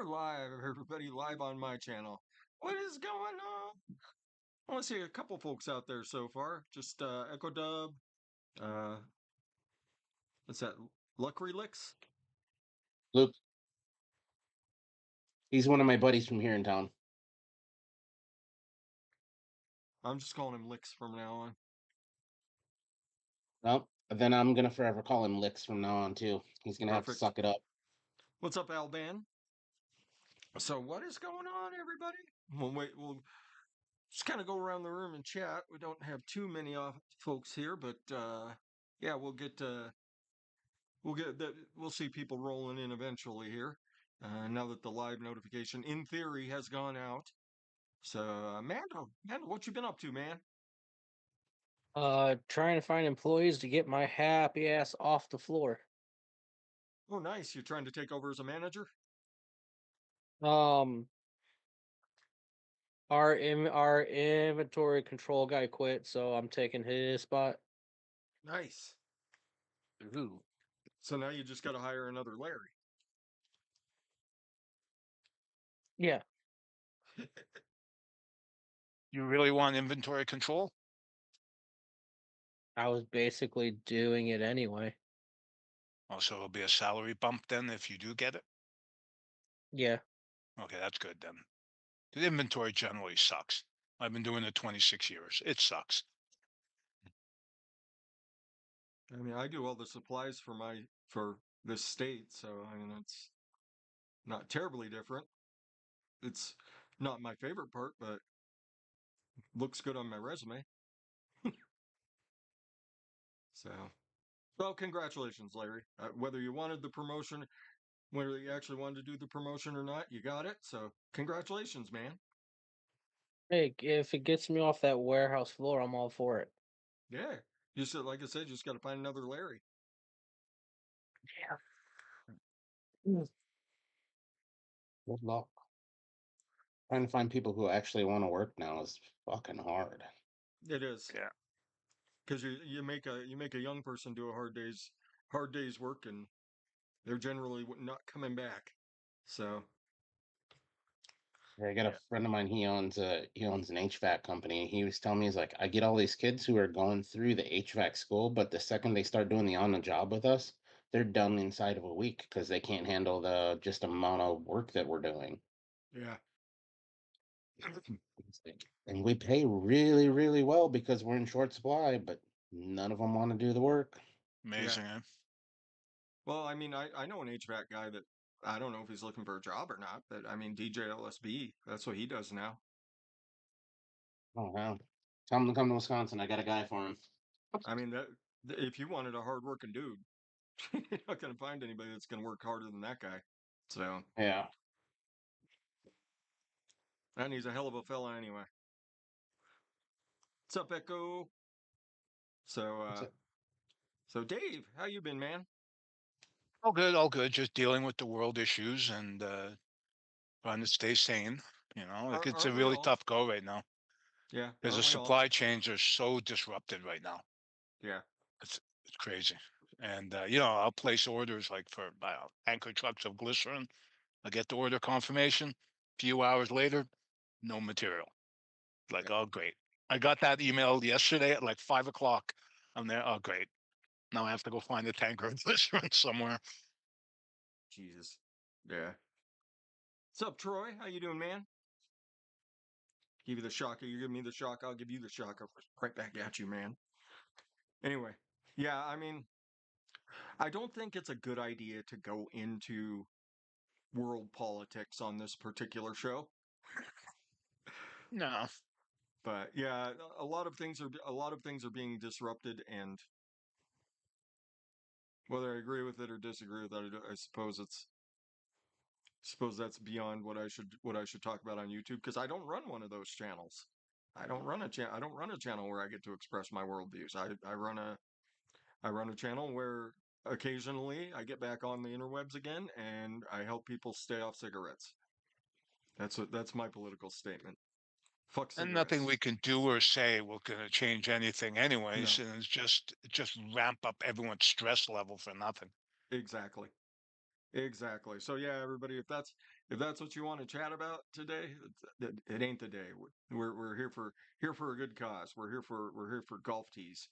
are live, everybody, live on my channel. What is going on? I want to see a couple folks out there so far. Just Echo Dub, uh, what's that? Luck Relix? Luke, he's one of my buddies from here in town. I'm just calling him Licks from now on. Well, then I'm gonna forever call him Licks from now on too. He's gonna have to Perfect. suck it up. What's up, Alban? So, what is going on, everybody? We'll just kind of go around the room and chat. We don't have too many folks here, but yeah, we'll see people rolling in eventually here. Now that the live notification, in theory, has gone out. So, Mando, what you been up to, man? Trying to find employees to get my happy ass off the floor. Oh, nice. You're trying to take over as a manager? Um, our inventory control guy quit, so I'm taking his spot. Nice. Ooh. So now you just got to hire another Larry. Yeah, You really want inventory control? I was basically doing it anyway. Oh, so it'll be a salary bump then if you do get it? Yeah. Okay, that's good then. The inventory generally sucks. I've been doing it 26 years. It sucks. I mean, I do all the supplies for this state, so I mean it's not terribly different. It's not my favorite part, but looks good on my resume. So, well, congratulations, Larry. Whether you wanted the promotion, whether you actually wanted to do the promotion or not, you got it. So, congratulations, man. Hey, if it gets me off that warehouse floor, I'm all for it. Yeah. You said, like I said, you just got to find another Larry. Yeah. Mm. Good luck. Trying to find people who actually want to work now is fucking hard. It is Yeah. because you make a young person do a hard day's work, and they're generally not coming back. So, I got a Yeah. friend of mine. He owns an HVAC company. He was telling me, he's like, I get all these kids who are going through the HVAC school, but the second they start doing the on the job with us, they're done inside of a week because they can't handle the just amount of work that we're doing. yeah. And we pay really, really well because we're in short supply, but none of them want to do the work. Yeah. Amazing, eh? Well, I mean, I know an HVAC guy that I don't know if he's looking for a job or not, but I mean, DJ LSB, that's what he does now. Oh, wow. Tell him to come to Wisconsin. I got a guy for him. I mean, if you wanted a hardworking dude, you're not going to find anybody that's going to work harder than that guy. So, Yeah. and he's a hell of a fella anyway. What's up, Echo? So, That's it. so Dave, how you been, man? All good, all good. Just dealing with the world issues and trying to stay sane. It's a Aren't we really all? tough go right now Yeah, because the aren't we all? supply chains are so disrupted right now. Yeah, It's crazy. And I'll place orders like for anchor trucks of glycerin. I get the order confirmation. Few hours later, no material. Like, yeah. oh, great. I got that email yesterday at like 5 o'clock. I'm there. Oh, great. Now I have to go find a tanker of glycerin somewhere. Jesus. Yeah. What's up, Troy? How you doing, man? Give you the shock. You give me the shock. I'll give you the shock. Right back at you, man. Anyway, yeah. I mean, I don't think it's a good idea to go into world politics on this particular show. No. But yeah, a lot of things are being disrupted, and whether I agree with it or disagree with it, I suppose that's beyond what I should talk about on YouTube because I don't run one of those channels. I don't run a channel where I get to express my worldviews. I run a channel where occasionally I get back on the interwebs again and I help people stay off cigarettes. That's my political statement. Fuck And nothing cigarettes. we can do or say will going to change anything anyways. No, And it's just ramp up everyone's stress level for nothing. exactly. Exactly. So yeah, everybody, if that's what you want to chat about today, it ain't the day. We're here for a good cause. We're here for golf tees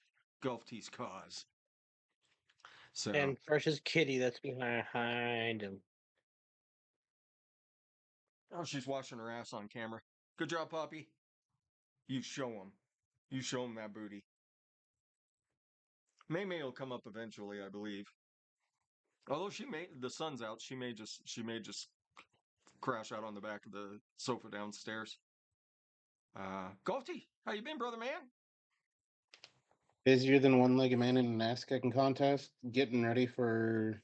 cause. So And Fresh's kitty that's behind him. oh, she's washing her ass on camera. Good job, Poppy. You show him. You show him that booty. May will come up eventually, I believe. Although the sun's out, she may just crash out on the back of the sofa downstairs. Golfty, how you been, brother man? Busier than one-legged man in an ass-kicking contest. Getting ready for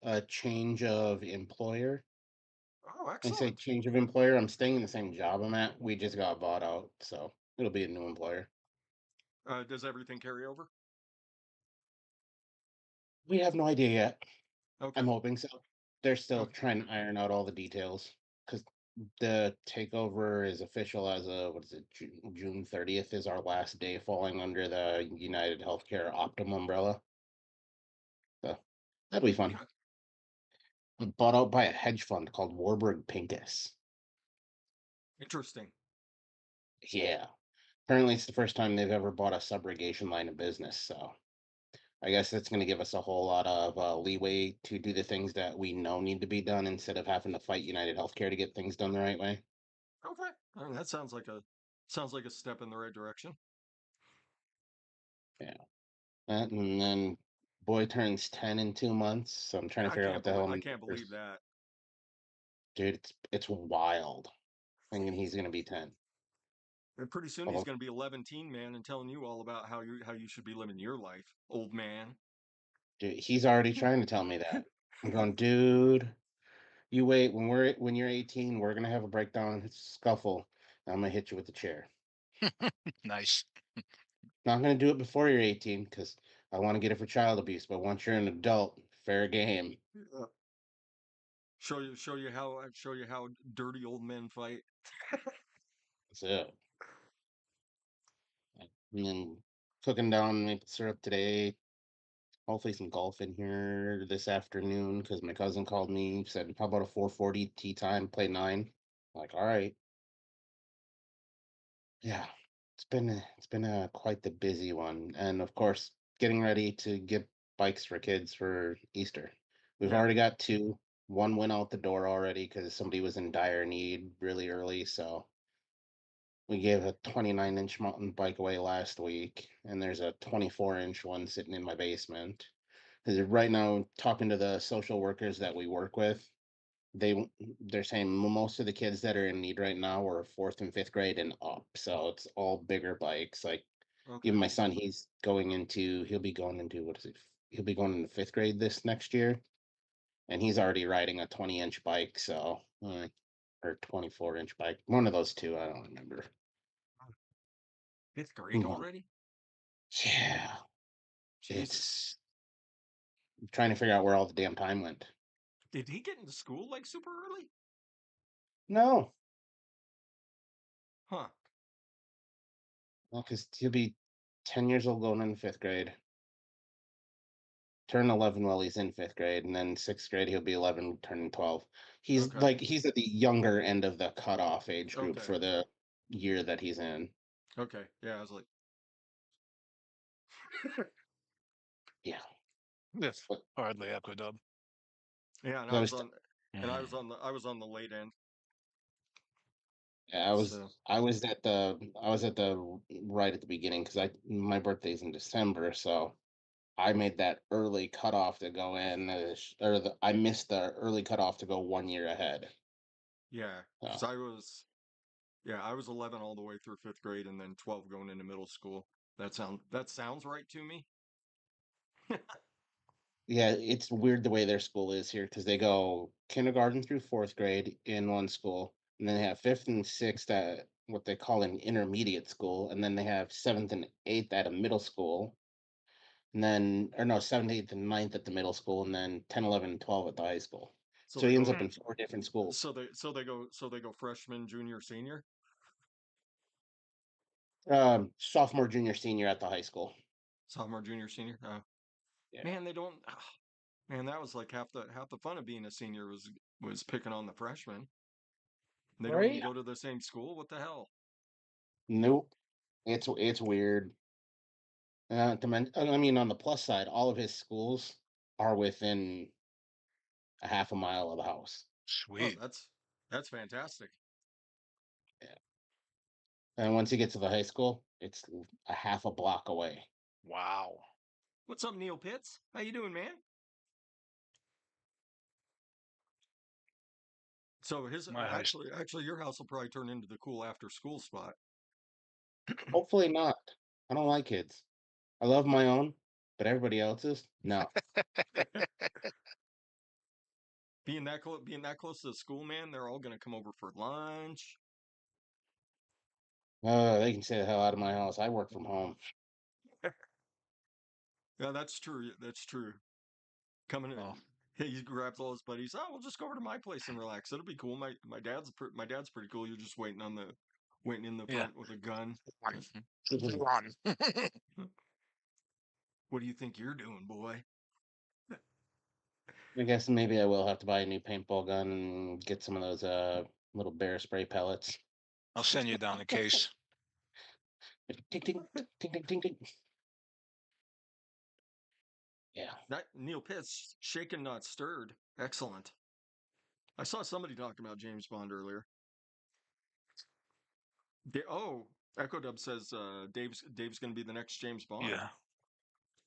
a change of employer. Oh, I say excellent. change of employer. I'm staying in the same job I'm at. We just got bought out, so it'll be a new employer. Does everything carry over? We have no idea yet. Okay. I'm hoping so. They're still Okay. trying to iron out all the details because the takeover is official as of what is it? June 30th is our last day falling under the United Healthcare Optum umbrella. So that'll be fun. Bought out by a hedge fund called Warburg Pincus. Interesting. Yeah. Apparently, it's the first time they've ever bought a subrogation line of business. So I guess that's going to give us a whole lot of leeway to do the things that we know need to be done instead of having to fight United Healthcare to get things done the right way. Okay. I mean, that sounds like a step in the right direction. Yeah. And then boy turns 10 in 2 months. So I'm trying to figure out what the hell I'm I gonna do can't believe first. that. Dude, it's wild thinking he's going to be 10. And pretty soon he's Although, going to be 11 teen man and telling you all about how you should be living your life, old man. dude, he's already trying to tell me that. I'm going, dude, you wait. When you're 18, we're gonna have a breakdown, scuffle. And I'm gonna hit you with the chair. Nice. Not gonna do it before you're 18 because I want to get it for child abuse. But once you're an adult, fair game. Show you how dirty old men fight. That's it. And then cooking down maple syrup today. Hopefully some golf in here this afternoon because my cousin called me, said, "How about a 4:40 tea time? Play 9." Like, all right. Yeah, it's been quite the busy one, and of course, getting ready to get bikes for kids for Easter. We've Yeah. already got two. One went out the door already because somebody was in dire need really early, so we gave a 29-inch mountain bike away last week, and there's a 24-inch one sitting in my basement. Because right now, talking to the social workers that we work with, they're saying most of the kids that are in need right now are fourth and fifth grade and up. So it's all bigger bikes. Like Okay. even my son, he'll be going into what is it? He'll be going into fifth grade this next year, and he's already riding a 20-inch bike. So or 24-inch bike, one of those two. I don't remember. Fifth grade Mhm. already? Yeah, Jesus. it's trying to figure out where all the damn time went. Did he get into school like super early? No, Huh. because he'll be 10 years old going into fifth grade. Turn 11 while he's in fifth grade, and then sixth grade he'll be 11 turning 12. Okay. He's at the younger end of the cutoff age group Okay. for the year that he's in. Okay. Yeah, I was like, Yeah, Yes. but Hardly Aquadub. yeah, and I was I was on the late end. I was So I was at the right at the beginning because I my birthday's in December, so I made that early cutoff to go in, I missed the early cutoff to go 1 year ahead. yeah, because So I was 11 all the way through fifth grade and then 12 going into middle school. That sounds right to me. yeah, it's weird the way their school is here because they go kindergarten through fourth grade in one school, and then they have fifth and sixth at what they call an intermediate school, and then they have seventh and eighth at a middle school, and then or no, seventh, eighth, and ninth at the middle school, and then 10, 11, and 12 at the high school. So So they he ends go up in four different schools. so they go freshman, junior, senior. Sophomore, junior, senior at the high school. Sophomore, junior, senior. Yeah. Man, they don't. Man, that was like half the fun of being a senior was was picking on the freshmen. They don't even Right? go to the same school. What the hell? Nope. It's weird. I mean, on the plus side, all of his schools are within a half a mile of the house. Oh, Sweet. that's fantastic. Yeah. And once you get to the high school, it's a half a block away. Wow. What's up, Neil Pitts? How you doing, man? So his My high school. actually your house will probably turn into the cool after school spot. Hopefully not. I don't like kids. I love my own, but everybody else's, no. Being that close to the school, man, they're all gonna come over for lunch. They can stay the hell out of my house. I work from home. Yeah, that's true. That's true. Coming in, Oh, he grabs all his buddies. Oh, we'll just go over to my place and relax. It'll be cool. My dad's pretty cool. You're just waiting in the yeah. front with a gun. Run. What do you think you're doing, boy? I guess maybe I will have to buy a new paintball gun and get some of those little bear spray pellets. I'll send you down the case. Ting ting ting ting ting ting. Yeah. That Neil Pitts, shaken not stirred. Excellent. I saw somebody talking about James Bond earlier. Echo Dub says Dave's going to be the next James Bond. Yeah.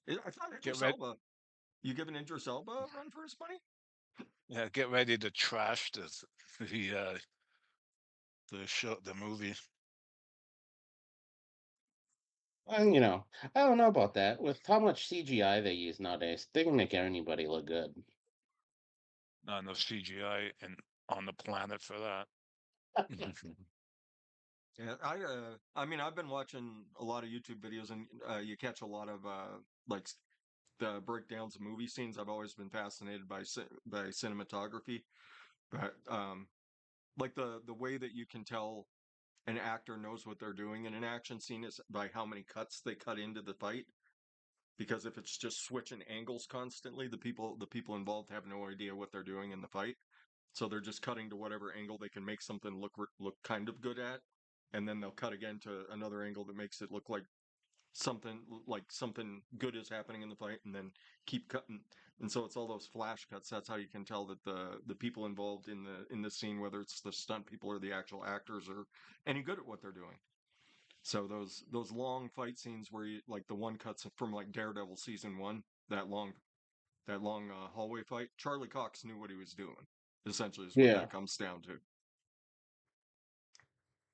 I thought Get Idris ready. Elba. You giving Idris Elba a run for his money? Yeah. Get ready to trash the show, the movie. And I don't know about that. With how much CGI they use nowadays, they can make anybody look good. Not enough CGI and on the planet for that. Yeah, I mean, I've been watching a lot of YouTube videos, and you catch a lot of the breakdowns of movie scenes. I've always been fascinated by cinematography, but like the way that you can tell an actor knows what they're doing in an action scene is by how many cuts they cut into the fight. Because if it's just switching angles constantly, the people involved have no idea what they're doing in the fight. So they're just cutting to whatever angle they can make something look kind of good at, and then they'll cut again to another angle that makes it look like something good is happening in the fight, and then keep cutting. And so it's all those flash cuts. That's how you can tell that the people involved in the scene, whether it's the stunt people or the actual actors, are any good at what they're doing. So those long fight scenes where you like the one cuts from like Daredevil season one, that long hallway fight. Charlie Cox knew what he was doing. Essentially, is what Yeah. that comes down to.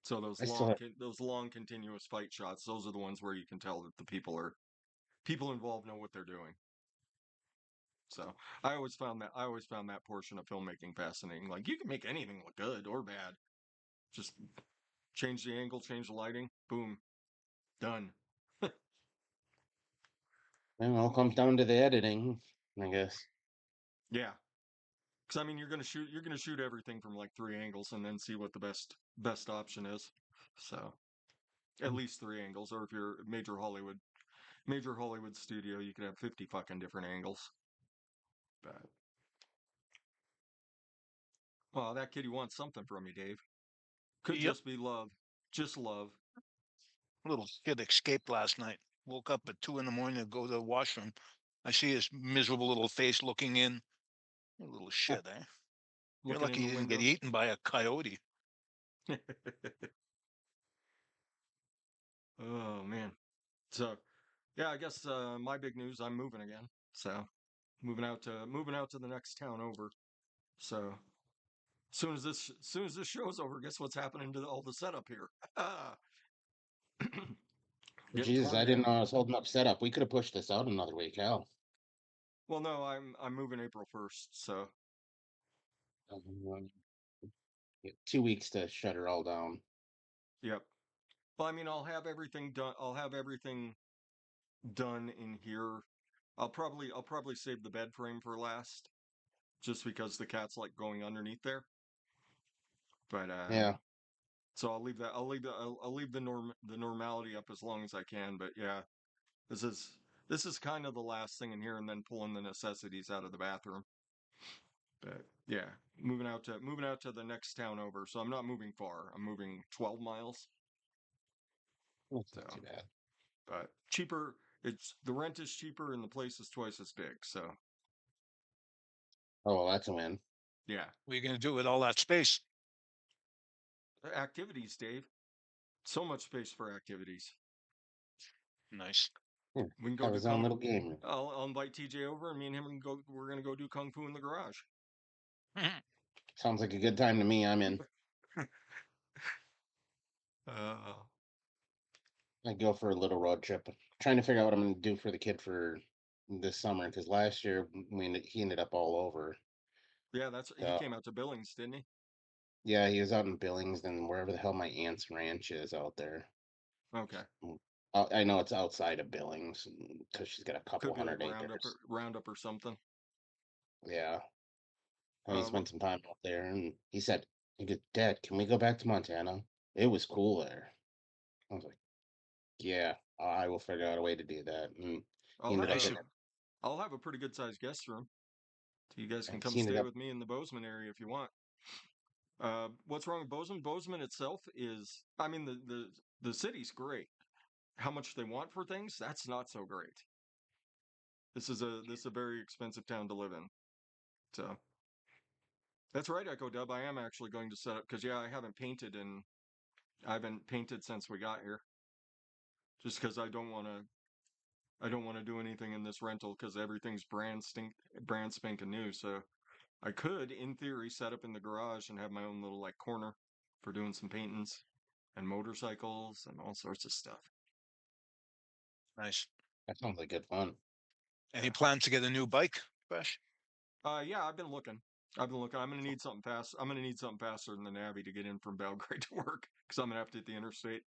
So I still have, those long continuous fight shots, those are the ones where you can tell that the people involved know what they're doing. So I always found that portion of filmmaking fascinating. Like you can make anything look good or bad. Just change the angle, change the lighting, boom, done. it all comes down to the editing, I guess. Yeah. Because I mean, you're gonna shoot everything from like three angles and then see what the best option is. So at least three angles, or if you're a major Hollywood studio, you could have 50 fucking different angles. But well, that kitty wants something from you, Dave. Could Yep. just be love, just love. Little kid escaped last night. Woke up at 2 in the morning to go to the washroom. I see his miserable little face looking in. You little shit, eh? You're Looking in lucky the you didn't get window. eaten by a coyote. Oh man. So yeah, I guess my big news, I'm moving again. So moving out to the next town over. So as soon as this show's over, guess what's happening to all the setup here? Getting Jesus, torn I didn't down. know I was holding up setup. We could have pushed this out another week. Hell. Well, no, I'm moving April 1st. So Um, 2 weeks to shut her all down. yep. Well, I mean, I'll have everything done. I'll have everything done in here. I'll probably save the bed frame for last, just because the cat's like going underneath there. But Yeah. so I'll leave that. I'll leave the normality up as long as I can. But yeah, this is this is kind of the last thing in here, and then pulling the necessities out of the bathroom. But yeah, moving out to the next town over. So I'm not moving far. I'm moving 12 miles. That's So, not too bad. but cheaper. It's the rent is cheaper and the place is twice as big. So Oh, well, that's a win. yeah, What are you going to do with all that space? activities, Dave. So much space for activities. Nice. Yeah, We can go have do his own kung. little game room. I'll invite TJ over, and me and him can go. We're gonna go do kung fu in the garage. Sounds like a good time to me. I'm in. Uh, I go for a little road trip. Trying to figure out what I'm going to do for the kid for this summer because last year he ended up all over. yeah, he So came out to Billings, didn't he? yeah, he was out in Billings and wherever the hell my aunt's ranch is out there. Okay, I know it's outside of Billings because she's got a could couple be like hundred acres. Roundup or something. Yeah, and he What? spent some time out there, and he goes, Dad, can we go back to Montana? It was cool there. I was like, yeah, I will figure out a way to do that. And he I'll ended have up Nice. a getting I'll have a pretty good sized guest room. So you guys can it. come He ended stay up with me in the Bozeman area if you want. What's wrong with Bozeman? Bozeman itself is, I mean, the city's great. How much they want for things, that's not so great. This is a very expensive town to live in. So that's right, Echo Dub. I am actually going to set up because yeah, I haven't painted since we got here. Just because I don't want to do anything in this rental because everything's brand spanking new. So I could, in theory, set up in the garage and have my own little like corner for doing some paintings and motorcycles and all sorts of stuff. Nice. that sounds like good fun. Any plans to get a new bike, Fresh? Yeah, I've been looking. I'm gonna need something fast. I'm gonna need something faster than the Navi to get in from Belgrade to work because I'm gonna have to hit the interstate.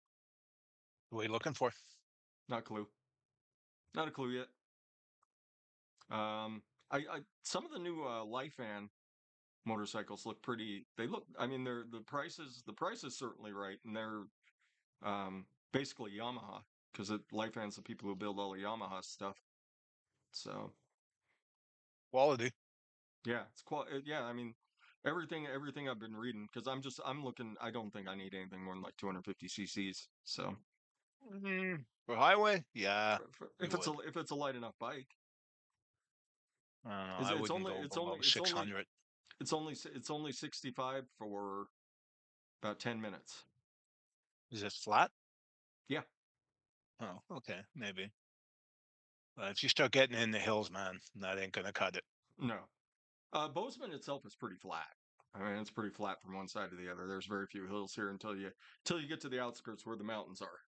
What are you looking for? Not a clue. Not a clue yet. Some of the new Lifan motorcycles look pretty. They look. I mean, they're the price is certainly right, and they're basically Yamaha because Lifan's the people who build all the Yamaha stuff. So Quality. yeah, yeah, I mean, everything I've been reading because I'm looking. I don't think I need anything more than like 250 cc's. So For highway? Yeah, you would. if it's a light enough bike, I don't know. is I it's wouldn't only go it's below only it's only 600. it's only 65 for about 10 minutes. Is it flat? Yeah, Oh, okay, maybe. But if you start getting in the hills, man, that ain't gonna cut it. no. Bozeman itself is pretty flat. I mean, it's pretty flat from one side to the other. There's very few hills here until you get to the outskirts where the mountains are.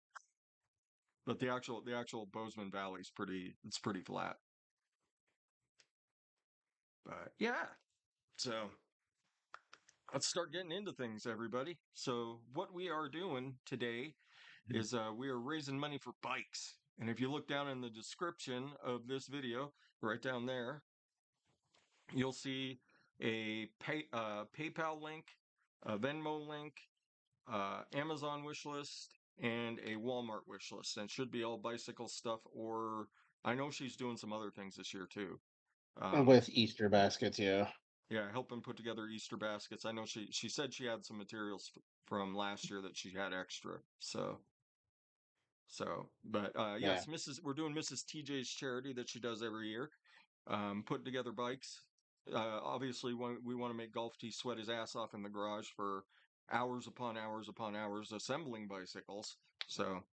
But the actual Bozeman Valley is pretty flat. But yeah, so let's start getting into things, everybody. So what we are doing today is we are raising money for bikes. And if you look down in the description of this video, right down there, you'll see a PayPal link, a Venmo link, Amazon wish list, and a Walmart wish list. And it should be all bicycle stuff, or I know she's doing some other things this year too. And with Easter baskets, yeah. Yeah, helping put together Easter baskets. I know she said she had some materials from last year that she had extra. But Yeah. yes, we're doing Mrs. TJ's charity that she does every year. Putting together bikes. Obviously, we want to make Golf T sweat his ass off in the garage for hours upon hours upon hours assembling bicycles. So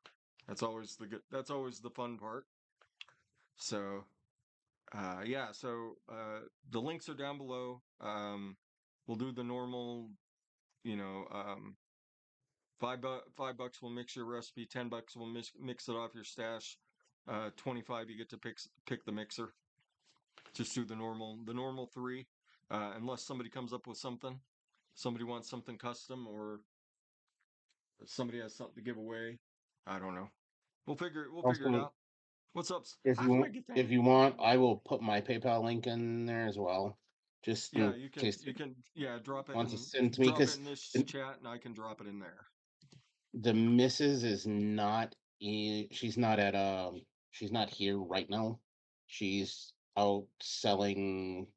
that's always the fun part. So yeah, so the links are down below. We'll do the normal, you know, $5 will mix your recipe. $10 will mix it off your stash. 25 you get to pick the mixer. Just do the normal three, unless somebody comes up with something. Somebody wants something custom, or somebody has something to give away. I don't know. We'll figure it Also, out. What's up? How did I get that? if you want, I will put my PayPal link in there as well, just Yeah, in case you can yeah wants to send to me drop it because in this chat, and I can drop it in there. the missus is not she's not at she's not here right now. She's out selling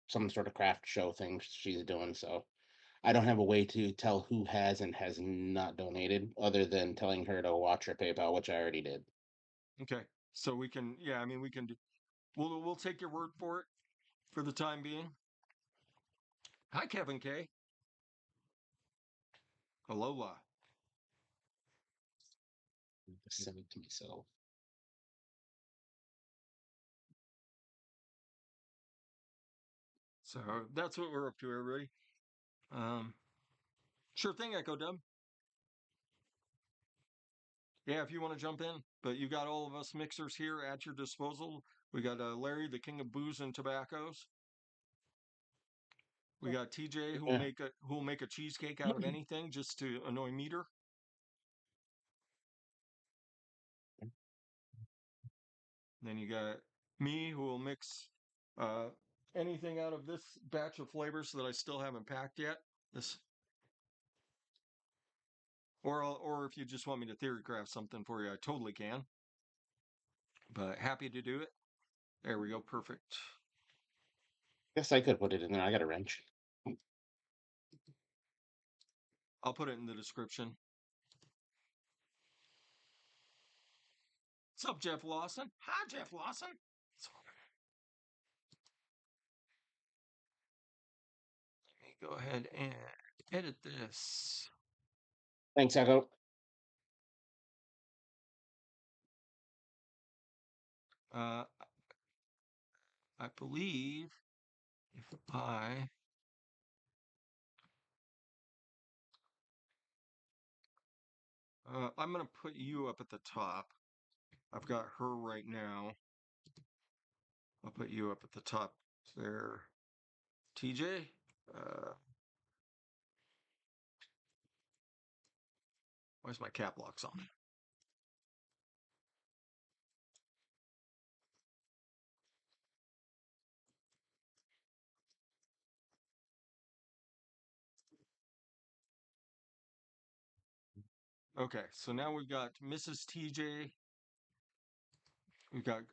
some sort of craft show thing she's doing. So I don't have a way to tell who has and has not donated, other than telling her to watch her PayPal, which I already did. Okay. So we can, yeah, I mean, we can do, we'll take your word for it for the time being. Hi, Kevin K. Alola. Send it to myself. So that's what we're up to, everybody. Sure thing, Echo Dub. Yeah, if you want to jump in, but you got all of us mixers here at your disposal. We got Larry, the king of booze and tobaccos. We got TJ, who will make a cheesecake out of anything just to annoy Meter. Then you got me, who will mix anything out of this batch of flavors that I still haven't packed yet. This, or if you just want me to theory craft something for you, I totally can. But happy to do it. There we go, perfect. Guess I could put it in there. I got a wrench. I'll put it in the description. What's up, Jeff Lawson? Hi, Jeff Lawson. Let me go ahead and edit this. Thanks, Echo. I believe if I'm going to put you up at the top. I've got her right now. I'll put you up at the top there. TJ? Why's my cap locks on? Okay, so now we've got Mrs. TJ. We've got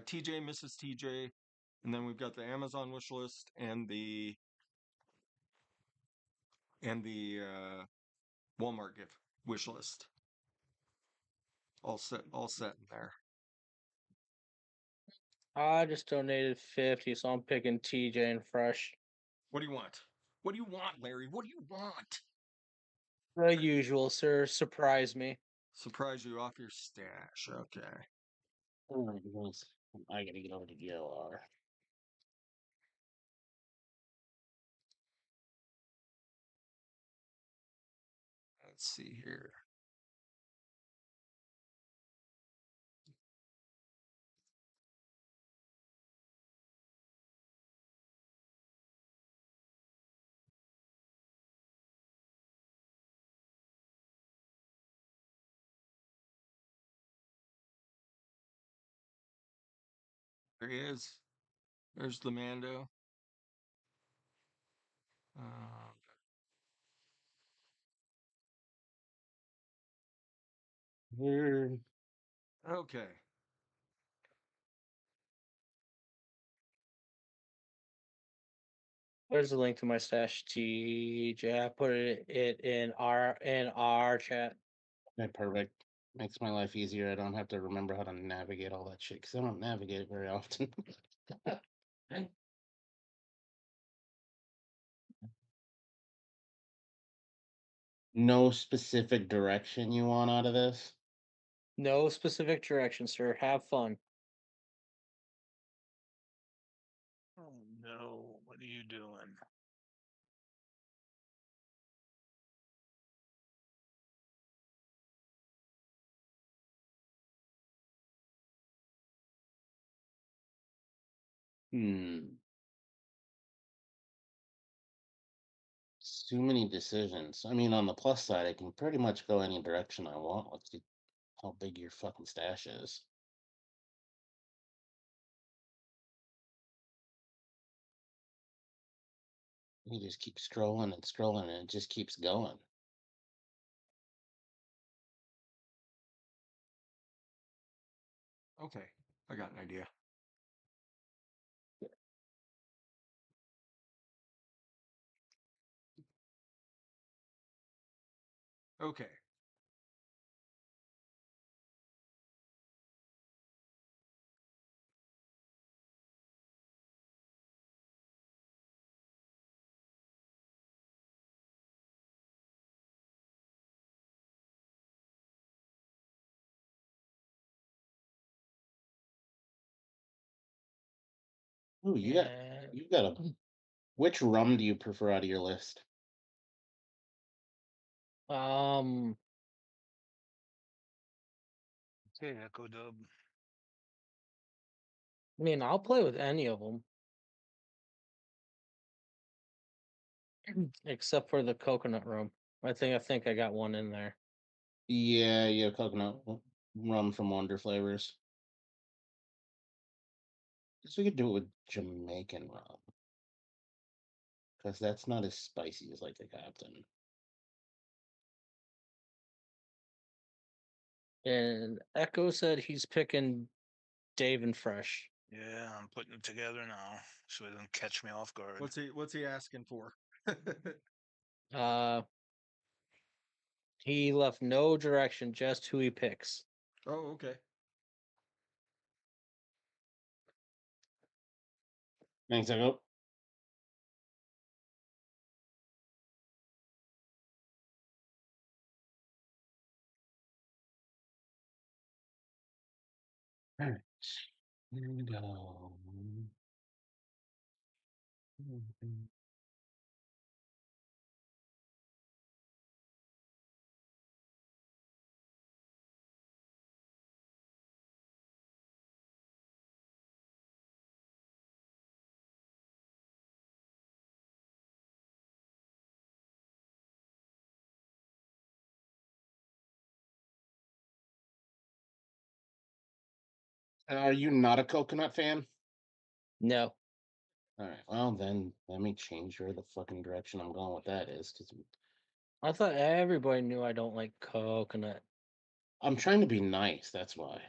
TJ, Mrs. TJ, and then we've got the Amazon wish list and the Walmart gift wish list. All set in there. I just donated 50, so I'm picking TJ and Fresh. What do you want? What do you want, Larry? What do you want? The usual, sir. Surprise me. Surprise you off your stash. Okay. Oh my goodness. I gotta get over to GLR. Let's see here. There he is. There's the Mando. Okay. There's a link to my stash, TJ. I put it in our chat. Okay, perfect. Makes my life easier. I don't have to remember how to navigate all that shit because I don't navigate it very often. No specific direction you want out of this? No specific direction, sir. Have fun. Oh no, what are you doing? Too many decisions. I mean, on the plus side, I can pretty much go any direction I want. Let's see how big your fucking stash is. You just keep scrolling and scrolling, and it just keeps going. Okay. I got an idea. Okay. Ooh, And you got a. Which rum do you prefer out of your list? Okay, Echo Dub. I mean, I'll play with any of them except for the coconut rum. I think I got one in there. Yeah, coconut rum from Wonder Flavors. Guess we could do it with Jamaican rum. Because that's not as spicy as like the Captain. And Echo said he's picking Dave and Fresh. Yeah, I'm putting it together now, so it doesn't catch me off guard. What's he asking for? He left no direction, just who he picks. Oh, okay. Thanks, Echo. All right. Here we go. Are you not a coconut fan? No. All right. Well, then let me change where the fucking direction I'm going with that is, because I thought everybody knew I don't like coconut. I'm trying to be nice. That's why.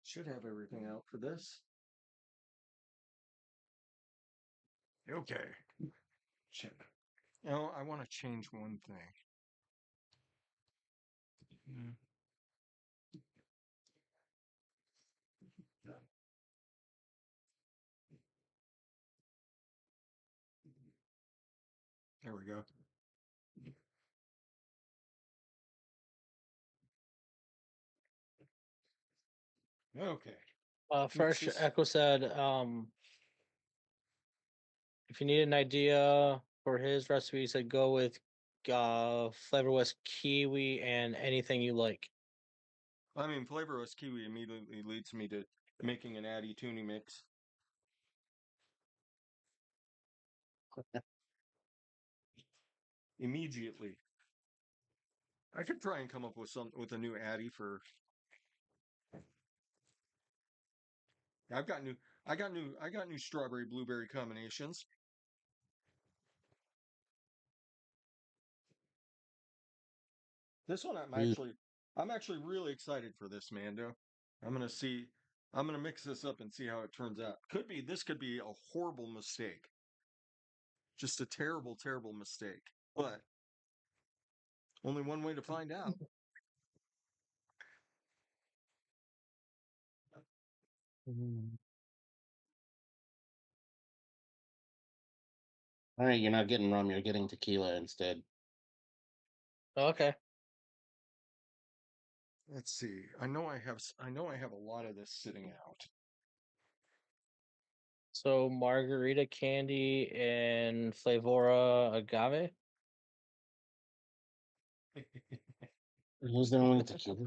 Should have everything out for this. Okay. Check. Now I want to change one thing. There we go. Okay. Fresh Mixes. Echo said, if you need an idea for his recipe, he said go with flavorless kiwi and anything you like. I mean, flavorless kiwi immediately leads me to making an Addy tuning mix. Immediately. I could try and come up with a new Addy for. I got new strawberry blueberry combinations. This one Ooh. I'm actually really excited for this, Mando. I'm gonna see I'm gonna mix this up and see how it turns out. This could be a horrible mistake. Just a terrible, terrible mistake. But only one way to find out. All right, you're not getting rum. You're getting tequila instead. Okay. Let's see. I know I have a lot of this sitting out. So margarita candy and Flavora agave. Who's the one with tequila?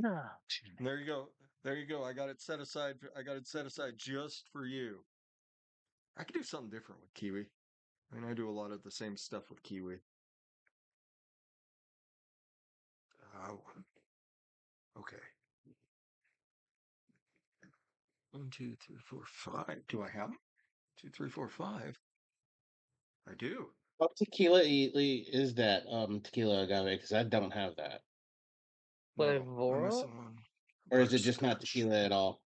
And there you go. There you go. I got it set aside. I got it set aside just for you. I could do something different with kiwi. I mean, I do a lot of the same stuff with kiwi. Oh, okay. 1, 2, 3, 4, 5. Do I have them? 2, 3, 4, 5. I do. What tequila is that? Tequila agave, because I don't have that. No, we're Flavora? missing one. Or is it just not Butterscotch. tequila at all?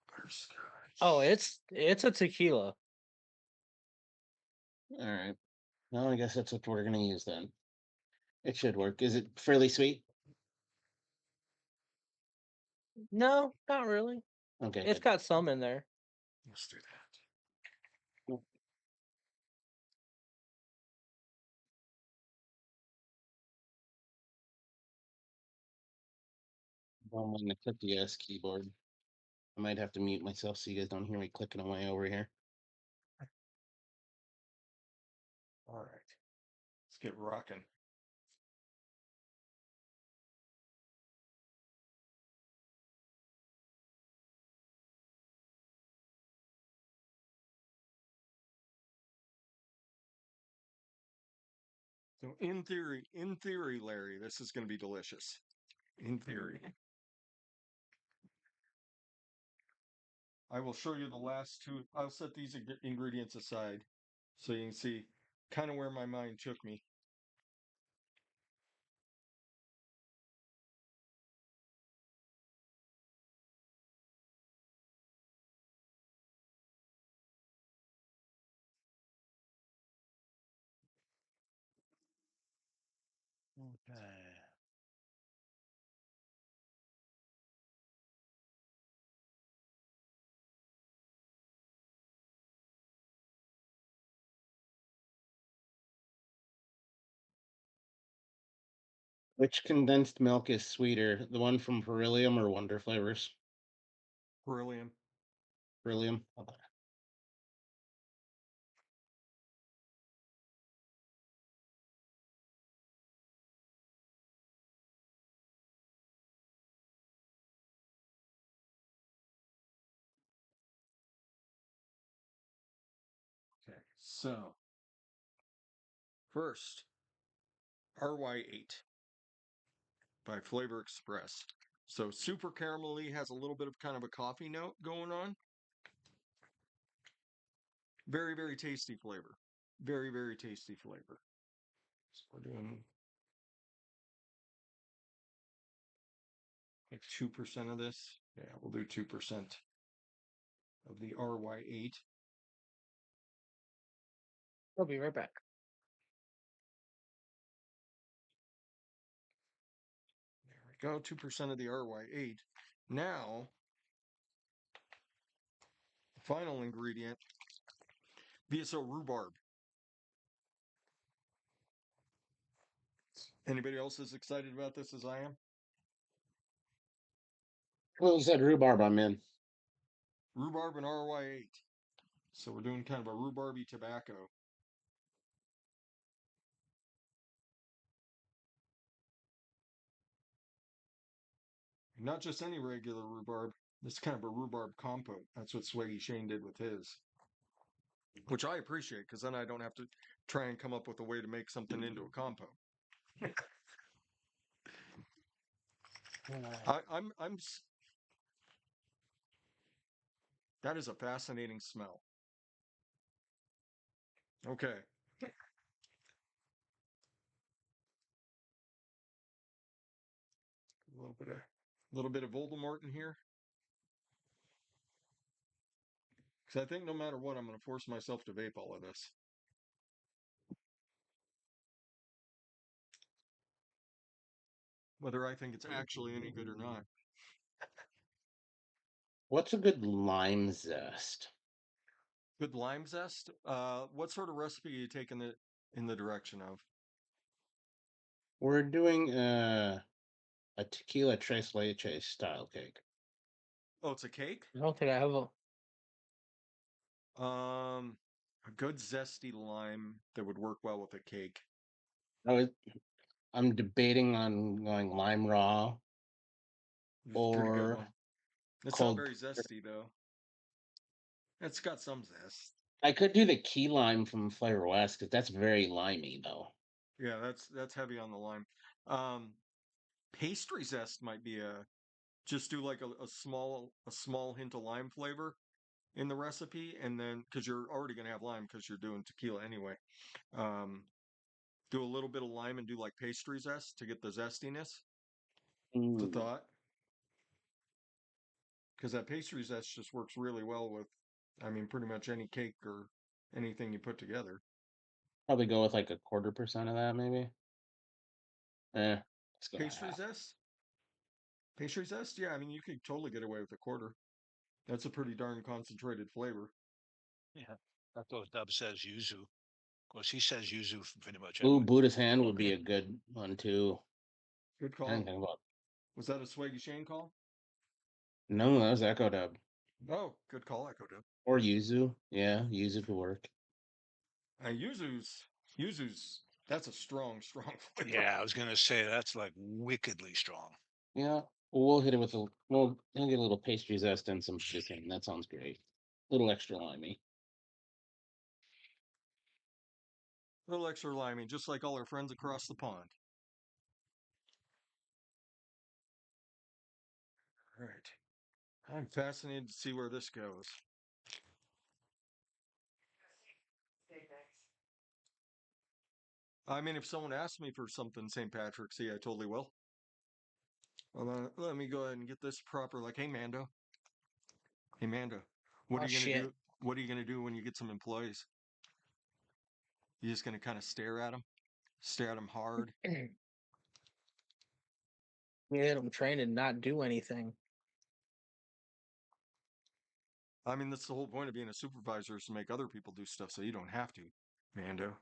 Butterscotch. Oh, it's a tequila. All right. Well, I guess that's what we're gonna use then. It should work. Is it fairly sweet? No, not really. Okay, It's good. got some in there. Let's do that. I'm on the clicky ass keyboard. I might have to mute myself so you guys don't hear me clicking away over here. All right. Let's get rocking. So in theory, Larry, this is going to be delicious. In theory. I will show you the last two. I'll set these ingredients aside so you can see kind of where my mind took me. Okay. Which condensed milk is sweeter, the one from Beryllium or Wonder Flavors? Brilliant. Beryllium. Okay. Okay, so first, RY8 by Flavor Express. So super caramelly, has a little bit of kind of a coffee note going on. Very, very tasty flavor. Very, very tasty flavor. So we're doing like 2% of this. Yeah, we'll do 2% of the RY8. I'll be right back. There we go, 2% of the RY8. Now, the final ingredient, VSO rhubarb. Anybody else as excited about this as I am? Well, you said rhubarb, I'm in. Rhubarb and RY8. So we're doing kind of a rhubarby tobacco. Not just any regular rhubarb. This is kind of a rhubarb compote. That's what Swaggy Shane did with his. Which I appreciate, because then I don't have to try and come up with a way to make something into a compote. I'm. That is a fascinating smell. Okay. A little bit of Voldemort in here. Because I think no matter what, I'm going to force myself to vape all of this. Whether I think it's actually any good or not. What's a good lime zest? Good lime zest. What sort of recipe are you taking it in the direction of? We're doing a tequila tres leches style cake. Oh, it's a cake? I don't think I have a. A good zesty lime that would work well with a cake. I'm debating on going lime raw It's a pretty good or one. It's not cold. very zesty though. It's got some zest. I could do the key lime from Flavor West because that's very limey though. Yeah, that's heavy on the lime. Pastry zest might be a just do like a small hint of lime flavor, in the recipe, and then because you're already going to have lime because you're doing tequila anyway. Um, do a little bit of lime and do like pastry zest to get the zestiness. It's a Ooh, thought, because that pastry zest just works really well with, I mean, pretty much any cake or anything you put together. probably go with like 1/4% of that, maybe. Let's go Pastry half. zest? Pastry zest? Yeah, I mean, you could totally get away with 1/4. That's a pretty darn concentrated flavor. Yeah. That's what Dub says, yuzu. Of course, he says yuzu for pretty much Ooh, everything. Buddha's hand would be a good one too. Good I didn't call. think about. Was that a Swaggy Shane call? No, that was Echo Dub Oh, good call, Echo Dub. or Yuzu. Yeah, Yuzu could work. Yuzu's, that's a strong, strong flavor. Yeah, I was gonna say that's like wickedly strong. Yeah, we'll hit it with a. We'll get a little pastry zest and some Buddha's hand. That sounds great. A little extra limey. A little extra limey, just like all our friends across the pond. All right. I'm fascinated to see where this goes. I mean, if someone asked me for something St. Patrick's Day, I totally will. Well, let me go ahead and get this proper. Like, hey, Mando. Hey, Mando. What Oh are you gonna shit. do? What are you gonna do when you get some employees? You just gonna kind of stare at them hard. Yeah, I'm trained to not do anything. I mean, that's the whole point of being a supervisor is to make other people do stuff so you don't have to, Mando.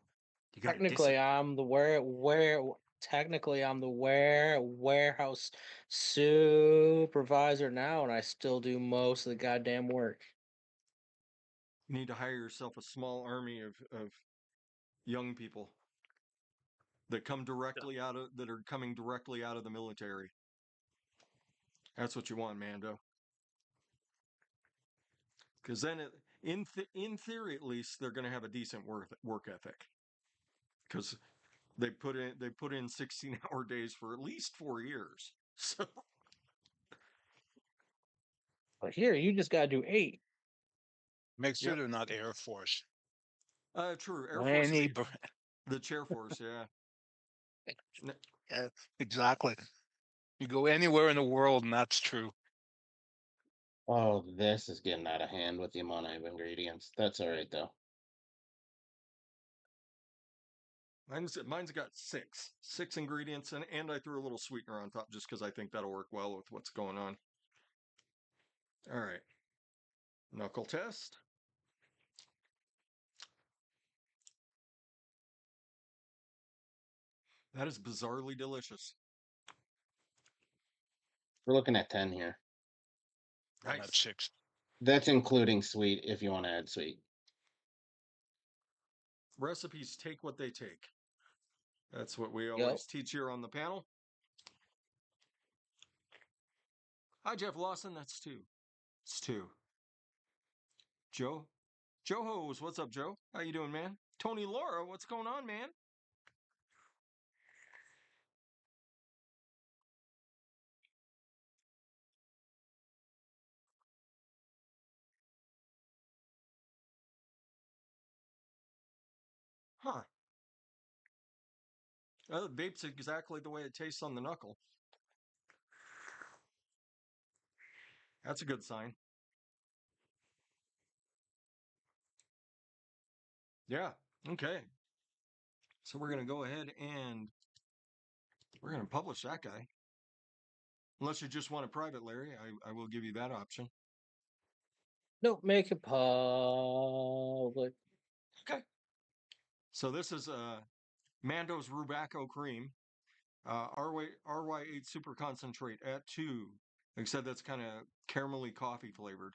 You gotta Technically, I'm the technically I'm the warehouse supervisor now, and I still do most of the goddamn work. You need to hire yourself a small army of young people that that are coming directly out of the military. That's what you want, Mando. Because then, in theory, at least, they're going to have a decent work ethic. Because they put in 16-hour days for at least 4 years. So, But here, you just gotta do 8. Make sure yep, they're not Air Force. true. Air Force is Any, the chair force. Yeah, yeah, exactly. You go anywhere in the world, and that's true. Oh, this is getting out of hand with the amount of ingredients. That's all right though. mine's got six ingredients, and I threw a little sweetener on top just because I think that'll work well with what's going on. All right, knuckle test. That is bizarrely delicious. We're looking at 10 here. I'm at Nice. 6. That's including sweet if you want to add sweet. Recipes take what they take. That's what we Yep. always teach here on the panel. Hi, Jeff Lawson. That's 2. It's 2. Joe. Joe Hose. What's up, Joe? How you doing, man? Tony Laura. What's going on, man? Huh. The vape's exactly the way it tastes on the knuckle. That's a good sign. Yeah. Okay. So we're going to go ahead and we're going to publish that guy. Unless you just want a private, Larry, I will give you that option. Nope, make it public. Okay. So this is Mando's Rubaco Cream. RY8 Super Concentrate at 2. Like I said, that's kind of caramelly coffee flavored.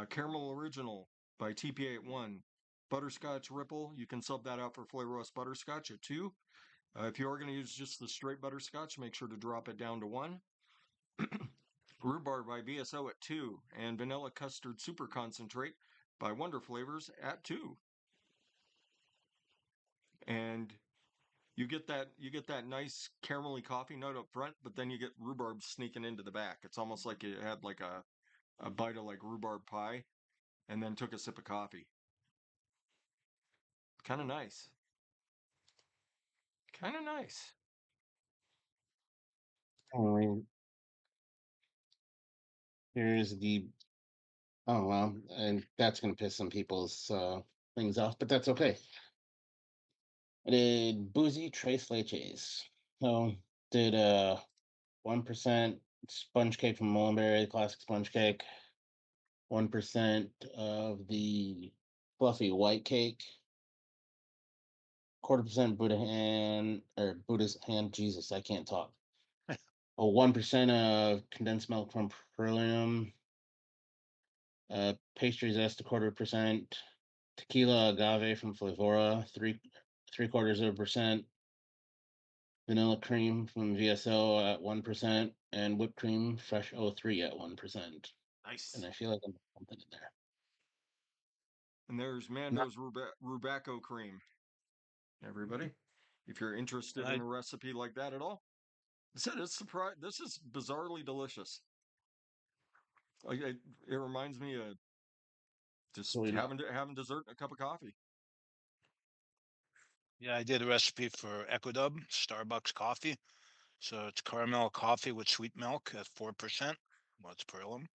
Caramel Original by TPA at 1. Butterscotch Ripple, you can sub that out for Flavor Rust Butterscotch at 2. If you are going to use just the straight butterscotch, make sure to drop it down to 1. Rhubarb by VSO at 2. And Vanilla Custard Super Concentrate by Wonder Flavors at 2. And you get that nice caramelly coffee note up front, but then you get rhubarb sneaking into the back. It's almost like you had like a bite of like rhubarb pie. and then took a sip of coffee. Kind of nice. Kind of nice. Anyway, here's the. Oh well, and that's gonna piss some people's things off, but that's okay. I did boozy tres leches. So did 1% sponge cake from Mullenberry, classic sponge cake. 1% of the fluffy white cake. 1/4% Buddha's hand. Jesus, I can't talk. 1% of condensed milk from Pearlium. Pastry zest 1/4%. Tequila agave from Flavora 3/4%. Vanilla cream from VSO at 1%, and whipped cream fresh03 at 1%. Nice. And I feel like I'm something in there. And there's Mando's Rubaco cream. Everybody, if you're interested in a recipe like that at all, I said it's surprised. This is bizarrely delicious. Like it reminds me of just So, having dessert and a cup of coffee. Yeah, I did a recipe for Equidub Starbucks coffee. So it's caramel coffee with sweet milk at 4%. Well, it's Perlum.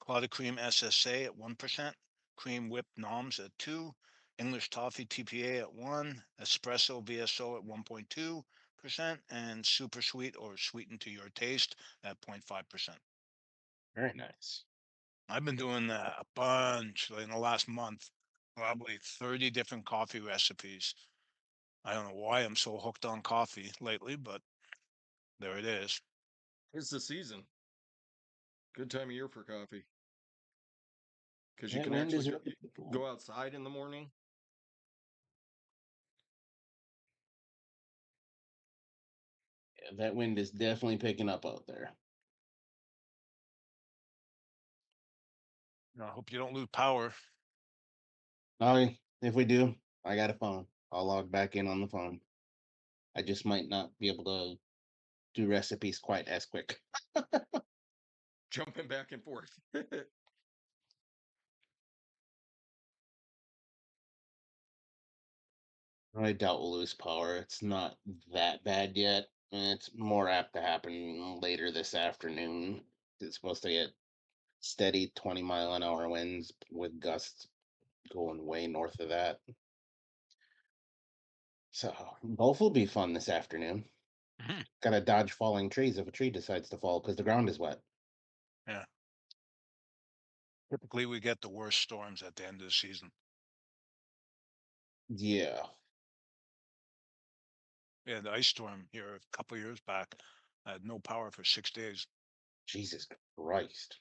Clotted cream SSA at 1%. Cream whipped noms at 2. English toffee TPA at 1. Espresso VSO at 1.2%. And super sweet or sweetened to your taste at 0.5%. very nice. I've been doing that a bunch like in the last month, probably 30 different coffee recipes. I don't know why I'm so hooked on coffee lately, but there it is. It's the season. Good time of year for coffee. Because you That can wind actually is really cool. go outside in the morning. Yeah, that wind is definitely picking up out there. I hope you don't lose power. If we do, I got a phone. I'll log back in on the phone. I just might not be able to do recipes quite as quick. Jumping back and forth. I doubt we'll lose power. It's not that bad yet. It's more apt to happen later this afternoon. It's supposed to get steady 20-mile-an-hour winds with gusts going way north of that. So both will be fun this afternoon. Mhm. Gotta dodge falling trees if a tree decides to fall because the ground is wet. Yeah. Typically, we get the worst storms at the end of the season. Yeah. We had the ice storm here a couple of years back. I had no power for 6 days. Jesus Christ.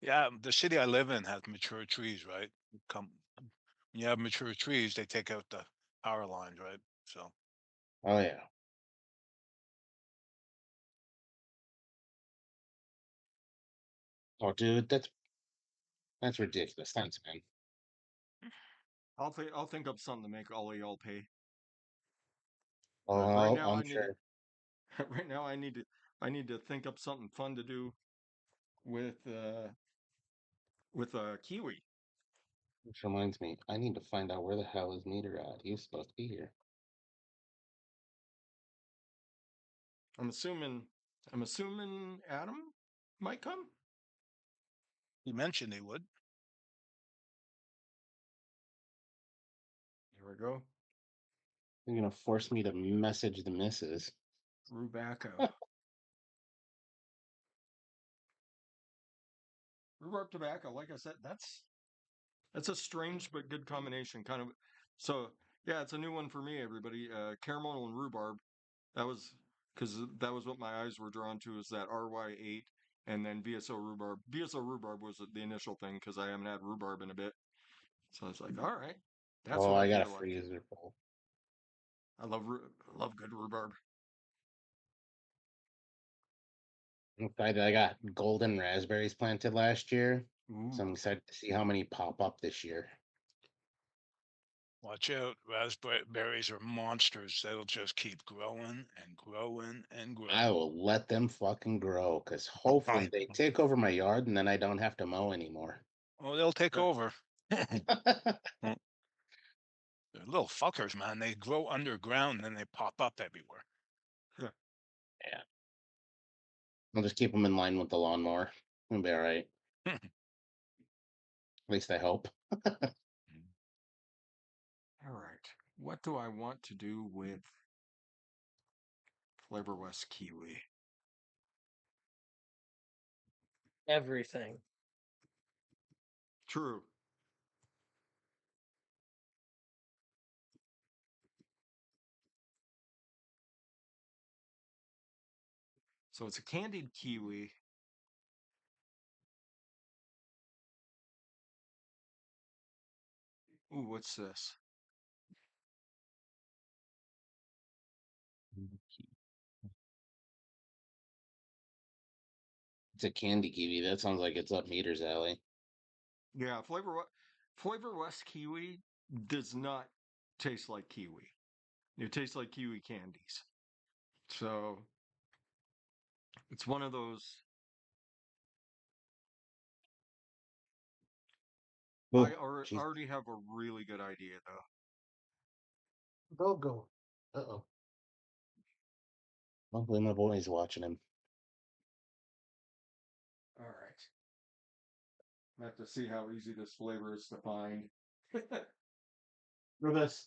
Yeah, the city I live in has mature trees, right? Come when you have mature trees, they take out the power lines, right? So Oh yeah. Oh dude, that's ridiculous. Thanks, man. I'll think up something to make all of y'all pay. Oh, But right now I'm I need sure. to right now I need to think up something fun to do with kiwi. Which reminds me, I need to find out where the hell is Meter at. He was supposed to be here. I'm assuming Adam might come. he mentioned he would. Here we go. You're gonna force me to message the missus. Rubaco. Rhubarb tobacco, like I said, that's a strange but good combination. Kind of. So yeah, it's a new one for me. Everybody, caramel and rhubarb. That was because that was what my eyes were drawn to. Is that RY8 and then VSO rhubarb. VSO rhubarb was the initial thing because I haven't had rhubarb in a bit. So I was like, all right, that's Oh, what I I got a feel like. freezer full. I love good rhubarb. I'm excited. I got golden raspberries planted last year, so Ooh, I'm excited to see how many pop up this year. Watch out, raspberries are monsters. They'll just keep growing and growing and growing. I will let them fucking grow because hopefully they take over my yard and then I don't have to mow anymore. Oh, they'll take Yeah. over. They're little fuckers, man. They grow underground and then they pop up everywhere. Yeah. I'll just keep them in line with the lawnmower. We'll be all right. At least I hope. All right. What do I want to do with Flavor West Kiwi? Everything. True. So it's a candied kiwi. Ooh, what's this? It's a candy kiwi. That sounds like it's up Meter's alley. Yeah, Flavor West Kiwi does not taste like kiwi. It tastes like kiwi candies. So it's one of those. Oh, I jeez. already have a really good idea though. Go. Uh-oh. Hopefully my boy's watching him. All right. I have to see how easy this flavor is to find. For this.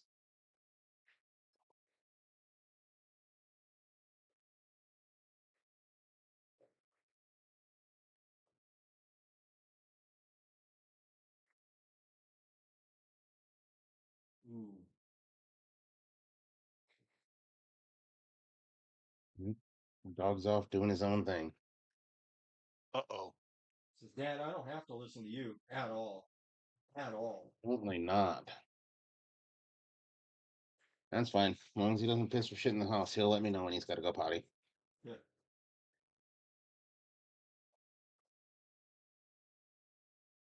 Ooh. Dog's off doing his own thing. Uh-oh. Says, Dad, I don't have to listen to you at all. At all. Certainly not. That's fine. As long as he doesn't piss or shit in the house, he'll let me know when he's got to go potty. Yeah.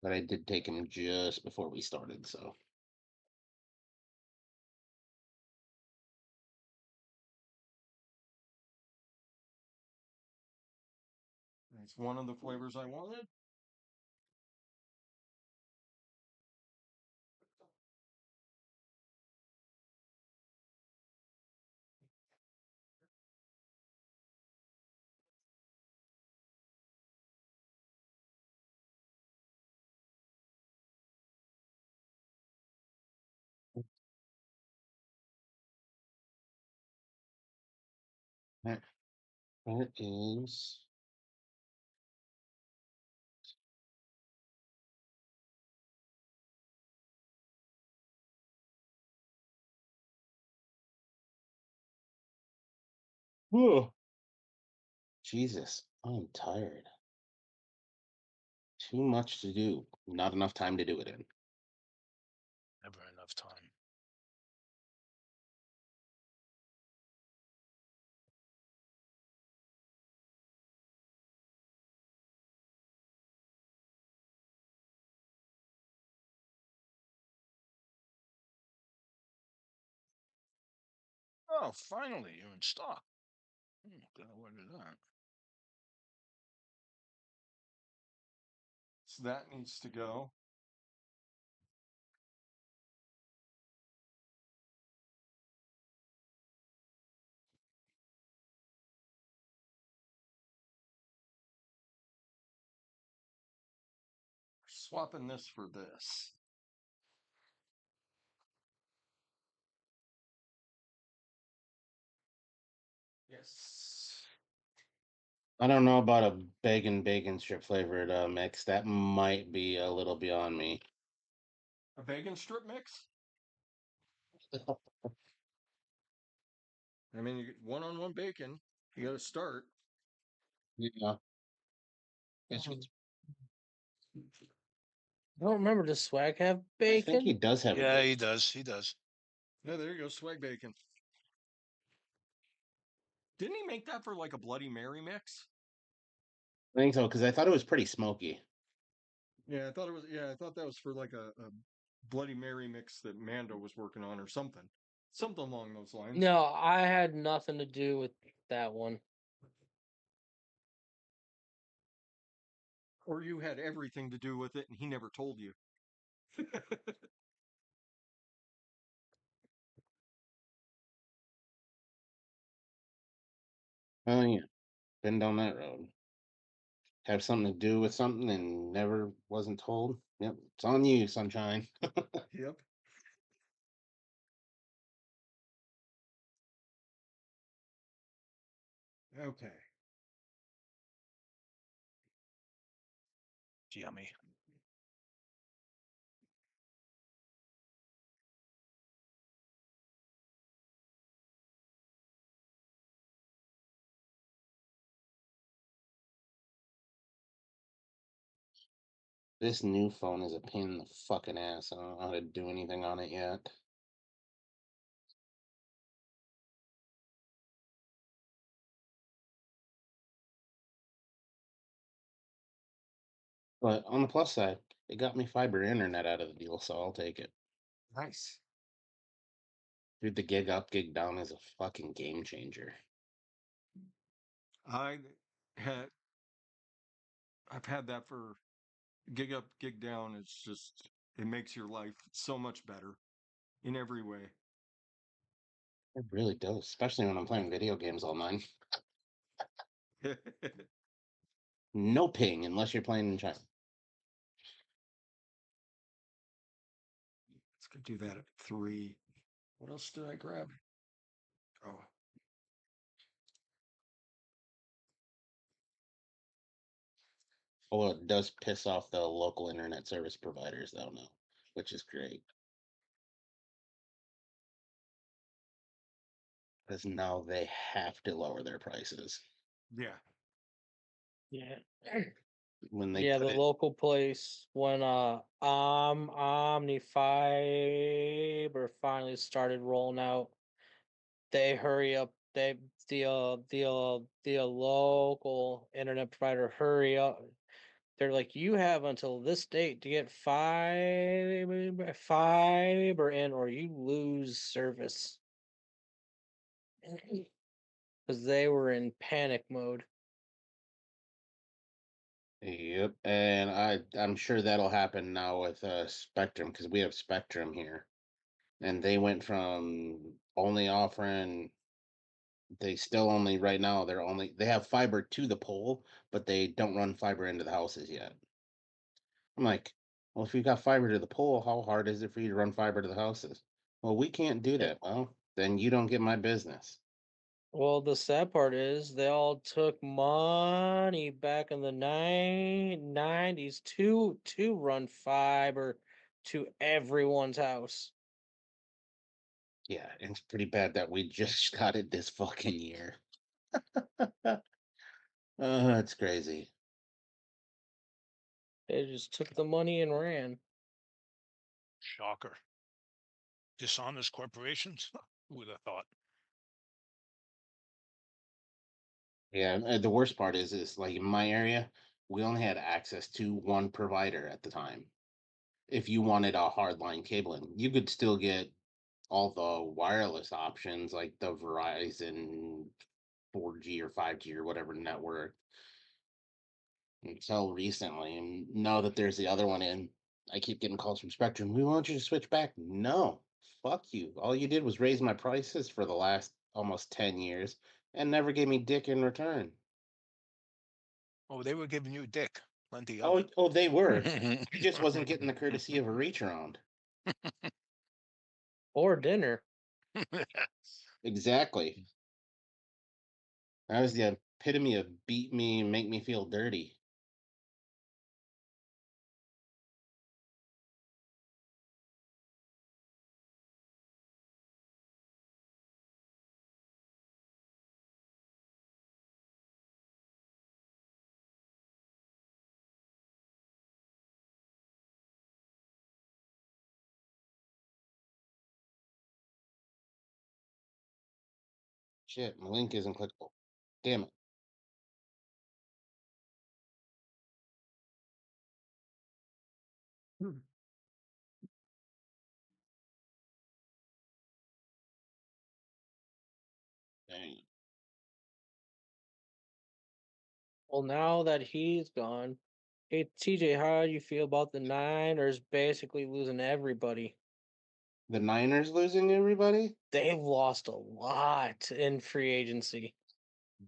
But I did take him just before we started, so. It's one of the flavors I wanted. That is. Oh, Jesus, I'm tired. Too much to do. Not enough time to do it in. Never enough time. Oh, finally, you're in stock. Gotta order that. So that needs to go. Swapping this for this. Yes. I don't know about a bacon strip flavored mix. That might be a little beyond me. A bacon strip mix? I mean, you get one-on-one bacon. You got to start. Yeah. I don't remember. Does Swag have I think he bacon? does have Yeah, a he bacon. does. He does. Yeah, there you go. Swag bacon. Didn't he make that for like a Bloody Mary mix? I think so, because I thought it was pretty smoky. Yeah, I thought it was. Yeah, I thought that was for like a Bloody Mary mix that Mando was working on or something. Something along those lines. No, I had nothing to do with that one. Or you had everything to do with it and he never told you. Oh yeah, been down that road. Have something to do with something and never wasn't told. Yep, it's on you, sunshine. Yep. Okay. Yummy. This new phone is a pain in the fucking ass. I don't know how to do anything on it yet. But on the plus side, it got me fiber internet out of the deal, so I'll take it. Nice. Dude, the gig up, gig down is a fucking game changer. I had I've had that for gig up, gig down. It's just it makes your life so much better in every way. It really does, especially when I'm playing video games all night. Let's No ping unless you're playing in China. go do that at 3. What else did I grab? Oh, Although it does piss off the local internet service providers, though, now, which is great. Because now they have to lower their prices. yeah. Yeah. When they Yeah, put the it, local place when Omni Fiber finally started rolling out, they hurry up. The local internet provider hurry up. They're like, you have until this date to get fiber in, or you lose service. Because they were in panic mode. yep, and I'm sure that'll happen now with Spectrum because we have Spectrum here, and they went from only offering. They still only right now they have fiber to the pole, but they don't run fiber into the houses yet. I'm like, well, if you've got fiber to the pole, how hard is it for you to run fiber to the houses? Well, we can't do that. Well, then you don't get my business. Well, the sad part is they all took money back in the 90s to run fiber to everyone's house. Yeah, and it's pretty bad that we just got it this fucking year. It's crazy. They just took the money and ran. Shocker. Dishonest corporations? Who would have thought? Yeah, the worst part is like in my area, we only had access to one provider at the time. If you wanted a hardline cabling, you could still get all the wireless options like the Verizon 4G or 5G or whatever network until recently. And now that there's the other one in, I keep getting calls from Spectrum. We want you to switch back. No, fuck you. All you did was raise my prices for the last almost 10 years and never gave me dick in return. Oh, they were giving you dick. Plenty of Oh, they were. it. You just wasn't getting the courtesy of a reach around. Or dinner. Exactly. That was the epitome of beat me, make me feel dirty. Shit, my link isn't clickable. Damn it. Hmm. Dang. Well, now that he's gone, Hey TJ, how do you feel about the Niners basically losing everybody? The Niners losing everybody? They've lost a lot in free agency.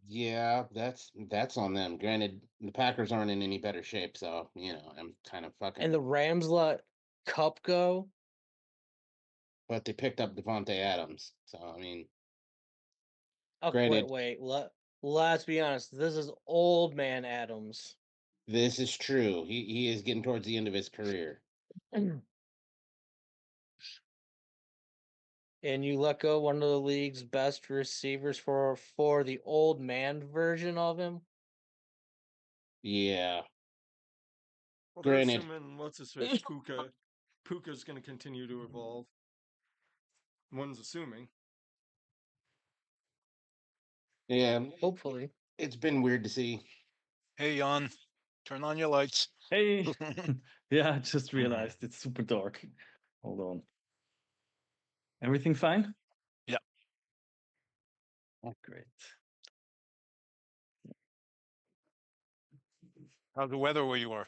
Yeah, that's on them. Granted, the Packers aren't in any better shape, so I'm kind of fucking. And the Rams let Cup go. But they picked up Devontae Adams, so I mean, Oh, granted, wait. Let's be honest. This is old man Adams. this is true. He is getting towards the end of his career. And you let go one of the league's best receivers for the old man version of him. Yeah, Well, they're granted, assuming what's his face, Puka. Puka's going to continue to evolve. One's assuming. yeah, Hopefully. it's been weird to see. Hey, Jan, turn on your lights. Hey, yeah, I just realized it's super dark. Hold on. Everything fine? Yeah. Oh, great. How's the weather where you are?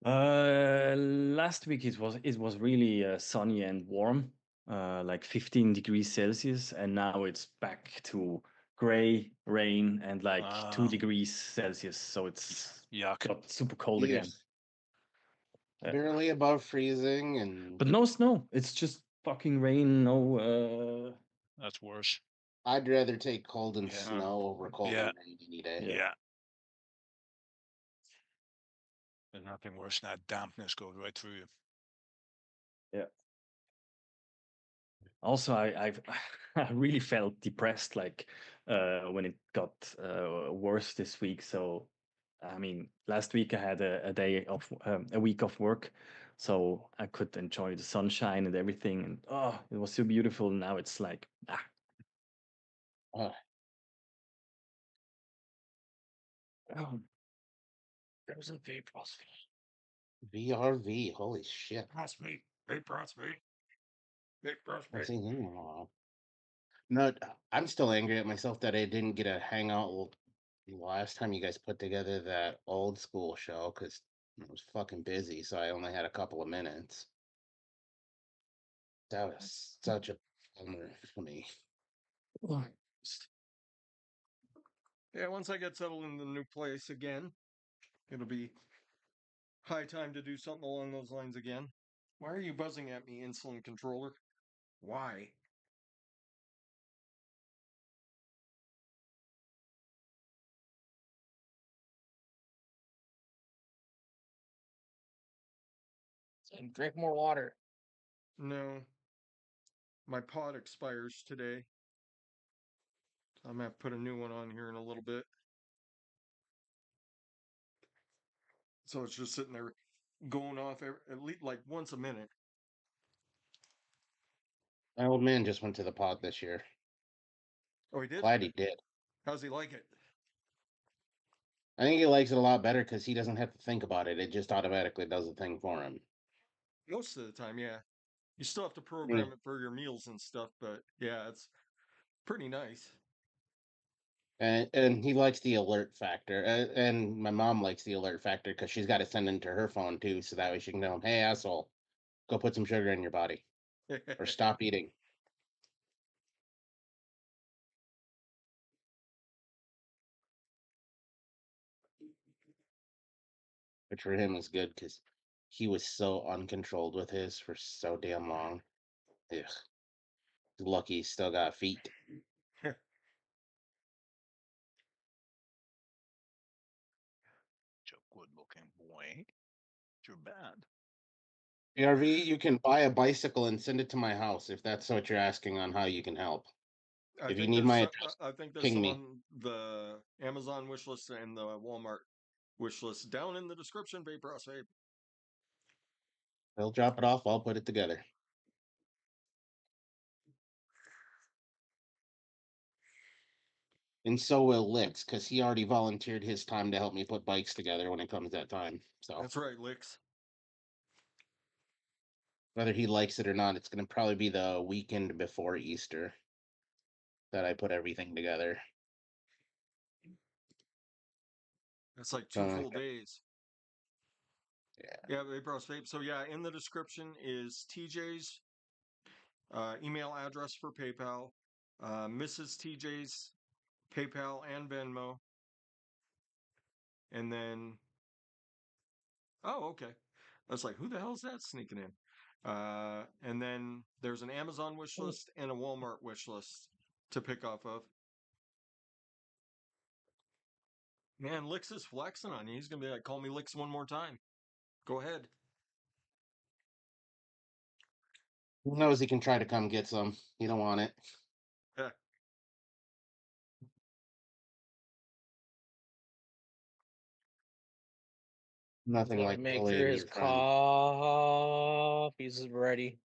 Last week it was really sunny and warm, like 15 degrees Celsius, and now it's back to gray, rain, and like 2 degrees Celsius. So it's Yuck. got super cold Yes. again. Yeah. Barely above freezing, and But no snow. It's just fucking rain. No. That's worse. I'd rather take cold and Yeah. snow over cold Yeah. and rain any day. Yeah. Yeah. There's nothing worse than that dampness goes right through you. Yeah. Also, I've I really felt depressed, like when it got worse this week. So, I mean, last week I had a week of work, so I could enjoy the sunshine and everything, and oh, it was so beautiful. Now it's like Uh, Oh, there's a vape process. VRV, holy shit! Prospect. Hey, prospect. Hey, I've prospect. seen him in a while. No, I'm still angry at myself that I didn't get a hangout last time you guys put together that old school show because I was fucking busy, so I only had a couple of minutes. That was such a bummer for me. Yeah, once I get settled in the new place again, it'll be high time to do something along those lines again. Why are you buzzing at me, insulin controller? Why? And drink more water. No. My pod expires today. I'm gonna have to put a new one on here in a little bit. So it's just sitting there going off at least like once a minute. My old man just went to the pod this year. Oh, he did? Glad he did. How's he like it? I think he likes it a lot better because he doesn't have to think about it. It just automatically does the thing for him. Most of the time, yeah. You still have to Mm. program it for your meals and stuff, but yeah, it's pretty nice. And he likes the alert factor. And my mom likes the alert factor because she's got to send it to her phone too, so that way she can tell him, "Hey, asshole, go put some sugar in your body or stop eating." Which for him was good because he was so uncontrolled with his for so damn long. Ugh. Lucky he's still got feet. It's a good looking boy. Too bad. PRV, you can buy a bicycle and send it to my house if that's what you're asking on how you can help. If you need my address, I think there's ping some me. on the Amazon wish list and the Walmart wish list down in the description. Vape Ross Vape. They'll drop it off. I'll put it together. And so will Licks, because he already volunteered his time to help me put bikes together when it comes that time. So That's right, Licks. whether he likes it or not, it's going to probably be the weekend before Easter that I put everything together. That's like 2 full days. Yeah, vaporous vape. So yeah, in the description is TJ's email address for PayPal, Mrs. TJ's PayPal and Venmo, and then okay. I was like, who the hell is that sneaking in? And then there's an Amazon wish list and a Walmart wish list to pick off of. Man, Lix is flexing on you. He's gonna be like, call me Lix one more time. Go ahead. Who knows? He can try to come get some. You don't want it. Yeah. Nothing Let me like make bullying sure his your friend. coffee's ready.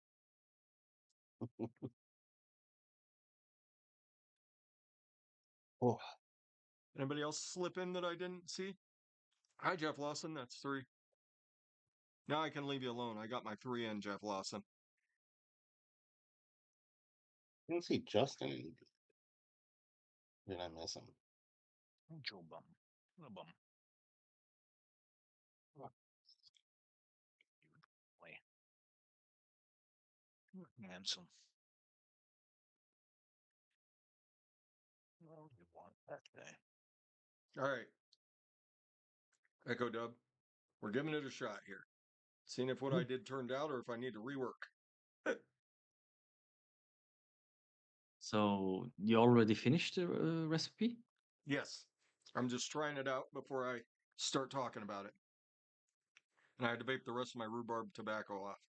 Oh, Anybody else slip in that I didn't see? Hi, Jeff Lawson. That's 3. Now I can leave you alone. I got my 3 in, Jeff Lawson. I didn't see Justin. Did I miss him? Joe bum. Little bum. Boy. Handsome. Well, you want that day. All right. Echo Dub. We're giving it a shot here. Seeing if what I did turned out or if I need to rework. So you already finished the recipe? Yes. I'm just trying it out before I start talking about it. And I had to vape the rest of my rhubarb tobacco off.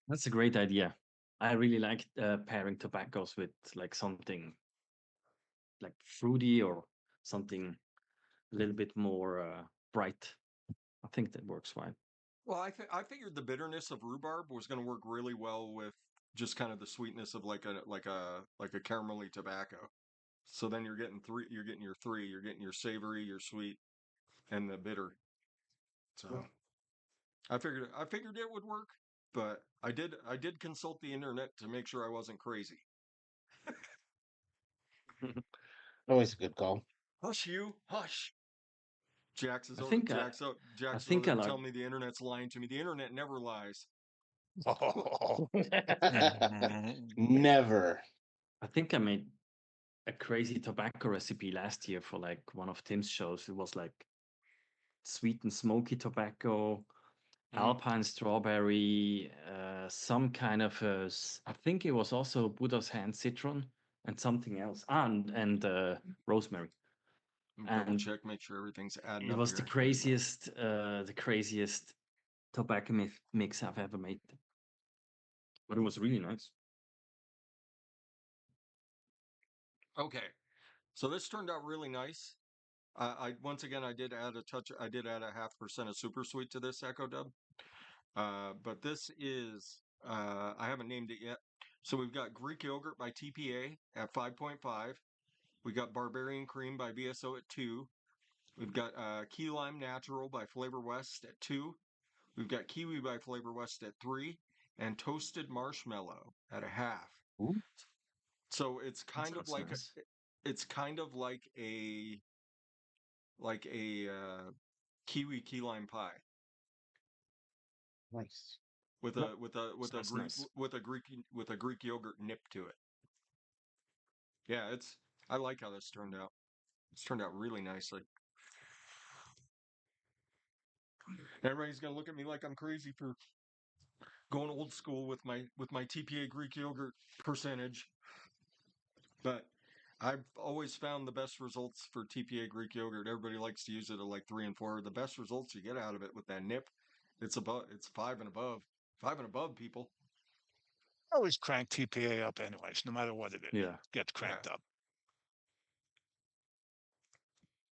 That's a great idea. I really like pairing tobaccos with like something like fruity or something a little bit more bright. I think that works fine. Well, I figured the bitterness of rhubarb was going to work really well with just kind of the sweetness of like a caramelly tobacco. So then you're getting 3. You're getting your 3. You're getting your savory, your sweet, and the bitter. So I figured it would work, but I did consult the internet to make sure I wasn't crazy. Always a good call. Hush you, hush. Jax is I think Jax I Jax was think over I there like. telling me the internet's lying to me. The internet never lies. Oh. Never. I think I made a crazy tobacco recipe last year for like one of Tim's shows. It was like sweet and smoky tobacco, alpine strawberry, some kind of I think it was also Buddha's hand citron and something else. And rosemary. Double And check, make sure everything's adding it up was here. the craziest tobacco mix I've ever made. But it was really nice. Okay, so this turned out really nice. I once again I did add a touch. I did add a 0.5% of super sweet to this Echo Dub. But this is I haven't named it yet. So we've got Greek yogurt by TPA at 5.5. We got Barbarian Cream by BSO at 2. We've got Key Lime Natural by Flavor West at 2. We've got Kiwi by Flavor West at 3, and Toasted Marshmallow at a half. Ooh, So it's that kind of sounds like nice. it's kind of like a kiwi key lime pie Nice. with Yep, a sounds nice. With a Greek yogurt nip to it. Yeah, I like how this turned out. It's turned out really nicely. Everybody's gonna look at me like I'm crazy for going old school with my TPA Greek yogurt percentage, but I've always found the best results for TPA Greek yogurt. Everybody likes to use it at like 3 and 4. The best results you get out of it with that nip, it's 5 and above. 5 and above, people. I always crank TPA up anyways, no matter what it is. Yeah. Gets Yeah. cranked up.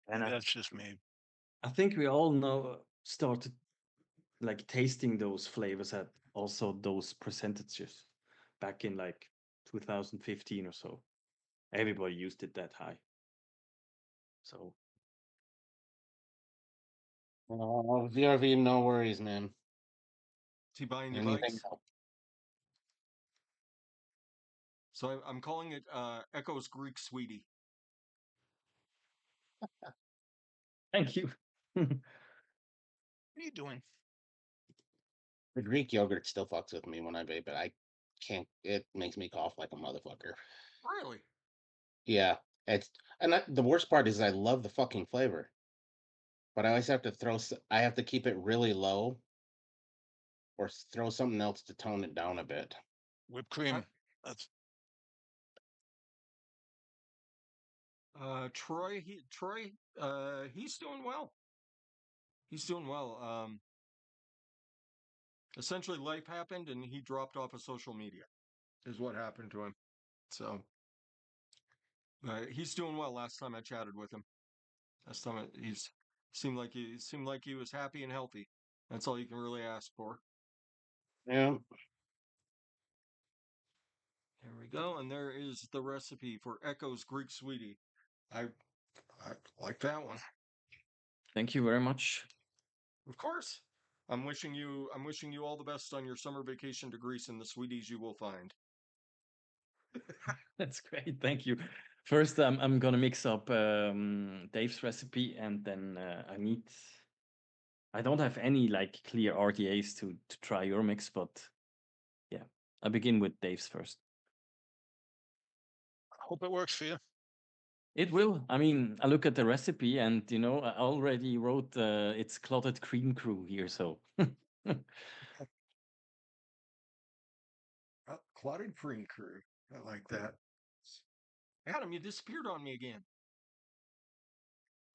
And Maybe that's just me. I think we all started like tasting those flavors at also those percentages back in like 2015 or so. Everybody used it that high. So VRV, no worries, man. Is he buying you Anything bikes? help. So I'm calling it Echo's Greek Sweetie. thank you. What are you doing? The Greek yogurt still fucks with me when I vape it. I can't. It makes me cough like a motherfucker. Really? Yeah, the worst part is I love the fucking flavor, but I always have to I have to keep it really low, or throw something else to tone it down a bit. Whipped cream. That's Troy, he's doing well. He's doing well. Essentially, life happened, and he dropped off of social media. Is what happened to him. So he's doing well. Last time I chatted with him, he's seemed like he was happy and healthy. That's all you can really ask for. Yeah, There we go, and there is the recipe for Echo's Greek Sweetie. I like that one. Thank you very much. Of course. I'm wishing you all the best on your summer vacation to Greece and the sweeties you will find. That's great. Thank you. First, I'm gonna mix up Dave's recipe, and then I don't have any like clear RDAs to try your mix, but yeah, I begin with Dave's first. I hope it works for you. It will. I mean, I look at the recipe, and I already wrote it's clotted cream crew here, so. Clotted cream crew. I like that. Adam, you disappeared on me again.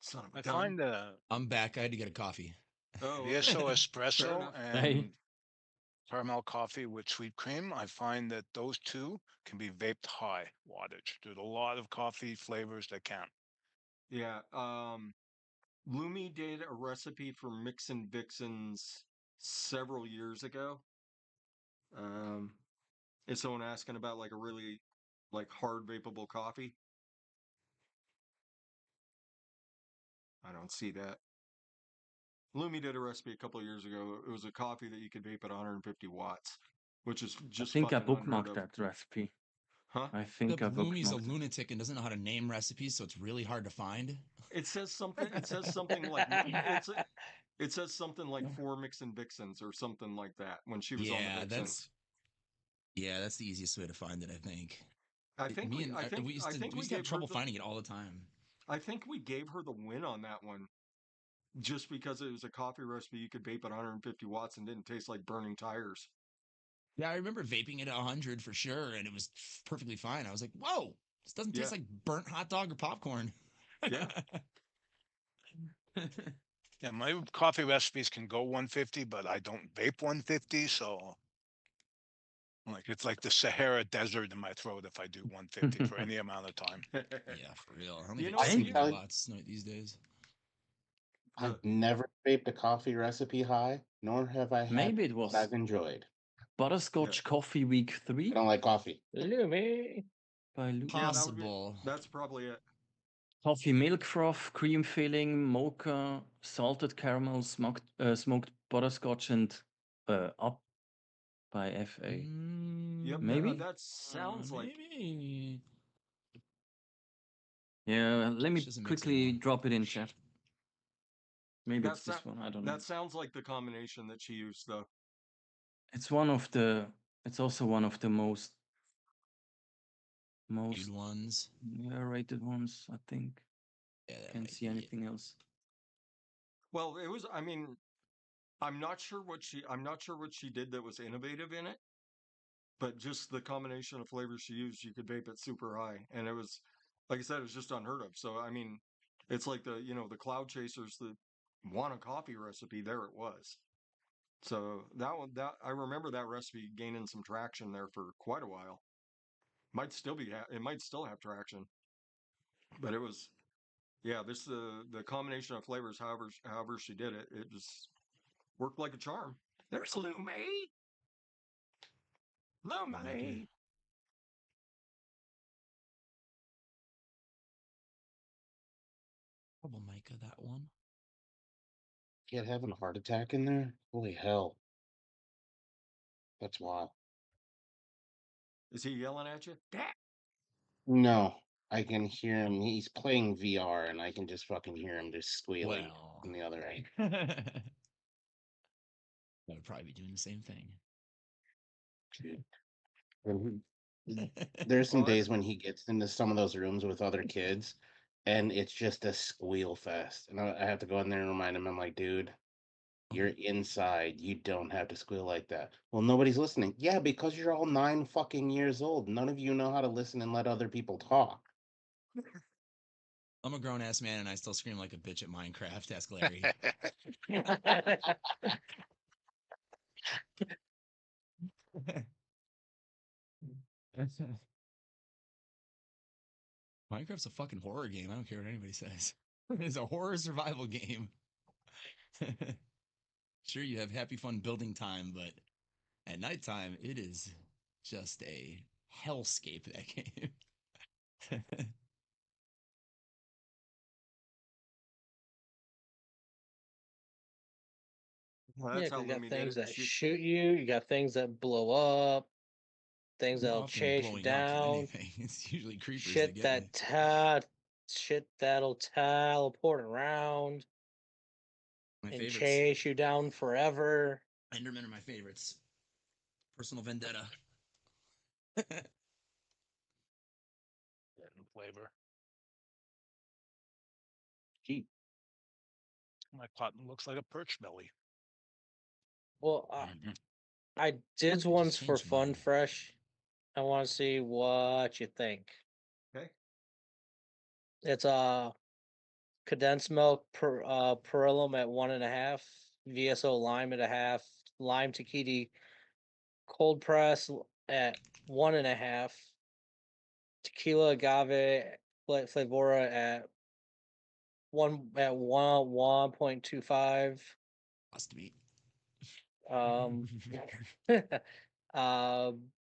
Son of a I gun. find I'm back. I had to get a coffee. Oh, the okay. SO Fair espresso enough. Hey. and caramel coffee with sweet cream. I find that those two can be vaped high wattage. There's a lot of coffee flavors that can't. Yeah. Lumi did a recipe for Mixin' Vixens several years ago. Is someone asking about like a really like hard vapable coffee? I don't see that. Lumi did a recipe a couple of years ago. It was a coffee that you could vape at 150 watts, which is I just think I fucking unheard bookmarked of. that recipe. Huh? I think I Lumi's a bookmarked it. lunatic and doesn't know how to name recipes, so it's really hard to find. It says something. It says something like it says something like 4 Mixin' Vixens or something like that when she was on the Yeah, Vixens. that's the easiest way to find it, I think. I think Me we and I think we I used to think we we used to have gave her trouble the finding it all the time. I think we gave her the win on that one just because it was a coffee recipe you could vape at 150 watts and didn't taste like burning tires. Yeah, I remember vaping it at 100 for sure, and it was perfectly fine. I was like, "Whoa, this doesn't taste Yeah. like burnt hot dog or popcorn." Yeah. Yeah, my coffee recipes can go 150, but I don't vape 150, so like it's like the Sahara Desert in my throat if I do 150 for any amount of time. Yeah, for real. I only You vape know, I can single tell you, lots these days. the I've never vaped a coffee recipe high, nor have I had Maybe it what was I've enjoyed. Butterscotch Coffee Week I 3 don't like coffee. Lumi by Lumi. yeah, Possible. that's probably it. Coffee milk froth, cream filling, mocha, salted caramel, smoked butterscotch, and up by FA. Yep, Maybe? that sounds like Maybe. Yeah, let me She doesn't mix quickly anymore. drop it in chat. Maybe it's that's this one. I don't know. that sounds like the combination that she used though. It's one of the. It's also one of the most Good ones. rated ones. I think. Yeah, that Can't might see be it. anything else. Well, it was. I mean, I'm not sure what she did that was innovative in it, but just the combination of flavors she used, you could vape it super high, and it was, like I said, it was just unheard of. So I mean, it's like the cloud chasers that want a coffee recipe. There it was. So that I remember that recipe gaining some traction there for quite a while. It might still have traction, but it was yeah. The combination of flavors, however she did it, it just worked like a charm. There's Lume. Lume. Troublemaker, that one. Kid having a heart attack in there? Holy hell. That's wild. Is he yelling at you? Dad. No, I can hear him. He's playing VR, and I can just fucking hear him just squealing Well. from the other end. I would probably be doing the same thing. Mhm. There's some Well, days when he gets into some of those rooms with other kids, and it's just a squeal fest. And I have to go in there and remind him, I'm like, dude, you're inside. You don't have to squeal like that. Well, nobody's listening. Yeah, because you're all 9 fucking years old. None of you know how to listen and let other people talk. I'm a grown ass man and I still scream like a bitch at Minecraft. Ask Larry. Minecraft's a fucking horror game. I don't care what anybody says. It's a horror survival game. Sure, you have happy, fun building time, but at nighttime, it is just a hellscape, that game. well, Yeah, that's 'cause how you got Lemmy did things it. that Shoot. shoot you. You got things that blow up. Things How that'll often is chase you blowing up down. anything? It's usually creepers that Shit get me. shit that'll teleport around My and favorites. chase you down forever. Endermen are my favorites. Personal vendetta. Flavor. Gee, My cotton looks like a perch belly. Well, Mhm. I did just ones for changed mine. Funfresh. I want to see what you think. Okay. It's condensed milk perillum at 1.5, VSO lime at a half, lime tahiti cold press at 1.5, tequila agave flavora at 1.25. Must be. Um, uh,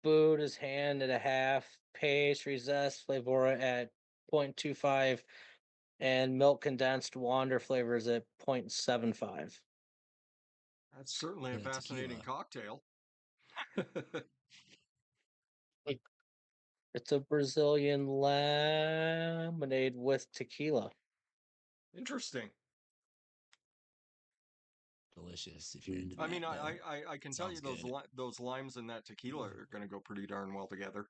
Buddha's hand at a half, pastry zest flavora at 0.25, and milk condensed wander flavors at 0.75. That's certainly a The fascinating tequila. cocktail. It's a Brazilian lemonade with tequila. Interesting. Delicious if you're into I that, mean, though. I can tell you Sounds good. those limes and that tequila are going to go pretty darn well together.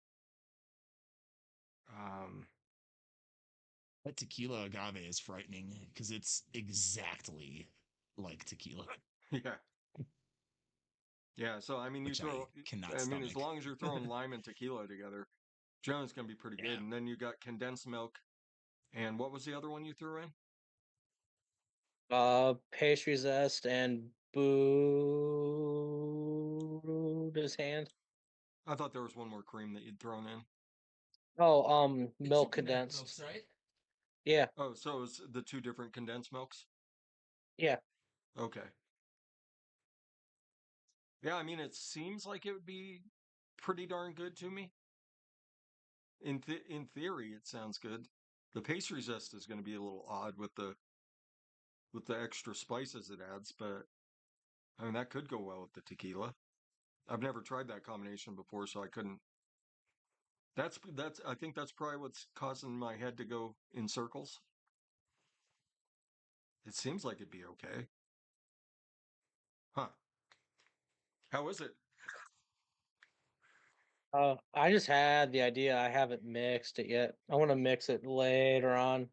That tequila agave is frightening because it's exactly like tequila, Yeah. Yeah, so I mean, which I cannot I mean, as stomach. long as you're throwing lime and tequila together, generally it's going to be pretty good. Yeah. And then you got condensed milk. And what was the other one you threw in? Pastry zest and Buddha's hand. I thought there was one more cream that you'd thrown in. Oh, The milk two condensed condensed. milks, right? Yeah, Oh, so it was the two different condensed milks? yeah. Okay. Yeah, I mean, it seems like it would be pretty darn good to me. In theory, it sounds good. The pastry zest is going to be a little odd with the extra spices it adds, but I mean that could go well with the tequila. I've never tried that combination before, so I couldn't. That's I think that's probably what's causing my head to go in circles. It seems like it'd be okay. Huh. How is it? I just had the idea. I haven't mixed it yet. I want to mix it later on.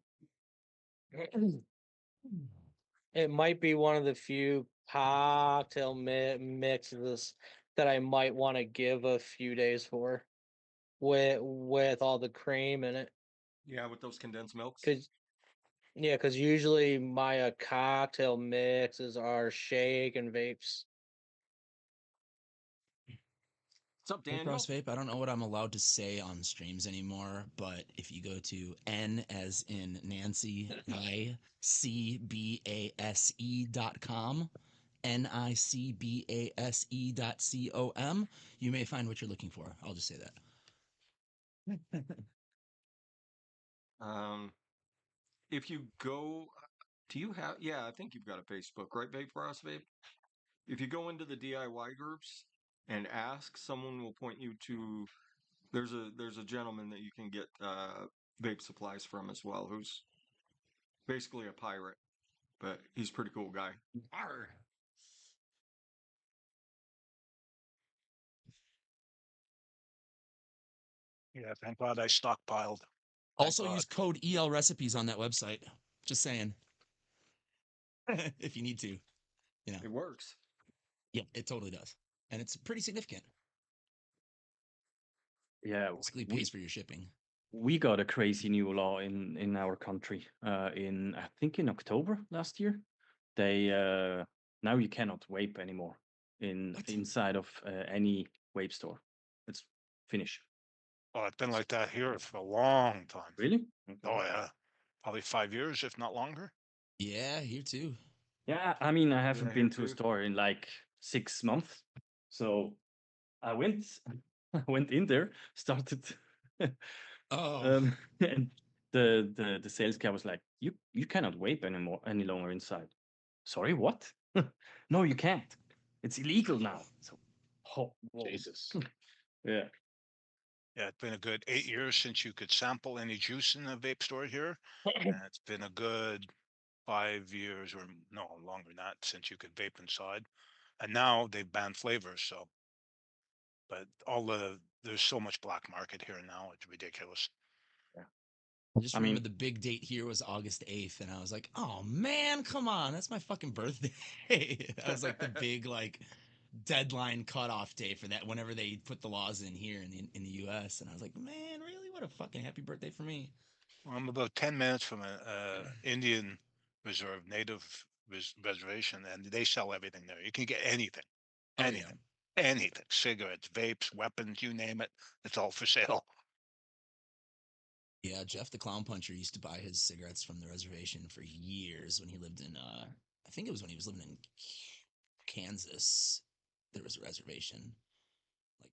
It might be one of the few cocktail mixes that I might want to give a few days for with all the cream in it. Yeah, with those condensed milks. Cause yeah, cause usually my cocktail mixes are shake and vapes. What's up, Hey, Daniel? Crossvape, I don't know what I'm allowed to say on streams anymore, but if you go to N as in Nancy, ICBASE.com, NICBASE.com, you may find what you're looking for. I'll just say that. If you go, do you have? Yeah, I think you've got a Facebook, right, Vape for Us, Vape? If you go into the DIY groups and ask, someone will point you to. There's a gentleman that you can get vape supplies from as well, who's basically a pirate, but he's a pretty cool guy. Arr. Yeah, thank God I stockpiled. Thank Also, God. use code EL recipes on that website. Just saying, if you need to, you know. It works. Yeah, it totally does, and it's pretty significant. Yeah, Basically, pays for your shipping. we got a crazy new law in our country. In I think in October last year, they now you cannot vape anymore inside of any vape store. It's finished. Oh, it's been like that here for a long time. Really? Oh yeah, probably 5 years, if not longer. Yeah, here too. Yeah, I mean, I haven't Yeah, been here to a too. store in like 6 months, so I went, I went in there, started, Oh, and the sales guy was like, "You cannot vape anymore any longer inside." Sorry, what? No, you can't. It's illegal now. So, oh, whoa. Jesus. Yeah. Yeah, it's been a good 8 years since you could sample any juice in a vape store here, and it's been a good 5 years or no longer than that since you could vape inside. And now they've banned flavors. So, but there's so much black market here now. It's ridiculous. I just I remember mean, the big date here was August 8th, and I was like, oh man, come on, that's my fucking birthday. That was like the big like deadline cutoff day for that whenever they put the laws in here in the US. And I was like, man, really? What a fucking happy birthday for me. Well, I'm about 10 minutes from a Indian reserve, native reservation, and they sell everything there. You can get anything, Oh yeah. anything, anything, cigarettes, vapes, weapons, you name it. It's all for sale. Yeah, Jeff the Clown Puncher used to buy his cigarettes from the reservation for years when he lived in I think it was when he was living in Kansas. There was a reservation. Like,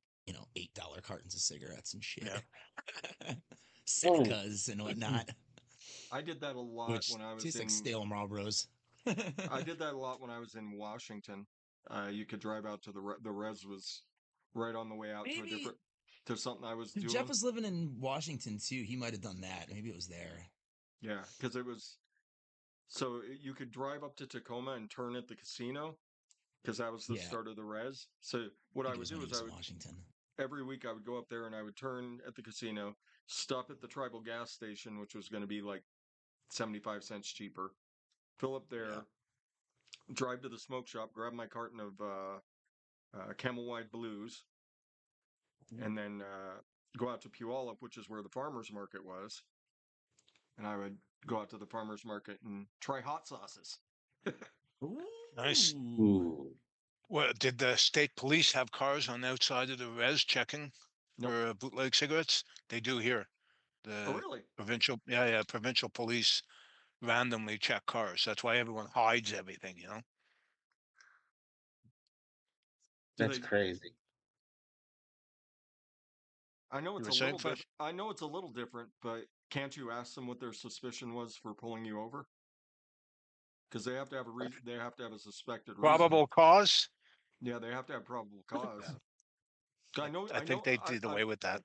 $8 cartons of cigarettes and shit. Yeah. whoa. Senecas and whatnot. I did that a lot Which when I was tastes like in. stale Marlboros. I did that a lot when I was in Washington. You could drive out to the res was right on the way out to a Maybe different to something I was if Jeff doing. was living in Washington too, he might have done that. Maybe it was there. Yeah, because it was you could drive up to Tacoma and turn at the casino because that was the Yeah, start of the res. So I what I think it would was do when he is was in Washington. every week I would go up there and I would turn at the casino, stop at the tribal gas station, which was going to be like 75 cents cheaper, fill up Yeah. there, drive to the smoke shop, grab my carton of Camel White Blues, and then go out to Puyallup, which is where the farmers market was, and I would go out to the farmers market and try hot sauces. Nice. Ooh. Ooh. Well, did the state police have cars on the outside of the res checking Nope. for bootleg cigarettes? They do here. Oh, The really? provincial police randomly check cars. That's why everyone hides everything. Do That's they? crazy. I know You it's were a saying little fresh? I know it's a little different, but can't you ask them what their suspicion was for pulling you over? Because they have to have a reason. They have to have a suspected reason. Probable cause? Yeah, they have to have probable cause. Yeah. I know. I think they did away with that.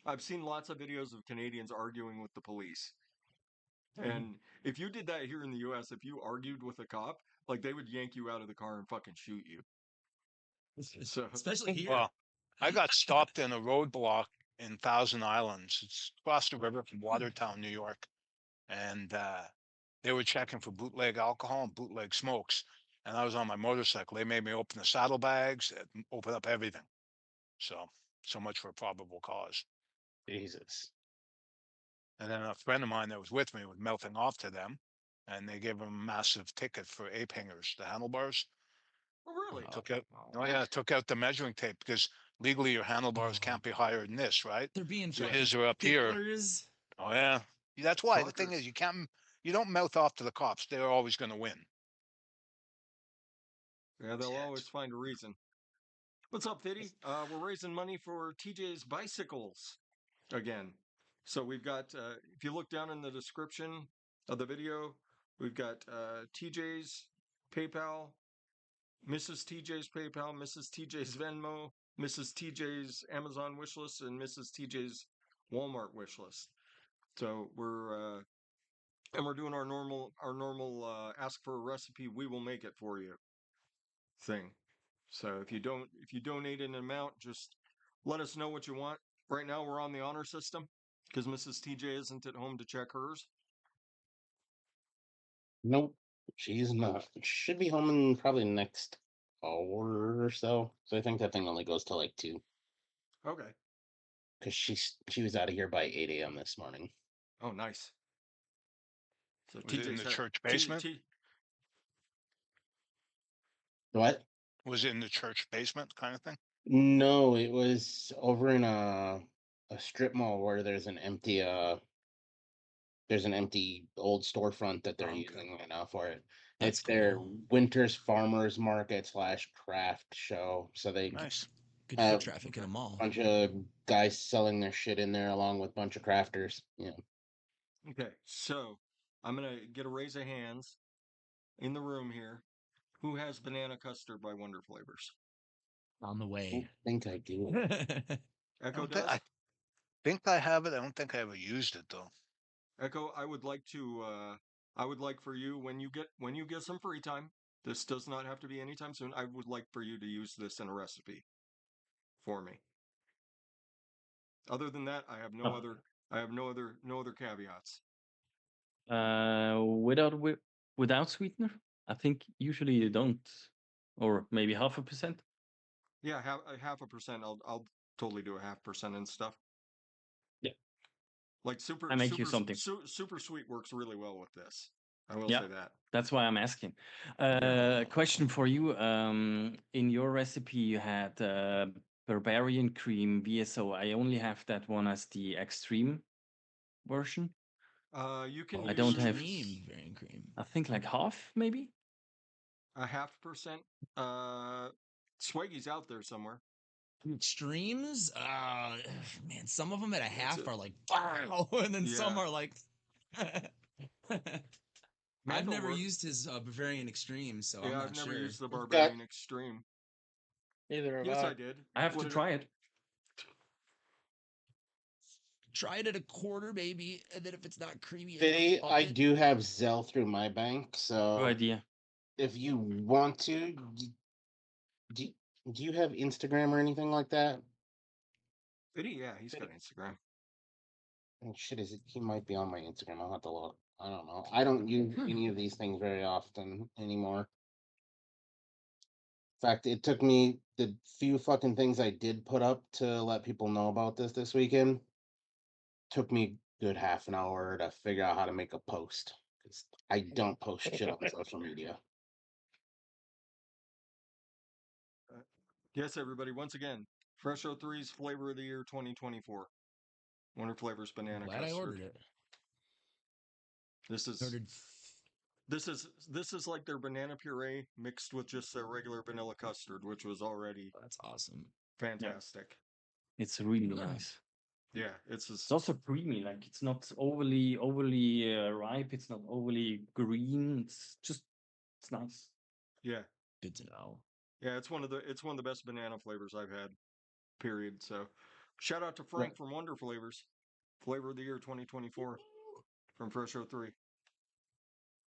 I've seen lots of videos of Canadians arguing with the police. And if you did that here in the US, if you argued with a cop, like they would yank you out of the car and fucking shoot you. So, Especially here. Well, I got stopped in a roadblock in Thousand Islands. It's across the river from Watertown, New York. And they were checking for bootleg alcohol and bootleg smokes. And I was on my motorcycle. They made me open the saddlebags, open up everything. So much for probable cause. Jesus. And then a friend of mine that was with me was mouthing off to them, and they gave him a massive ticket for ape hangers, the handlebars. oh, really? Oh, Oh yeah, took out the measuring tape because legally your handlebars oh, can't be higher than this, right? they're being So fucking his are up here. sticklers. Oh yeah, that's why the thing Fuckers. is you don't mouth off to the cops. They're always going to win. Yeah, they'll Yeah. always find a reason. What's up, Fitty? We're raising money for TJ's bicycles again. So we've got, if you look down in the description of the video, we've got TJ's PayPal, Mrs. TJ's PayPal, Mrs. TJ's Venmo, Mrs. TJ's Amazon wishlist, and Mrs. TJ's Walmart wishlist. So we're doing our normal ask for a recipe, we will make it for you thing. So if you donate an amount, just let us know what you want. Right now we're on the honor system because Mrs. TJ isn't at home to check hers. Nope, she's not. Should be home in probably next hour or so. So I think that thing only goes till like 2. Okay. Because she was out of here by 8 a.m. this morning. Oh, nice. So Was it in TJ's the had church basement? What? Was it in the church basement kind of thing? No, it was over in a strip mall where there's an empty old storefront that they're Okay. using right now for it. That's It's their cool. winter's farmers market / craft show. So they Nice. Good foot have traffic in a a mall. bunch of guys selling their shit in there along with a bunch of crafters. Yeah. Okay, so I'm gonna get a raise of hands in the room here. Who has banana custard by Wonder Flavors? On the I way. don't think I do. Echo does. I think I have it. I don't think I ever used it though. Echo, I would like to. I would like for you when you get some free time. This does not have to be anytime soon. I would like for you to use this in a recipe for me. Other than that, I have no Oh. other. I have no other caveats. Without sweetener? I think usually you don't, or maybe 0.5%. Yeah, half a percent. I'll totally do a 0.5% and stuff. Yeah. Like super I make you something. super sweet works really well with this. I will Yeah. say that. That's why I'm asking. Question for you. In your recipe, you had Barbarian Cream VSO. I only have that one as the extreme version. You can I use don't have. Extreme Variant Cream. I think like half, maybe. a 0.5%. Swaggy's out there somewhere. Extremes? Man, some of them at a half It's are like, wow, and then some Yeah. are like. I've Mandel never work- used his Bavarian Extreme, so I'm Yeah, not I've never sure. used the Got Barbarian Extreme. Neither have Yes, I. I did. I have What to did try it. Try it at a quarter, maybe, and then if it's not creamy Fitty, enough, up I it. do have Zelle through my bank, Good so idea. if you want to, do, do you have Instagram or anything like that? Did he? Yeah, he's got Instagram. Oh, shit, he might be on my Instagram. I'll have to look. I don't know. I don't use any of these things very often anymore. In fact, it took me the few fucking things I did put up to let people know about this weekend. Took me a good half an hour to figure out how to make a post. Because I don't post shit on social media. Yes, everybody. Once again, fresh03's flavor of the year 2024. Wonder Flavors banana Glad I custard. ordered it. This is Ordered. this is like their banana puree mixed with just their regular vanilla custard, which was already That's awesome. fantastic. It's really Yeah. nice. Yeah, it's It's also creamy. Like it's not overly ripe. It's not overly green. It's nice. yeah. Good to know. Yeah, it's one of the best banana flavors I've had. Period. So, shout out to Frank from Wonder Flavors, flavor of the year 2024 from Fresh03.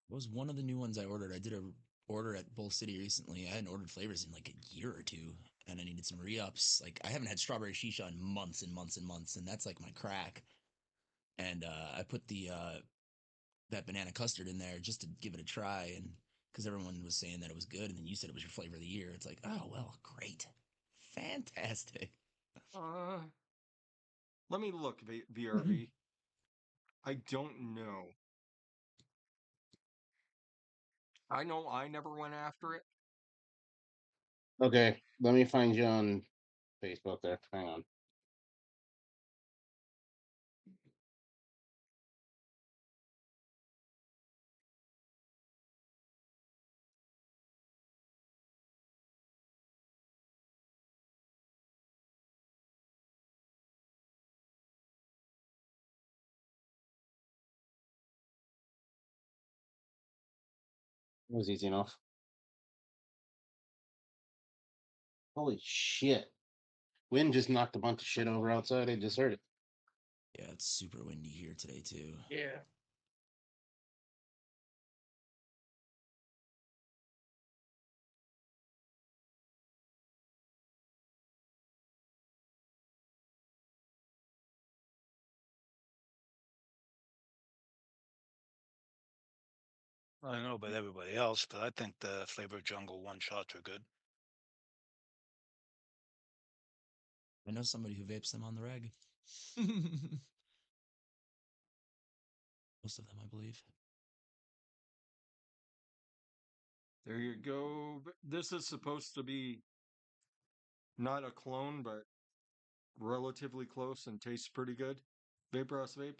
What was one of the new ones I ordered? I did a order at Bull City recently. I hadn't ordered flavors in like a year or two, and I needed some re-ups. Like I haven't had strawberry shisha in months and months and months, and that's like my crack. And I put the that banana custard in there just to give it a try, and because everyone was saying that it was good, and then you said it was your flavor of the year. It's like, oh well, great, fantastic. Let me look, VRV. I don't know. I know I never went after it. Okay, let me find you on Facebook there. Hang on. It was easy enough. Holy shit. Wind just knocked a bunch of shit over outside. I just heard it. Yeah, it's super windy here today too. Yeah. I don't know about everybody else, but I think the Flavor Jungle one shots are good. I know somebody who vapes them on the reg. Most of them, I believe. There you go. This is supposed to be not a clone, but relatively close and tastes pretty good. Vaporous vape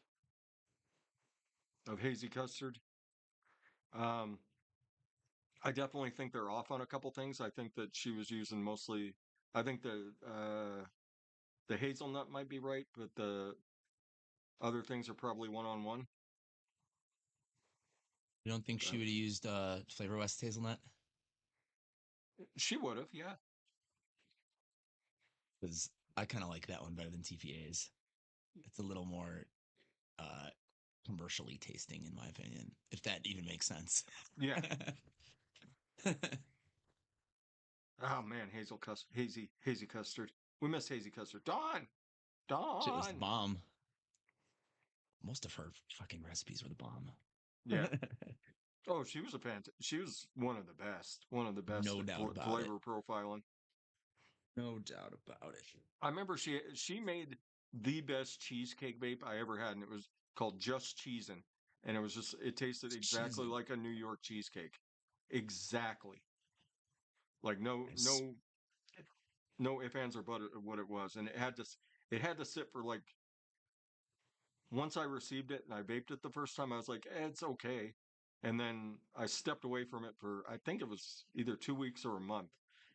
of hazy custard. I definitely think they're off on a couple things. I think that she was using mostly. I think the hazelnut might be right, but the other things are probably one-on-one. You don't think she would have used Flavor West hazelnut? She would have, yeah. Because I kind of like that one better than TPA's. It's a little more commercially tasting, in my opinion, if that even makes sense. Yeah. Oh man, hazy custard. We miss hazy custard. Dawn. Shit was the Dawn. bomb. Most of her fucking recipes were the bomb. Yeah. Oh, she was she was one of the best. One of the best No at doubt about flavor profiling. No doubt about it. I remember she made the best cheesecake vape I ever had, and it was called Just Cheesin', and it was just it tasted exactly Cheesin'. like a New York cheesecake, exactly. Like Nice. no ifs ands or buts of what it was, and it had to sit for like once I received it and I vaped it the first time, I was like, it's okay. And then I stepped away from it for I think it was either 2 weeks or a month.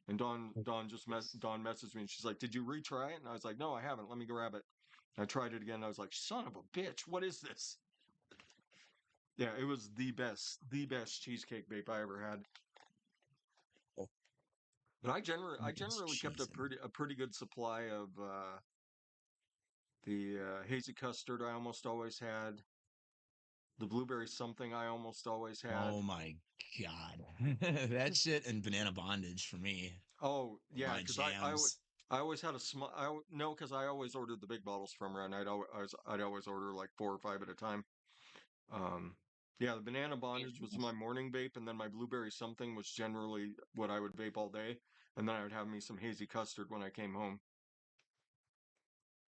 And Dawn messaged me and she's like, "Did you retry it?" And I was like, "No, I haven't. Let me grab it." I tried it again. And I was like, "Son of a bitch, what is this?" Yeah, it was the best cheesecake vape I ever had. Oh. But I generally kept a cheesing. pretty good supply of the hazy custard. I almost always had the blueberry something. I almost always had. Oh my god. That shit and banana bondage for me. Oh yeah, My because jams. I always had a small. No, because I always ordered the big bottles from her, and I'd always order like 4 or 5 at a time. Um, yeah, the banana bondage was my morning vape, and then my blueberry something was generally what I would vape all day, and then I would have me some hazy custard when I came home.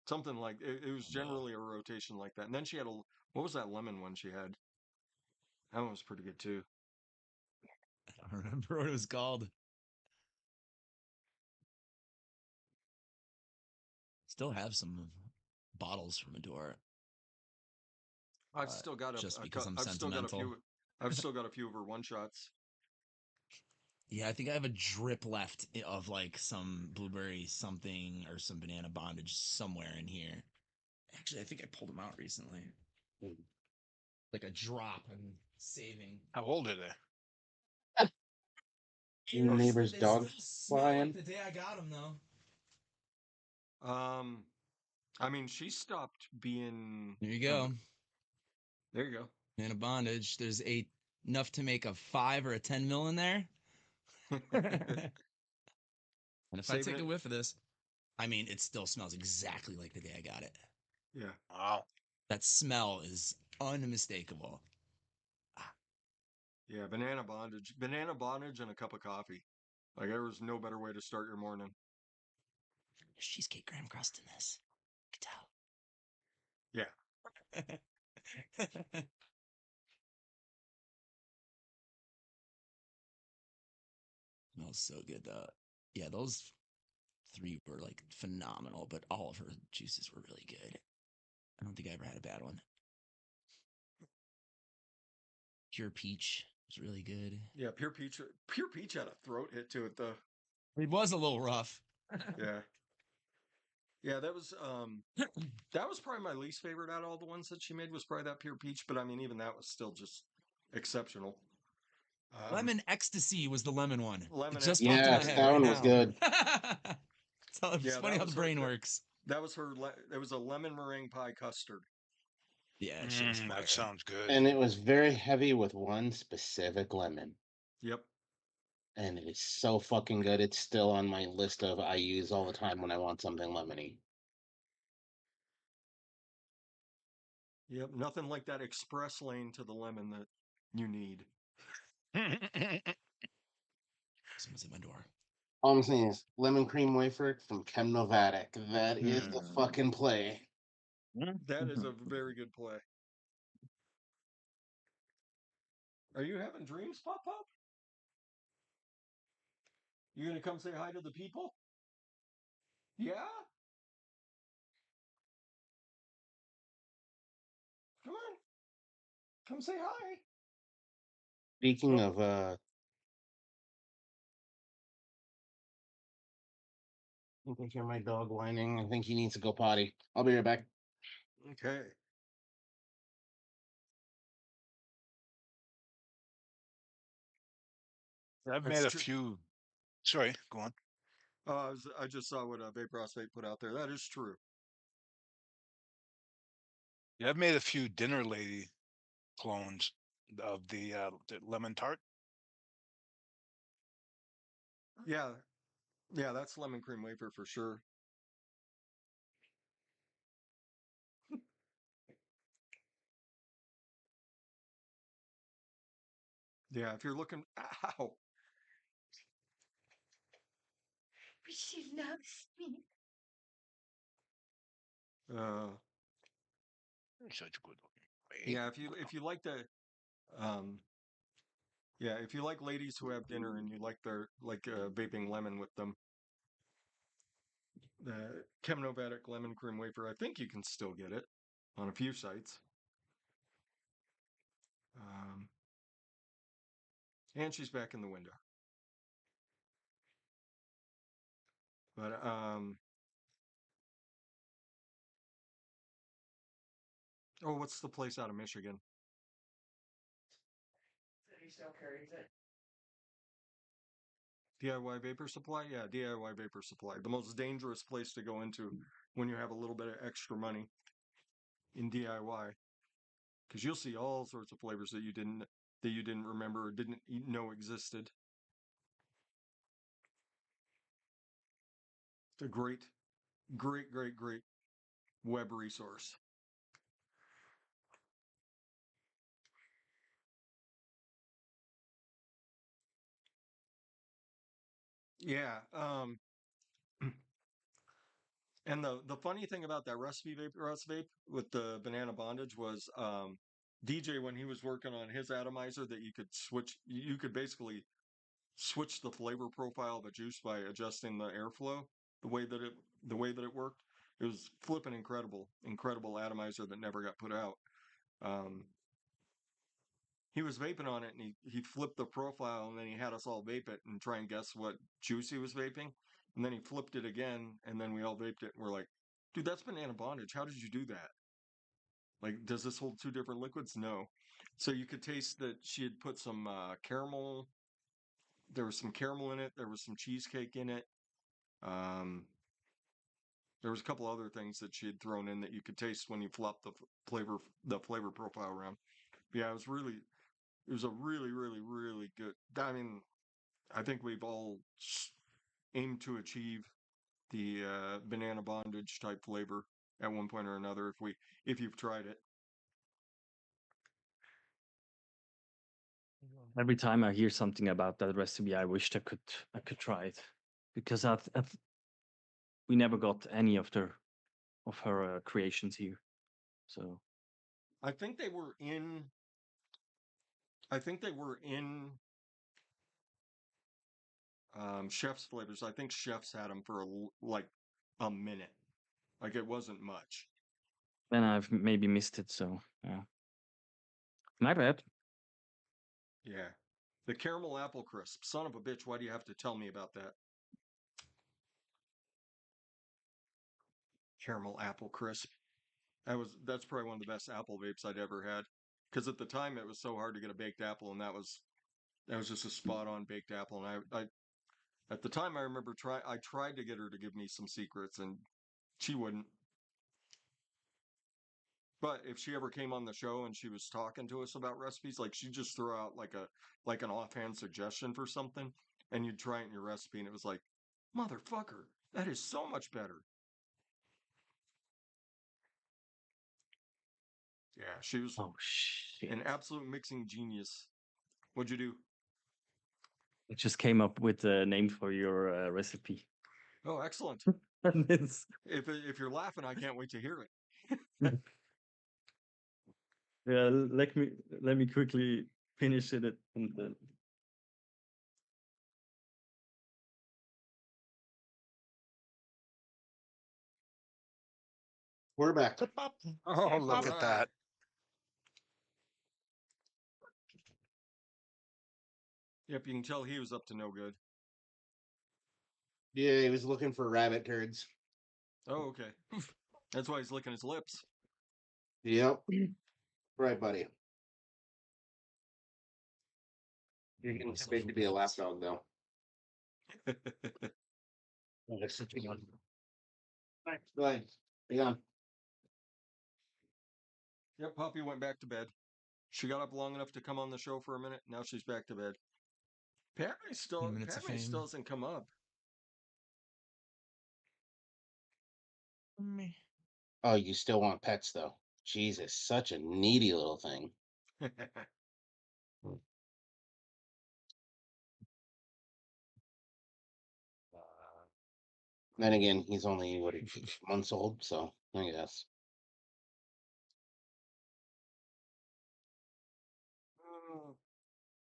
Something like it was Combo. generally a rotation like that. And then she had a what was that lemon one she had? That one was pretty good too. I don't remember what it was called. Still have some bottles from Adora. I've still got just because I'm I've still got a sentimental. few. I've still got a few of her one shots. Yeah, I think I have a drip left of like some blueberry something or some banana bondage somewhere in here. Actually, I think I pulled them out recently. Like a drop I'm saving. How old are they? Your neighbor's They dog still smell like flying. the day I got them, though. I mean, she stopped being. There you go. There you go. Banana bondage. There's enough to make a 5 or a 10 mil in there. And if I Saving take it. a whiff of this, I mean, it still smells exactly like the day I got it. Yeah. Wow. That smell is unmistakable. Yeah. Banana bondage, and a cup of coffee. Like there was no better way to start your morning. There's cheesecake graham crust in this. You Yeah. can tell. Smells so good though. Yeah, those 3 were like phenomenal, but all of her juices were really good. I don't think I ever had a bad one. Pure peach was really good. Yeah. Pure peach had a throat hit to it though. It was a little rough. Yeah. Yeah. That was probably my least favorite out of all the ones that she made was probably that pure peach. But I mean, even that was still just exceptional. Lemon ecstasy was the lemon one. It Lemon just popped in my Yes, head that right one was now. good. So it's Yeah, funny how the brain works. That was her. It was a lemon meringue pie custard. Yeah, that shit was fire. That sounds good. And it was very heavy with one specific lemon. Yep. And it is so fucking good. It's still on my list of I use all the time when I want something lemony. Yep. Nothing like that express lane to the lemon that you need. Someone's at my door. All I'm saying is lemon cream wafer from Chemovatic. That is the Hmm. fucking play. That is a very good play. Are you having dreams, Pop Pop? You gonna come say hi to the people? Yeah? Come on. Come say hi. Speaking Oh. of I can hear my dog whining. I think he needs to go potty. I'll be right back. Okay. I've That's made a true. few. Sorry, go on. I just saw what Vapor Vape put out there. That is true. Yeah, I've made a few dinner lady clones of the lemon tart. Yeah. Yeah, that's lemon cream wafer for sure. Yeah, if you're looking, ow. She loves me. You're such a good looking. Yeah, if you like the, um, yeah, if you like ladies who have dinner and you like their vaping lemon with them, the Chemovatic lemon cream wafer, I think you can still get it on a few sites. And she's back in the window. But oh, what's the place out of Michigan? He still carries it. DIY Vapor Supply? Yeah, DIY Vapor Supply. The most dangerous place to go into when you have a little bit of extra money in DIY, because you'll see all sorts of flavors that you didn't remember or didn't know existed. It's a great, great, great, great web resource. Yeah. And the funny thing about that recipe vape with the banana bondage was DJ, when he was working on his atomizer, that you could basically switch the flavor profile of a juice by adjusting the airflow the way that it worked. It was flipping incredible atomizer that never got put out. He was vaping on it, and he flipped the profile, and then he had us all vape it and try and guess what juice he was vaping. And then he flipped it again, and then we all vaped it, and we're like, dude, that's banana bondage. How did you do that? Like, does this hold two different liquids? No. So you could taste that she had put some caramel. There was some caramel in it. There was some cheesecake in it. There was a couple other things that she had thrown in that you could taste when you flopped the flavor profile around. But yeah, it was a really, really, really good. I mean, I think we've all aimed to achieve the banana bondage type flavor at one point or another if you've tried it. Every time I hear something about that recipe, I wished I could try it, because we never got any of her creations here. So I think they were in. I think they were in Chef's flavors. I think Chef's had them for like a minute. Like it wasn't much. then I've maybe missed it. So yeah, my bad. Yeah. The caramel apple crisp. Son of a bitch, why do you have to tell me about that? Caramel apple crisp. That's probably one of the best apple vapes I'd ever had. Because at the time it was so hard to get a baked apple, and that was just a spot on baked apple. And I at the time I remember I tried to get her to give me some secrets, and she wouldn't. But if she ever came on the show and she was talking to us about recipes, like she'd just throw out like an offhand suggestion for something, and you'd try it in your recipe, and it was like, motherfucker, that is so much better. Yeah, she was Oh shit! an absolute mixing genius. What'd you do? I just came up with a name for your recipe. Oh, excellent. And it's If you're laughing, I can't wait to hear it. yeah. Let me quickly finish it and then. We're back. Oh, look at Alright. that. Yep, you can tell he was up to no good. Yeah, he was looking for rabbit turds. Oh, okay. That's why he's licking his lips. Yep. Right, buddy. You're getting too Myself big a to be a lap rabbit. dog, though. Oh, that's such a good one. Thanks. Go ahead. Hang on. Yep, Poppy went back to bed. She got up long enough to come on the show for a minute. Now she's back to bed. Padme 15 minutes of still fame. hasn't come up. Me. Oh, you still want pets, though? Jesus, such a needy little thing. Then again, he's only, what, 8 months old, so I guess.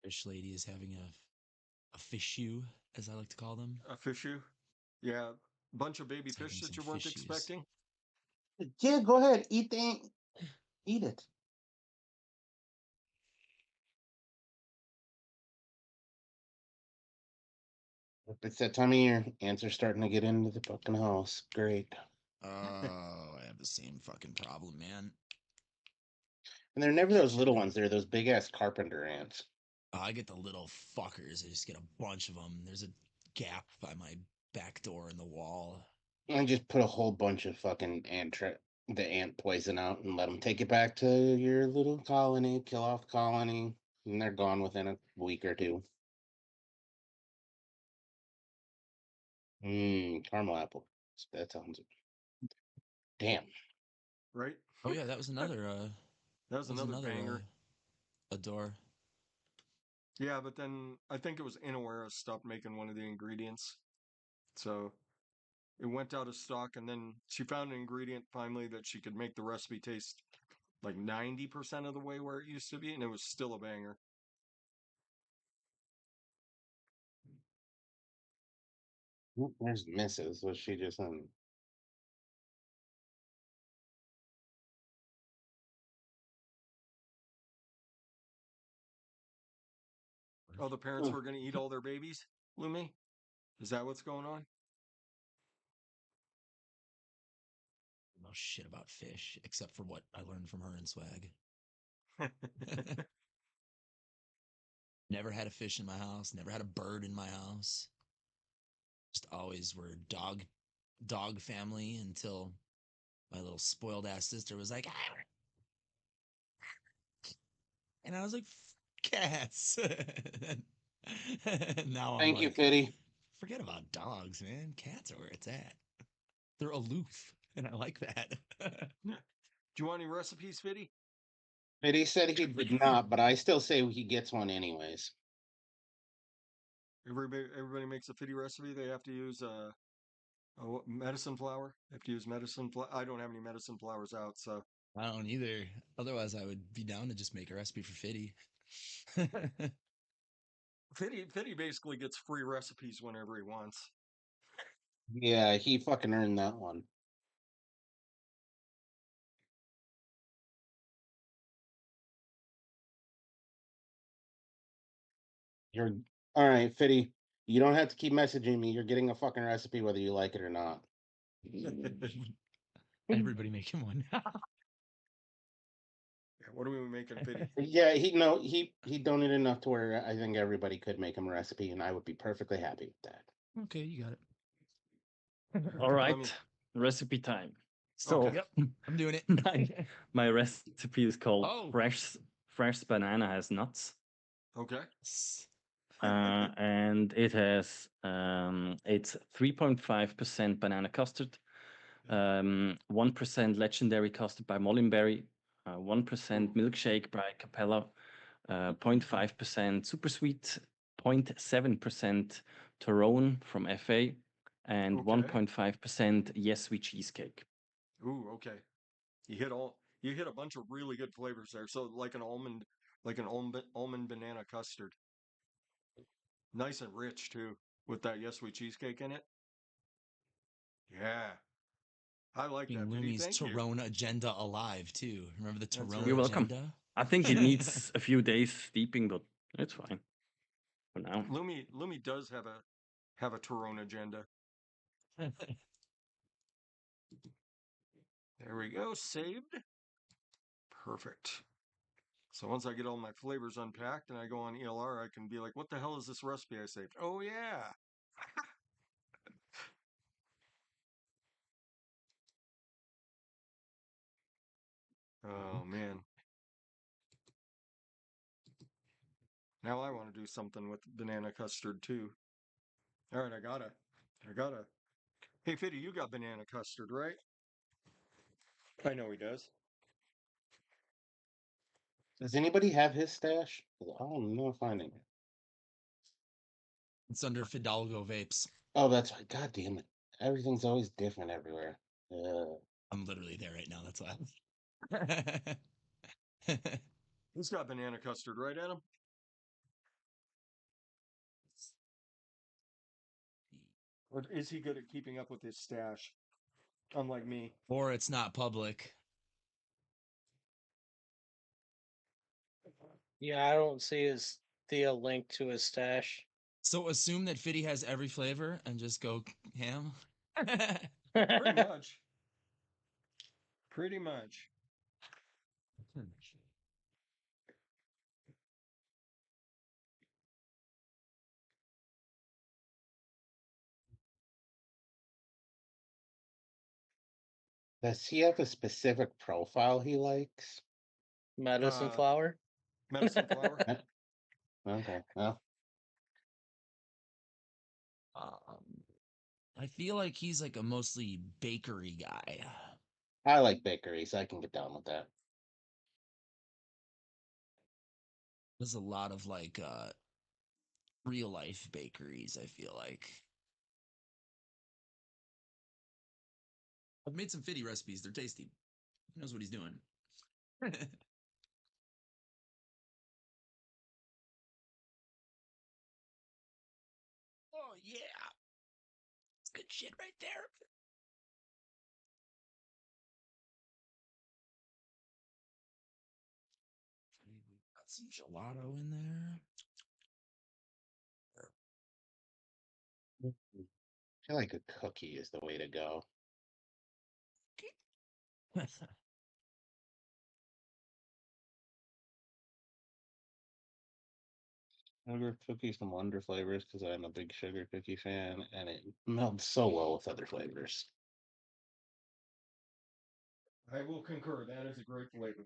Fish lady is having a fishu, as I like to call them. A fishu? Yeah, bunch of baby It's fish having that some you weren't fishies. expecting. Yeah, go ahead. Eat eat it. It's that time of year. Ants are starting to get into the fucking house. Great. Oh, I have the same fucking problem, man. And they're never those little ones. They're those big ass carpenter ants. Oh, I get the little fuckers. I just get a bunch of them. There's a gap by my back door in the wall. I just put a whole bunch of fucking the ant poison out and let them take it back to your little colony, kill off the colony, and they're gone within a week or two. Caramel apple. That sounds. Damn. Right? Oh yeah, that was another That was another banger. a door. Yeah, but then I think it was Inawera stopped making one of the ingredients. So it went out of stock, and then she found an ingredient finally that she could make the recipe taste like 90% of the way where it used to be, and it was still a banger. There's Mrs. Was she just in? Oh, the parents were going to eat all their babies, Lumi? Is that what's going on? No shit about fish, except for what I learned from her and Swag. Never had a fish in my house. Never had a bird in my house. Just always were dog family until my little spoiled ass sister was like, ah! And I was like, cats. Now I'm Thank you, like, Fitty. forget about dogs, man. Cats are where it's at. They're aloof, and I like that. Do you want any recipes, Fitty? Fitty said he did not, but I still say he gets one anyways. Everybody makes a Fitty recipe. They have to use medicine flour. They have to use medicine flour. I don't have any medicine flowers out, so. I don't either. Otherwise, I would be down to just make a recipe for Fitty. Fitty basically gets free recipes whenever he wants. Yeah, he fucking earned that one. You're all right, Fitty. You don't have to keep messaging me. You're getting a fucking recipe whether you like it or not. Everybody making one. What are we making, Fitty? Yeah, he donated enough to where I think everybody could make him a recipe, and I would be perfectly happy with that. Okay, you got it. All right, recipe time. So, Okay. Yep, I'm doing it. my recipe is called Oh. fresh banana has nuts. Okay. And it has it's 3.5% banana custard, 1% legendary custard by Mollenberry, 1% milkshake by Capella, 0.5% super sweet, 0.7% Torone from FA and Okay. 1.5% Yes Sweet Cheesecake. Ooh, okay. You hit a bunch of really good flavors there. So like an almond banana custard. Nice and rich too, with that Yes Sweet cheesecake in it. Yeah. I like that, Pity. Lumi's Thank you. Torone agenda alive too. Remember the That's Torone right. You're welcome. agenda? I think it needs a few days steeping, but it's fine for now. Lumi does have a Torone agenda. There we go. Saved. Perfect. So once I get all my flavors unpacked and I go on ELR, I can be like, what the hell is this recipe I saved? Oh, yeah. Oh, man. Now I want to do something with banana custard, too. All right, I gotta. Hey, Fitty, you got banana custard, right? I know he does. Does anybody have his stash? 'Cause I don't know finding it. It's under Fidalgo Vapes. Oh, that's right. God damn it. Everything's always different everywhere. I'm literally there right now. That's why. He's got banana custard, right, Adam? Or is he good at keeping up with his stash? Unlike me. Or it's not public. Yeah, I don't see a link to his stash. So assume that Fiddy has every flavor and just go ham. Pretty much. Pretty much. Does he have a specific profile he likes? Medicine flower. Medicine flower. Okay, well, I feel like he's like a mostly bakery guy. I like bakeries. I can get down with that. There's a lot of like real life bakeries, I feel like. I've made some Fiddy recipes. They're tasty. He knows what he's doing. Oh yeah. That's good shit right there. Got some gelato in there. I feel like a cookie is the way to go. Sugar cookies and wonder flavors because I'm a big sugar cookie fan, and it melds so well with other flavors. I will concur. That is a great flavor.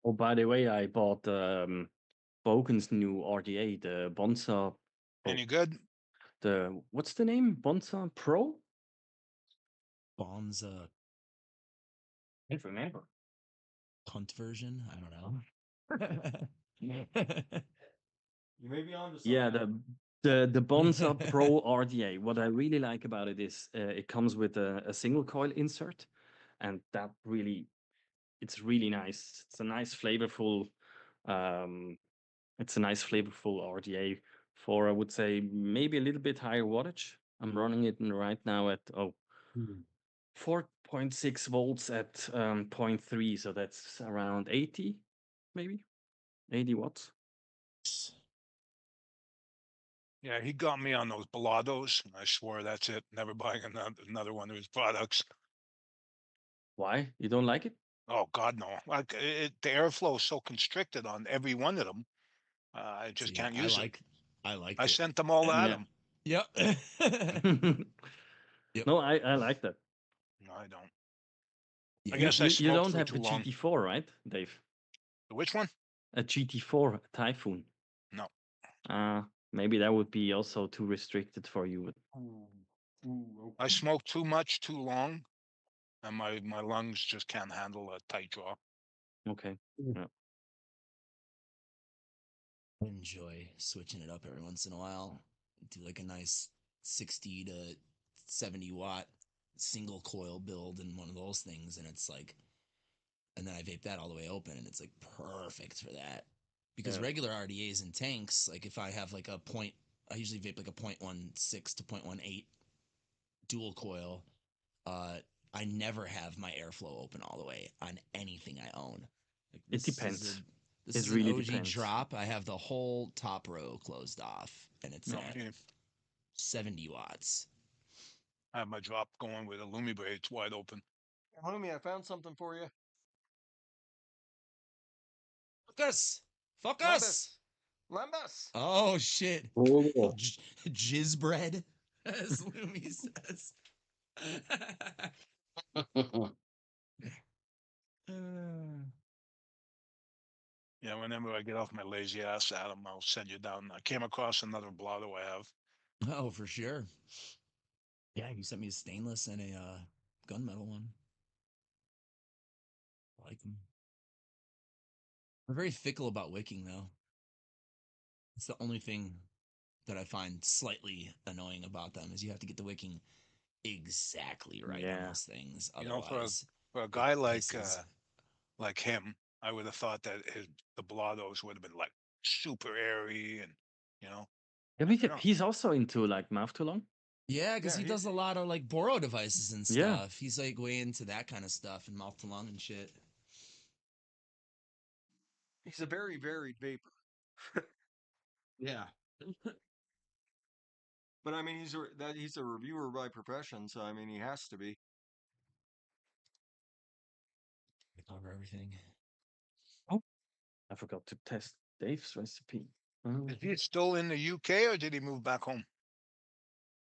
Oh, by the way, I bought Bogan's new RDA, the Bonsa. Any good? The what's the name? Bonsa Pro? Bonza I can't remember. punt version. I don't know. You may be on to something. Yeah, the Bonsa Pro RDA. What I really like about it is it comes with a single coil insert, and that really, it's really nice. It's a nice flavorful, RDA for, I would say, maybe a little bit higher wattage. I'm running it right now at 4.6 volts at 0.3, so that's around 80, maybe 80 watts. Yeah, he got me on those Belados. I swore that's it. Never buying another one of his products. Why? You don't like it? Oh God, no! Like the airflow is so constricted on every one of them. I just See, can't use it. I liked I it. sent them all to Yeah. Adam. Yep. Yep. No, I like that. No, I don't. Yeah. I guess I You smoked don't for have too the long. GT4, right, Dave? Which one? A GT4 Typhoon. No. Maybe that would be also too restricted for you. Ooh, I smoked too much, too long, and my lungs just can't handle a tight draw. Okay. Yeah. enjoy switching it up every once in a while. Do like a nice 60 to 70 watt single coil build in one of those things, and it's like, and then I vape that all the way open, and it's like perfect for that. Because Yeah. regular RDAs and tanks, like if I have like a point, I usually vape like a 0.16 to 0.18 dual coil. I never have my airflow open all the way on anything I own. Like It depends. This It is really an OG depends. drop. I have the whole top row closed off, and it's No, at yeah. 70 watts. I have my drop going with a Lumibrae. It's wide open. Homie, I found something for you. Focus! Focus! Lembus! Oh shit! Oh. Jizz bread, as Lumi says. Yeah, whenever I get off my lazy ass, Adam, I'll send you down. I came across another blotto I have. Oh, for sure. Yeah, you sent me a stainless and a gunmetal one. I like them. We're very fickle about wicking, though. It's the only thing that I find slightly annoying about them is you have to get the wicking exactly right on Yeah. those things. You know, Otherwise, for a it guy pisses. like him, I would have thought that the blottos would have been like super airy and you know. Yeah, I don't know. he's also into like mouth too long. Yeah, because Yeah, he does a lot of like Boro devices and Yeah. stuff. He's like way into that kind of stuff and mouth to lung and shit. he's a very varied vapor. Yeah. But I mean, he's a reviewer by profession, so I mean, he has to be. We cover everything. Oh, I forgot to test Dave's recipe. Is he still in the UK or did he move back home?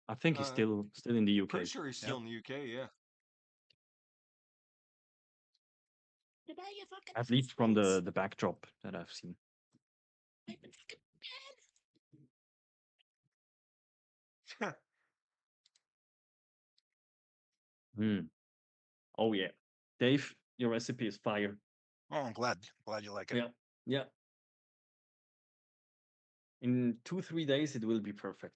I think he's Uh, still in the UK. Pretty sure he's still Yep. in the UK. Yeah. At least from the backdrop that I've seen. Oh yeah, Dave, your recipe is fire. Oh, I'm glad you like it. Yeah, yeah. In 2-3 days, it will be perfect.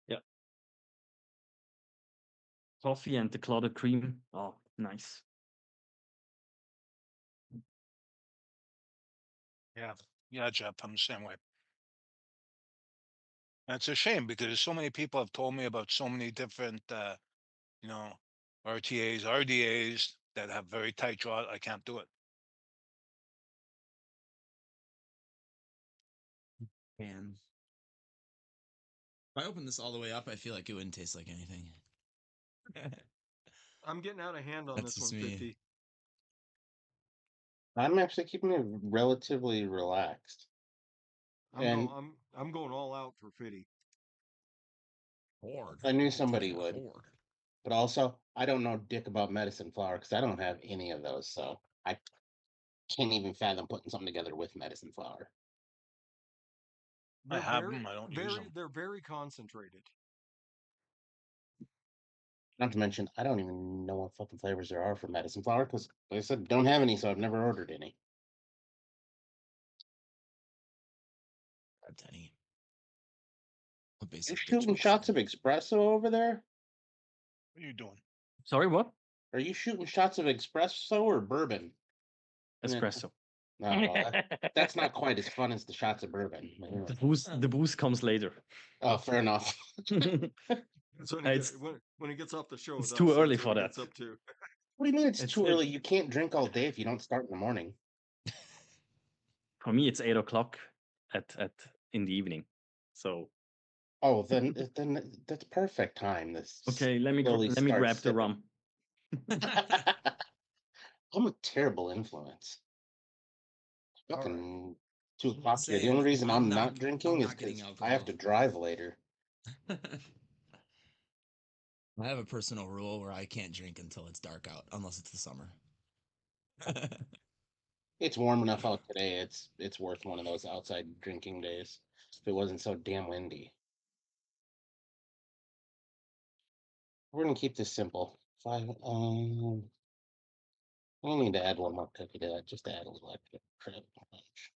Yeah. Coffee and the clotted cream. Oh, nice. Yeah, Jeff, I'm the same way. And it's a shame because so many people have told me about so many different, you know, RTAs, RDAs that have very tight draw. I can't do it. And if I open this all the way up, I feel like it wouldn't taste like anything. I'm getting out of hand on That's this just 150. me. I'm actually keeping it relatively relaxed. And I'm going all out for 50. Horde. I knew Taking somebody a would. horde. But also, I don't know dick about medicine flower because I don't have any of those. So I can't even fathom putting something together with medicine flower. I They're have them. I don't use them. they're very concentrated. Not to mention, I don't even know what fucking flavors there are for medicine flower because, like I said, don't have any, so I've never ordered any. Tenny. A You basic bitch shooting mix shots then. of espresso over there? What are you doing? Sorry, what? Are you shooting shots of espresso or bourbon? Espresso. No, that's not quite as fun as the shots of bourbon. The booze comes later. Oh, fair enough. That's when It's- when he gets off the show it's with too us, early that's for what he that. gets up to. What do you mean it's It's too it- early? You can't drink all day if you don't start in the morning. For me, it's 8 o'clock at in the evening. So Oh, then that's perfect time. This okay, slowly let me start grab the sipping. rum. I'm a terrible influence. All right. Fucking 2 o'clock here. The Saying, only reason I'm I'm not- not drinking I'm is not getting because I have alcohol. to drive later. I have a personal rule where I can't drink until it's dark out, unless it's the summer. It's warm enough out today. It's worth one of those outside drinking days. If it wasn't so damn windy. We're gonna keep this simple. We need to add one more cookie to that, just to add a little extra credit punch.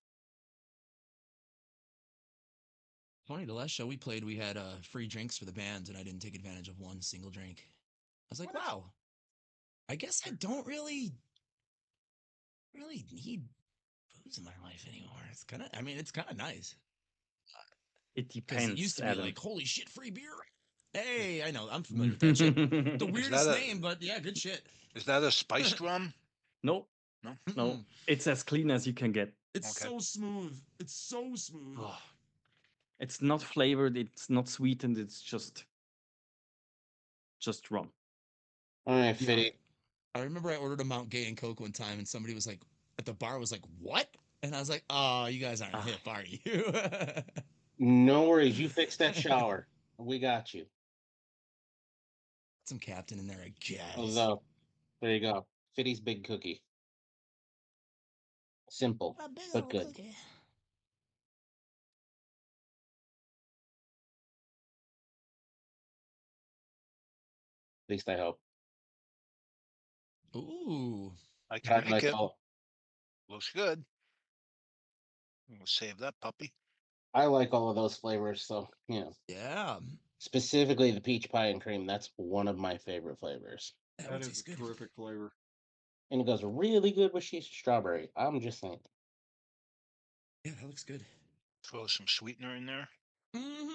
Funny, the last show we played, we had free drinks for the bands, and I didn't take advantage of one single drink. I was like, What? wow, I guess I don't really need booze in my life anymore. It's kind of, I mean, it's kind of nice. It Because it depends, used to be Adam. like, holy shit, free beer. Hey, I know, I'm familiar with that shit. The weirdest that a- name, but yeah, good shit. Is that a spiced rum? No, No. no, it's as clean as you can get. It's Okay. so smooth. It's so smooth. Oh, it's not flavored. It's not sweetened. It's just rum. All right, Yeah. Fitty. I remember I ordered a Mount Gay and Coke one time, and somebody was like, at the bar was like, what? And I was like, oh, you guys aren't hip, are you? No worries. You fix that shower. We got you. Some captain in there, I guess. Although, there you go. Fitty's big cookie. Simple, A big but old good. cookie. At least I hope. Ooh. I can make like it. all, Looks good. We'll save that puppy. I like all of those flavors, so Yeah. specifically the peach pie and cream. That's one of my favorite flavors, That That would is taste a good. terrific flavor. and it goes really good with strawberry. I'm just saying. Yeah, that looks good. Throw some sweetener in there. Mm-hmm.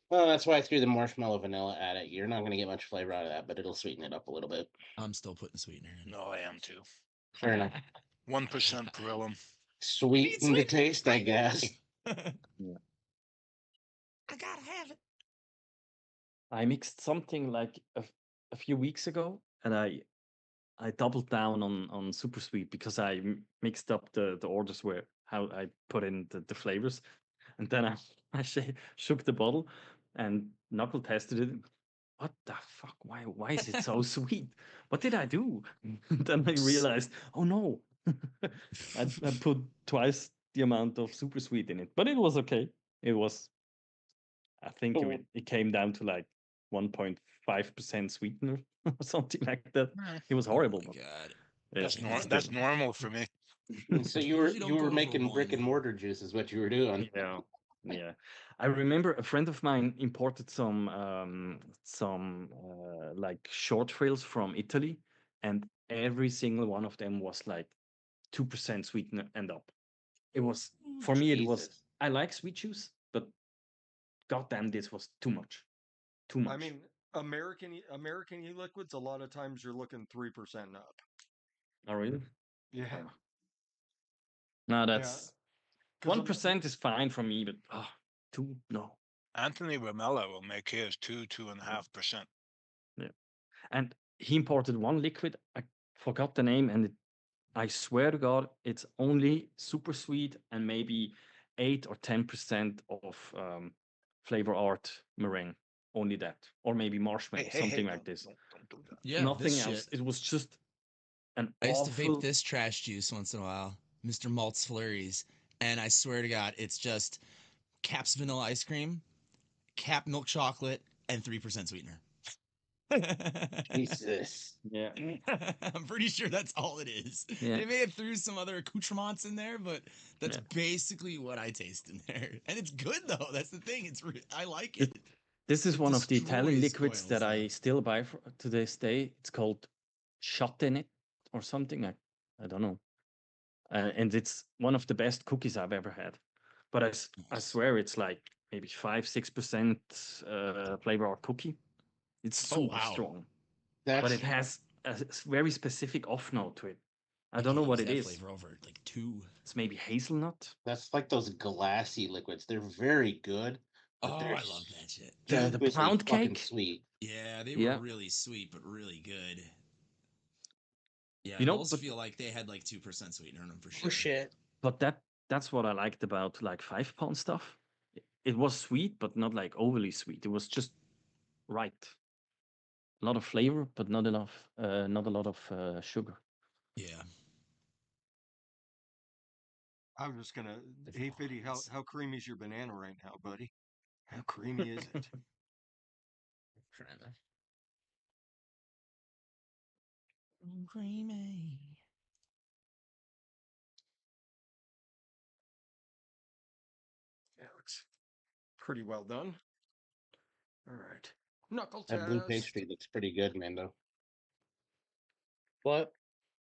Well, that's why I threw the marshmallow vanilla at it. You're not going to get much flavor out of that, but it'll sweeten it up a little bit. I'm still putting sweetener in. No, I am too. Fair enough. 1% Perillum. Sweeten the taste, I guess. I gotta have it. I mixed something like a few weeks ago, and I doubled down on super sweet because I mixed up the orders where how I put in the flavors, and then I shook the bottle, and Knuckle tested it. What the fuck? Why is it so sweet? What did I do? And then I realized, oh no, I put twice the amount of super sweet in it, but it was okay. It was, I think it came down to like 1.5% sweetener or something like that. It was horrible. Oh my god. Yeah, That's normal for me. So Usually don't you go were over making brick one. and mortar juice is what you were doing. yeah, yeah. I remember a friend of mine imported some like short frills from Italy, and every single one of them was like 2% sweetener and up. It was, for me, it was, Jesus. I like sweet juice, but goddamn, this was too much. Too much. I mean, American e-liquids, a lot of times you're looking 3% and up. Oh, really? Yeah. No, that's 'Cause 1% is fine for me, but 2, no. Anthony Ramella will make his 2.5%. Yeah. And he imported one liquid. I forgot the name, and I swear to God, it's only super sweet and maybe 8 or 10% of flavor art meringue. Only that, or maybe marshmallow, something like this. Don't do that. Yeah, Nothing this else. shit. It was just an I used to vape awful. this trash juice once in a while, Mr. Malt's Flurries, and I swear to God, it's just Cap's vanilla ice cream, Cap milk chocolate, and 3% sweetener. Jesus. Yeah. I'm pretty sure that's all it is. Yeah. They may have threw some other accoutrements in there, but that's Yeah. basically what I taste in there. And it's good though. That's the thing. I like it. This is It one of the Italian destroys liquids oil that I stuff. still buy to this day. It's called Shottenet or something. I don't know. And it's one of the best cookies I've ever had. But I Nice. swear it's like maybe 5-6% flavor or cookie. It's super wow. strong, That's but it has a very specific off note to it. I I don't know can't what use it that is. flavor over like 2. It's maybe hazelnut. that's like those glassy liquids. They're very good, but Oh, they're I love that shit. The stupidly pound fucking cake. sweet. Yeah, they were Yeah. really sweet, but really good. Yeah, You know, those but feel like they had like 2% sweetener in them for sure. Oh shit. but that's what I liked about like 5 pound stuff. It was sweet, but not like overly sweet. It was just right. A lot of flavor, but not enough. Not a lot of sugar. Yeah. I was just gonna. Hey, Fitty, how creamy is your banana right now, buddy? How creamy is it? Creamy. Pretty well done. All right. Knuckle That blue test. pastry looks pretty good, Mando. What?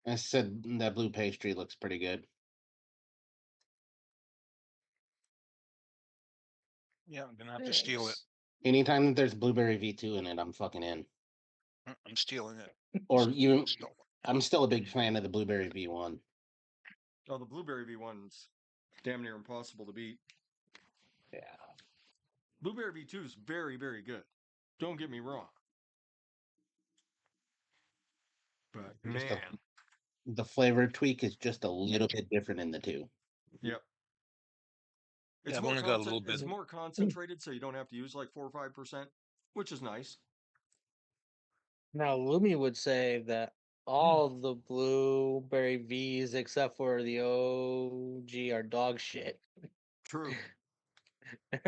I said that blue pastry looks pretty good. Yeah, I'm gonna have to steal it. Thanks. Anytime that there's blueberry V2 in it, I'm fucking in. I'm stealing it. Or even, Stolen. I'm still a big fan of the blueberry V1. Oh, the blueberry V1's damn near impossible to beat. Yeah. Blueberry V2 is very, very good. Don't get me wrong. But Just man, the flavor tweak is just a little bit different in the two. yep. Yeah, I've only got a little bit. It's more concentrated, so you don't have to use like 4 or 5%, which is nice. Now, Lumi would say that all the blueberry V's except for the OG are dog shit. True. I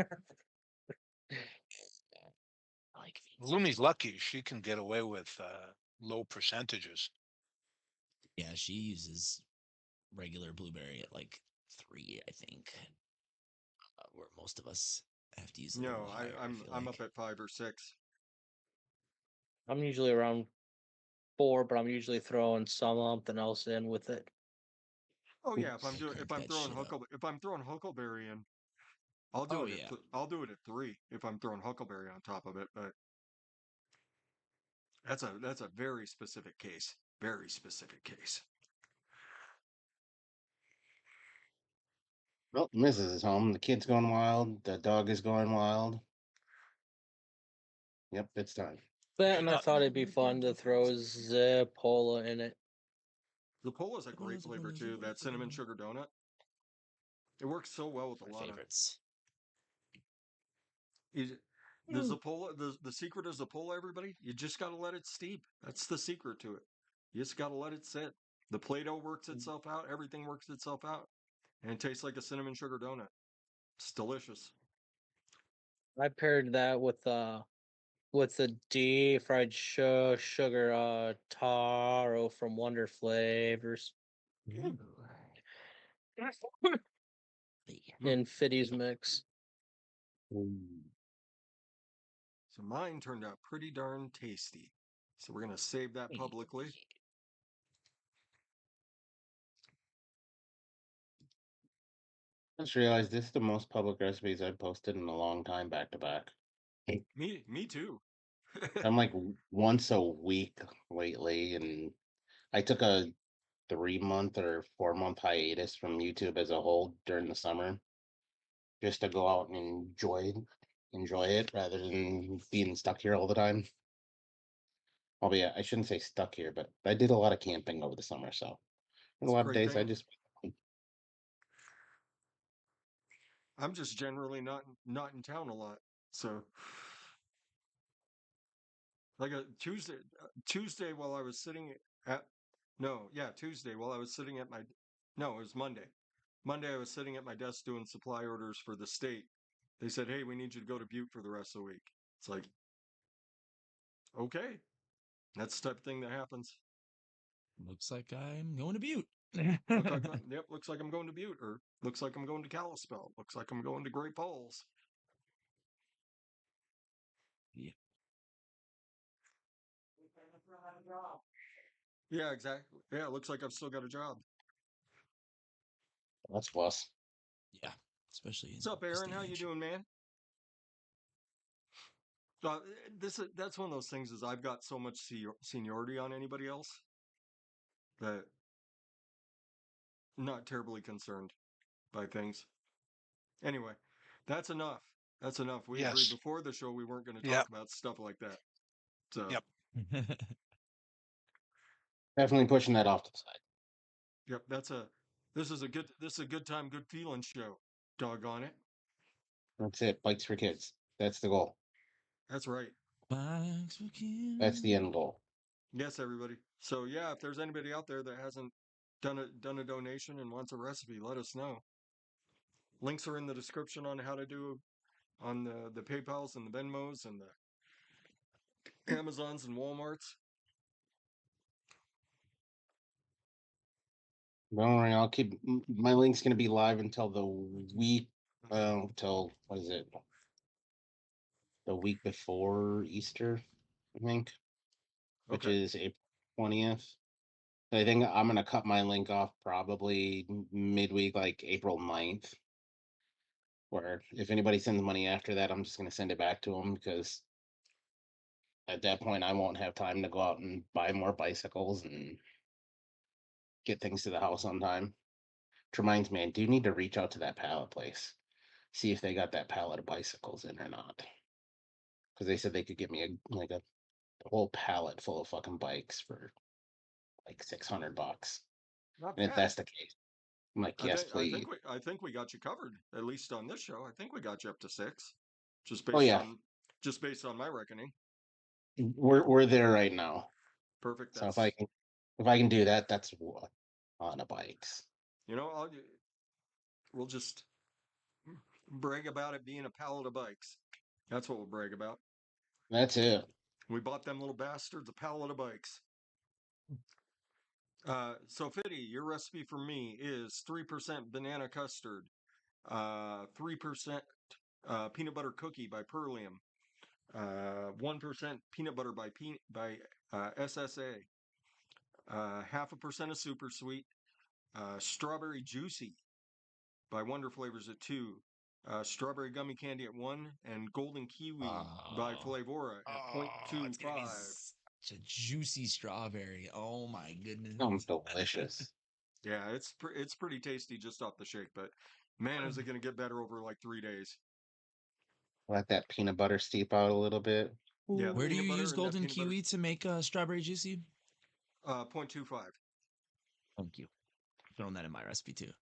like Lumi's lucky; she can get away with low percentages. Yeah, she uses regular blueberry at like 3, I think. Where most of us have to use a No, little higher. I'm up at 5 or 6. I'm usually around 4, but I'm usually throwing something else in with it. Oh yeah, Crank that shit up. if I'm throwing huckleberry in, I'll do Oh, it yeah. I'll do it at 3 if I'm throwing huckleberry on top of it, but that's a very specific case. Very specific case. Well, Mrs. is home. The kid's going wild. The dog is going wild. Yep, it's time. That, and I thought it'd be fun to throw Zipola in it. Zapola's a great flavor too. That cinnamon sugar donut. It works so well with a My lot favorites. of the Zapola. The secret of Zapola, everybody, you just gotta let it steep. That's the secret to it. You just gotta let it sit. The Play-Doh works itself out. Everything works itself out, and it tastes like a cinnamon sugar donut. It's delicious. I paired that with the deep fried sugar taro from Wonder Flavors in Fiddy's mix. So mine turned out pretty darn tasty. So we're gonna save that publicly. I just realized this is the most public recipes I've posted in a long time, back to back. Me too. I'm like once a week lately, and I took a 3-month or 4-month hiatus from YouTube as a whole during the summer, just to go out and enjoy it rather than being stuck here all the time. Albeit, I shouldn't say stuck here, but I did a lot of camping over the summer, so a It's a lot of great days I thing. just I'm just generally not in town a lot. So like a Tuesday while I was sitting at no, yeah, Tuesday while I was sitting at my no, it was Monday. Monday I was sitting at my desk doing supply orders for the state. They said, "Hey, we need you to go to Butte for the rest of the week." It's like, "Okay." That's the type of thing that happens. Looks like I'm going to Butte. Looks like I'm going to Butte, or looks like I'm going to Kalispell. Looks like I'm going to Great Falls. Yeah. Yeah, exactly. Yeah, it looks like I've still got a job. that's plus. Yeah. Especially in What's up, this Aaron? day How and you age. doing, man? That's one of those things is I've got so much seniority on anybody else that I'm not terribly concerned by things. Anyway, that's enough. That's enough. We agreed Yes. before the show we weren't going to Yep. talk about stuff like that. So, Yep. Definitely pushing that off to the side. yep, this is a good time, good feeling show. Doggone it. That's it. Bikes for kids. That's the goal. That's right. Bikes for kids. That's the end goal. Yes, everybody. So yeah, if there's anybody out there that hasn't done a donation and wants a recipe, let us know. Links are in the description on how to do on the PayPals and the Venmos and the Amazons and Walmarts. Don't worry, I'll keep my link's gonna be live until the week till what is it? the week before Easter, I think, which Okay. is April 20th. I think I'm gonna cut my link off probably midweek, like April 9th. Where if anybody sends money after that, I'm just gonna send it back to them because at that point I won't have time to go out and buy more bicycles and get things to the house on time. Which reminds me, I do need to reach out to that pallet place, see if they got that pallet of bicycles in or not. Because they said they could get me a whole pallet full of fucking bikes for like $600. Not And if bad. that's the case, I'm like, yes, please. I think we got you covered, at least on this show. I think we got you up to 6. Just Oh based yeah, on just based on my reckoning. we're there right now. Perfect. So That's if I can do that, that's a ton of bikes. we'll just brag about it being a pallet of bikes. That's what we'll brag about. That's it. We bought them little bastards a pallet of bikes. So Fiddy, your recipe for me is 3% banana custard, 3% peanut butter cookie by Perlium, 1% peanut butter by SSA, 0.5% of super sweet, strawberry juicy by Wonder Flavors at 2, strawberry gummy candy at 1, and golden kiwi by Flavora at It's gonna be 0.25. such a juicy strawberry. Oh my goodness. Sounds delicious. Yeah, it's pretty tasty just off the shake, but man, is it going to get better over like 3 days. Let that peanut butter steep out a little bit. Yeah, the Where do you peanut butter use and that golden peanut butter, kiwi to make strawberry juicy? 0.25. Thank you. Throwing that in my recipe too.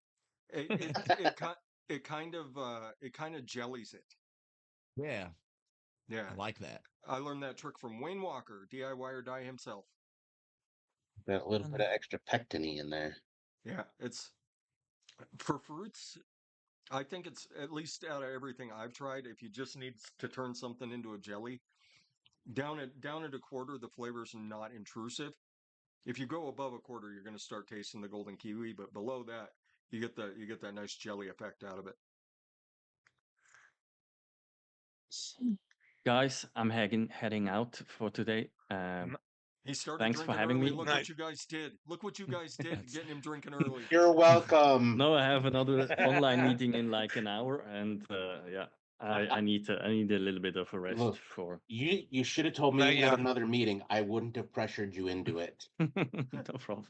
It kind of jellies it. Yeah, Yeah, I like that. I learned that trick from Wayne Walker, DIYer die himself. That little bit of extra pectin in there. Yeah, it's for fruits. I think it's at least out of everything I've tried. If you just need to turn something into a jelly, down at a quarter, the flavor's not intrusive. If you go above a quarter, you're going to start tasting the golden kiwi, but below that, you get that nice jelly effect out of it. Guys, I'm heading out for today. He started Thanks for drinking having early. me. Look what you guys did. Look what you guys did, getting him drinking early. You're welcome. No, I have another online meeting in like an hour, and yeah, I need a little bit of a rest Look, for. you should have told me you had another meeting. I wouldn't have pressured you into it. No problem.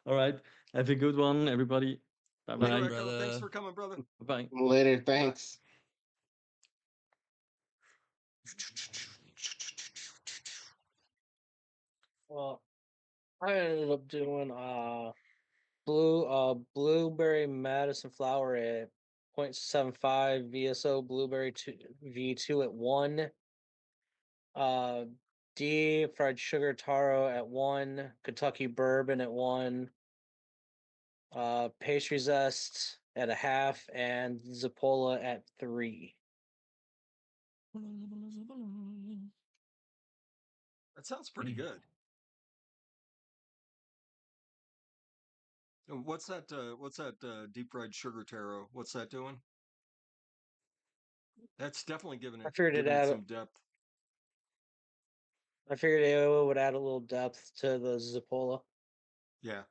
All right, have a good one, everybody. Bye Later, bye. Echo. Thanks Brother. for coming, brother. Bye. Later, thanks. Well, I ended up doing blueberry Madison flower at 0.75, VSO blueberry V2 at 1, deep fried sugar taro at 1, Kentucky bourbon at 1, pastry zest at 0.5, and Zappola at 3. That sounds pretty good. What's that deep fried sugar taro? What's that doing? That's definitely giving I figured it some depth. I figured it would add a little depth to the Zappola. Yeah.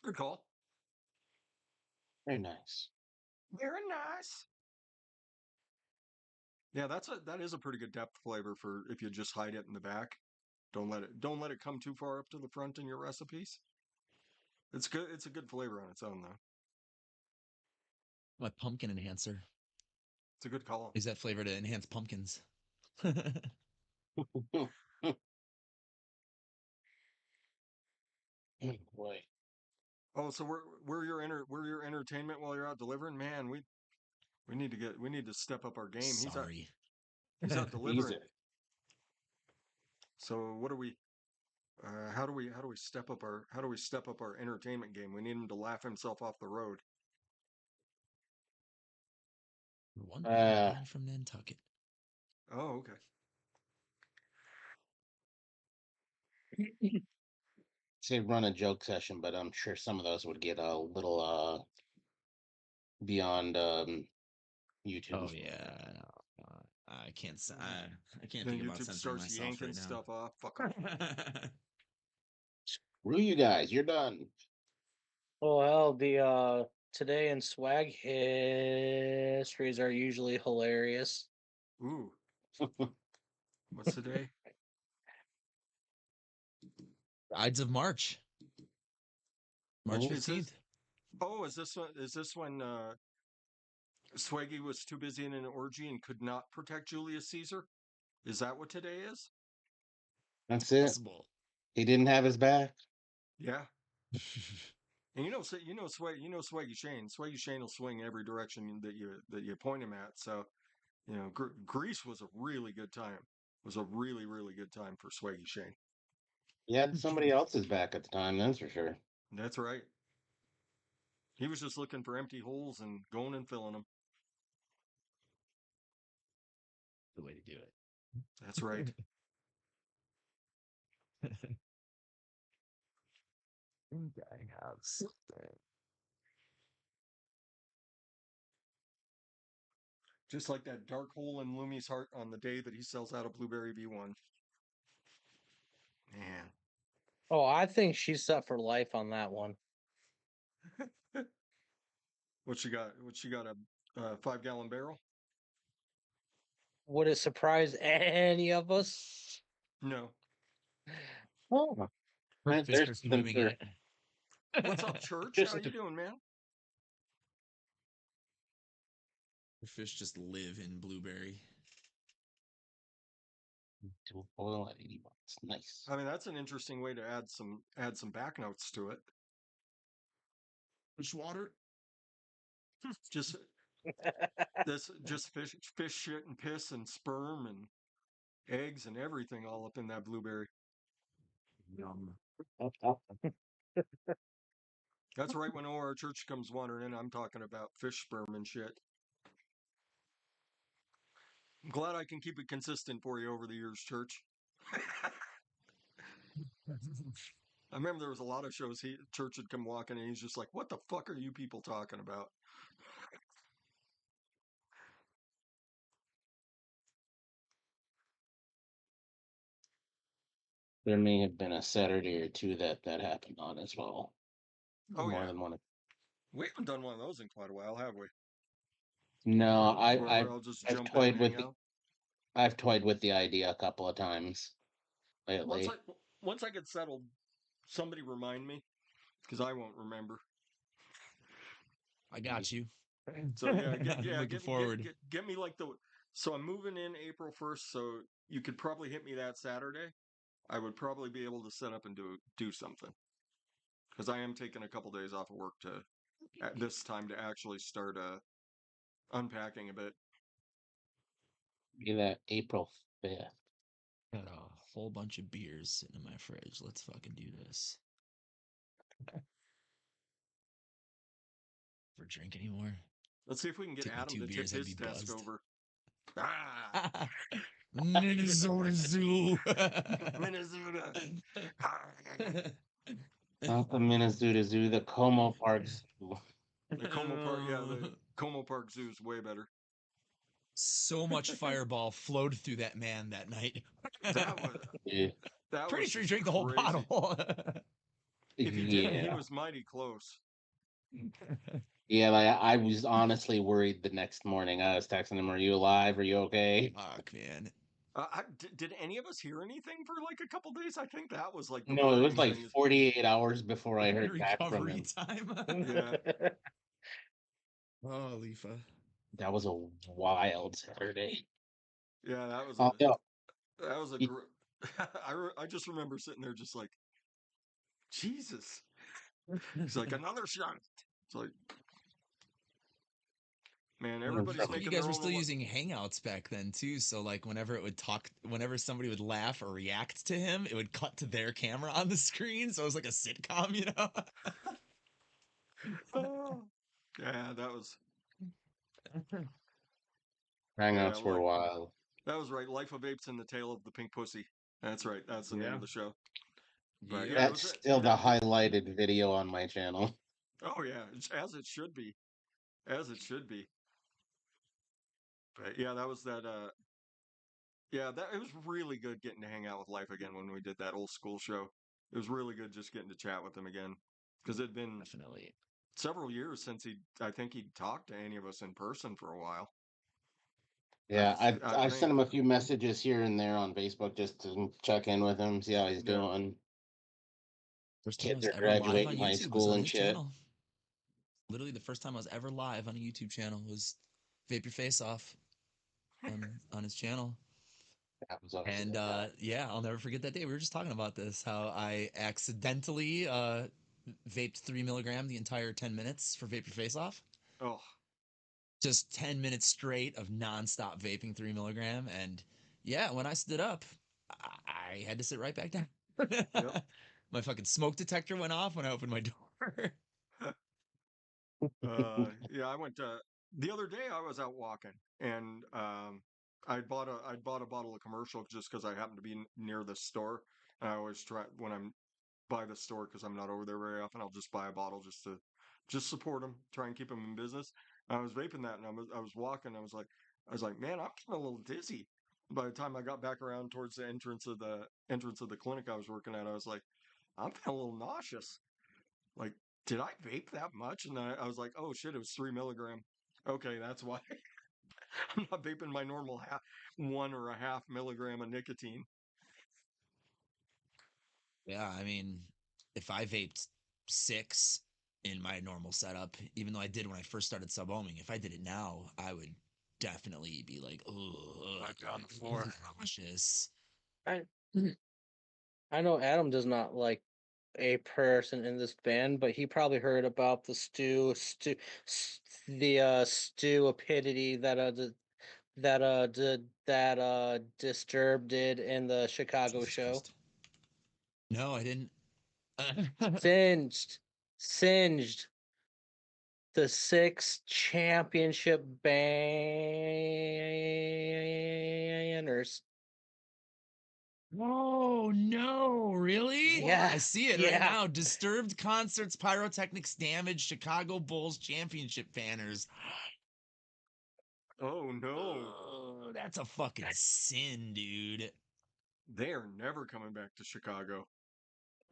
Good call. Very nice. Very nice. Yeah, that is a pretty good depth flavor for if you just hide it in the back. Don't let it come too far up to the front in your recipes. It's good. It's a good flavor on its own though. My pumpkin enhancer. It's a good call. Use that flavor to enhance pumpkins. Boy. Oh, so we're your entertainment while you're out delivering? Man, we need to step up our game. Sorry. He's out delivering. Easy. So what do we how do we step up our entertainment game? We need him to laugh himself off the road. One man from Nantucket. Oh, okay. Say run a joke session, but I'm sure some of those would get a little beyond YouTube. Oh yeah. I can't. I can't Then think about YouTube censoring starts myself yanking right now. stuff off. Fuck off. Screw you guys. You're done. Oh hell, the today in swag histories are usually hilarious. Ooh. What's today? Ides of March. March Oh. Is this- 15th. Oh, is this when Swaggy was too busy in an orgy and could not protect Julius Caesar? Is that what today is? That's it. Possible. He didn't have his back. Yeah. And Swaggy Shane. Swaggy Shane will swing every direction that you point him at. So, Greece was a really good time. It was a really, really good time for Swaggy Shane. He had somebody else's back at the time, that's for sure. That's right. He was just looking for empty holes and going and filling them. The way to do it. That's right. I have something. Just like that dark hole in Lumi's heart on the day that he sells out a Blueberry V1. Man. Oh, I think she's set for life on that one. What she got? A 5-gallon barrel? Would it surprise any of us? No. Oh. Fish There's are something swimming in for it. What's up, Church? Just How you doing, man? The fish just live in blueberry. to boil at 80 bucks. Nice. I mean, that's an interesting way to add some back notes to it. Fish water. Just fish shit and piss and sperm and eggs and everything all up in that blueberry. Yum. That's right. When OR Church comes wandering in, I'm talking about fish sperm and shit. I'm glad I can keep it consistent for you over the years, Church. I remember there was a lot of shows Church would come walking and he's just like, "What the fuck are you people talking about?" There may have been a Saturday or two that happened on as well. Oh More yeah, than one. we haven't done one of those in quite a while, have we? No, Where I'll just I've jump in and toyed with hang out. I've toyed with the idea a couple of times Once lately. I once I get settled, somebody remind me because I won't remember. I got you. So yeah, Looking forward. get me like the. So I'm moving in April 1st, so you could probably hit me that Saturday. I would probably be able to set up and do something because I am taking a couple days off of work at this time to actually start unpacking a bit. Be that April 5th. Got a whole bunch of beers sitting in my fridge. Let's fucking do this. For drink anymore? Let's see if we can get Took me Adam 2 to tip beers, I'd his be desk buzzed. over. Ah, Minnesota Zoo. Minnesota. Not the Minnesota Zoo, the Como Park Zoo. The Como Park, yeah, the Como Park Zoo is way better. So much fireball flowed through that man that night. That was Yeah. that Pretty was sure he just drank the whole crazy. bottle. If he didn't, he Yeah. was mighty close. Yeah, like I was honestly worried the next morning. I was texting him, "Are you alive? Are you okay?" Fuck, man. Did any of us hear anything for like a couple days? I think that was like the No, it was worrying like thing. 48 hours before I heard back from Recovery him. time. Yeah. Oh, Leafa. That was a wild Saturday. Yeah, that was Yeah. a I just remember sitting there just like, Jesus. He's like, another shot. It's like, man, everybody's You making guys their were own. still using Hangouts back then too, so like whenever somebody would laugh or react to him, it would cut to their camera on the screen, so it was like a sitcom, you know. Oh. Yeah, that was. Yeah, Hangouts were wild. that was right. Life of Apes and the Tale of the Pink Pussy. That's right. That's the name of the show. But Yeah. yeah, it That's was still the highlighted video on my channel. Oh yeah, as it should be, as it should be. But yeah, that was that. Yeah, that it was really good getting to hang out with Life again when we did that old school show. It was really good just getting to chat with him again because it'd been Definitely. several years since I think he'd talked to any of us in person for a while. Yeah, I I've sent think. him a few messages here and there on Facebook just to check in with him, see how he's Yeah. doing. First time I Kids was are ever live on graduating high YouTube was school on and his shit. channel. Literally, the first time I was ever live on a YouTube channel was Vape Your Face Off on his channel. That was awesome. And yeah, I'll never forget that day. We were just talking about this, how I accidentally vaped 3 milligram the entire 10 minutes for Vape Your Face Off. Oh, Just 10 minutes straight of nonstop vaping 3 milligram. And yeah, when I stood up, I had to sit right back down. yep. My fucking smoke detector went off when I opened my door. Yeah, I went the other day I was out walking and I'd bought a bottle of commercial just because I happened to be near the store. And I always try when I'm by the store because I'm not over there very often. I'll just buy a bottle just to just support them, try and keep them in business. And I was vaping that and I was walking. I was like, man, I'm getting a little dizzy. By the time I got back around towards the entrance of the clinic I was working at, I was like, I'm feeling a little nauseous. Like, did I vape that much? And I was like, oh shit, it was 3 milligram. Okay, that's why I'm not vaping my normal 1.5 milligram of nicotine. Yeah, I mean, if I vaped 6 in my normal setup, even though I did when I first started sub-ohming, if I did it now, I would definitely be like, oh, Like on the floor. nauseous. I I know Adam does not like a person in this band, but he probably heard about the stupidity that Disturbed did in the Chicago Jesus show. Christ. No, I didn't. Singed the 6 championship banners. Oh no, really? Yeah, I see it right yeah. now. Disturbed concerts, pyrotechnics damage, Chicago Bulls championship banners. Oh no, Oh, that's a fucking sin, dude. they are never coming back to Chicago.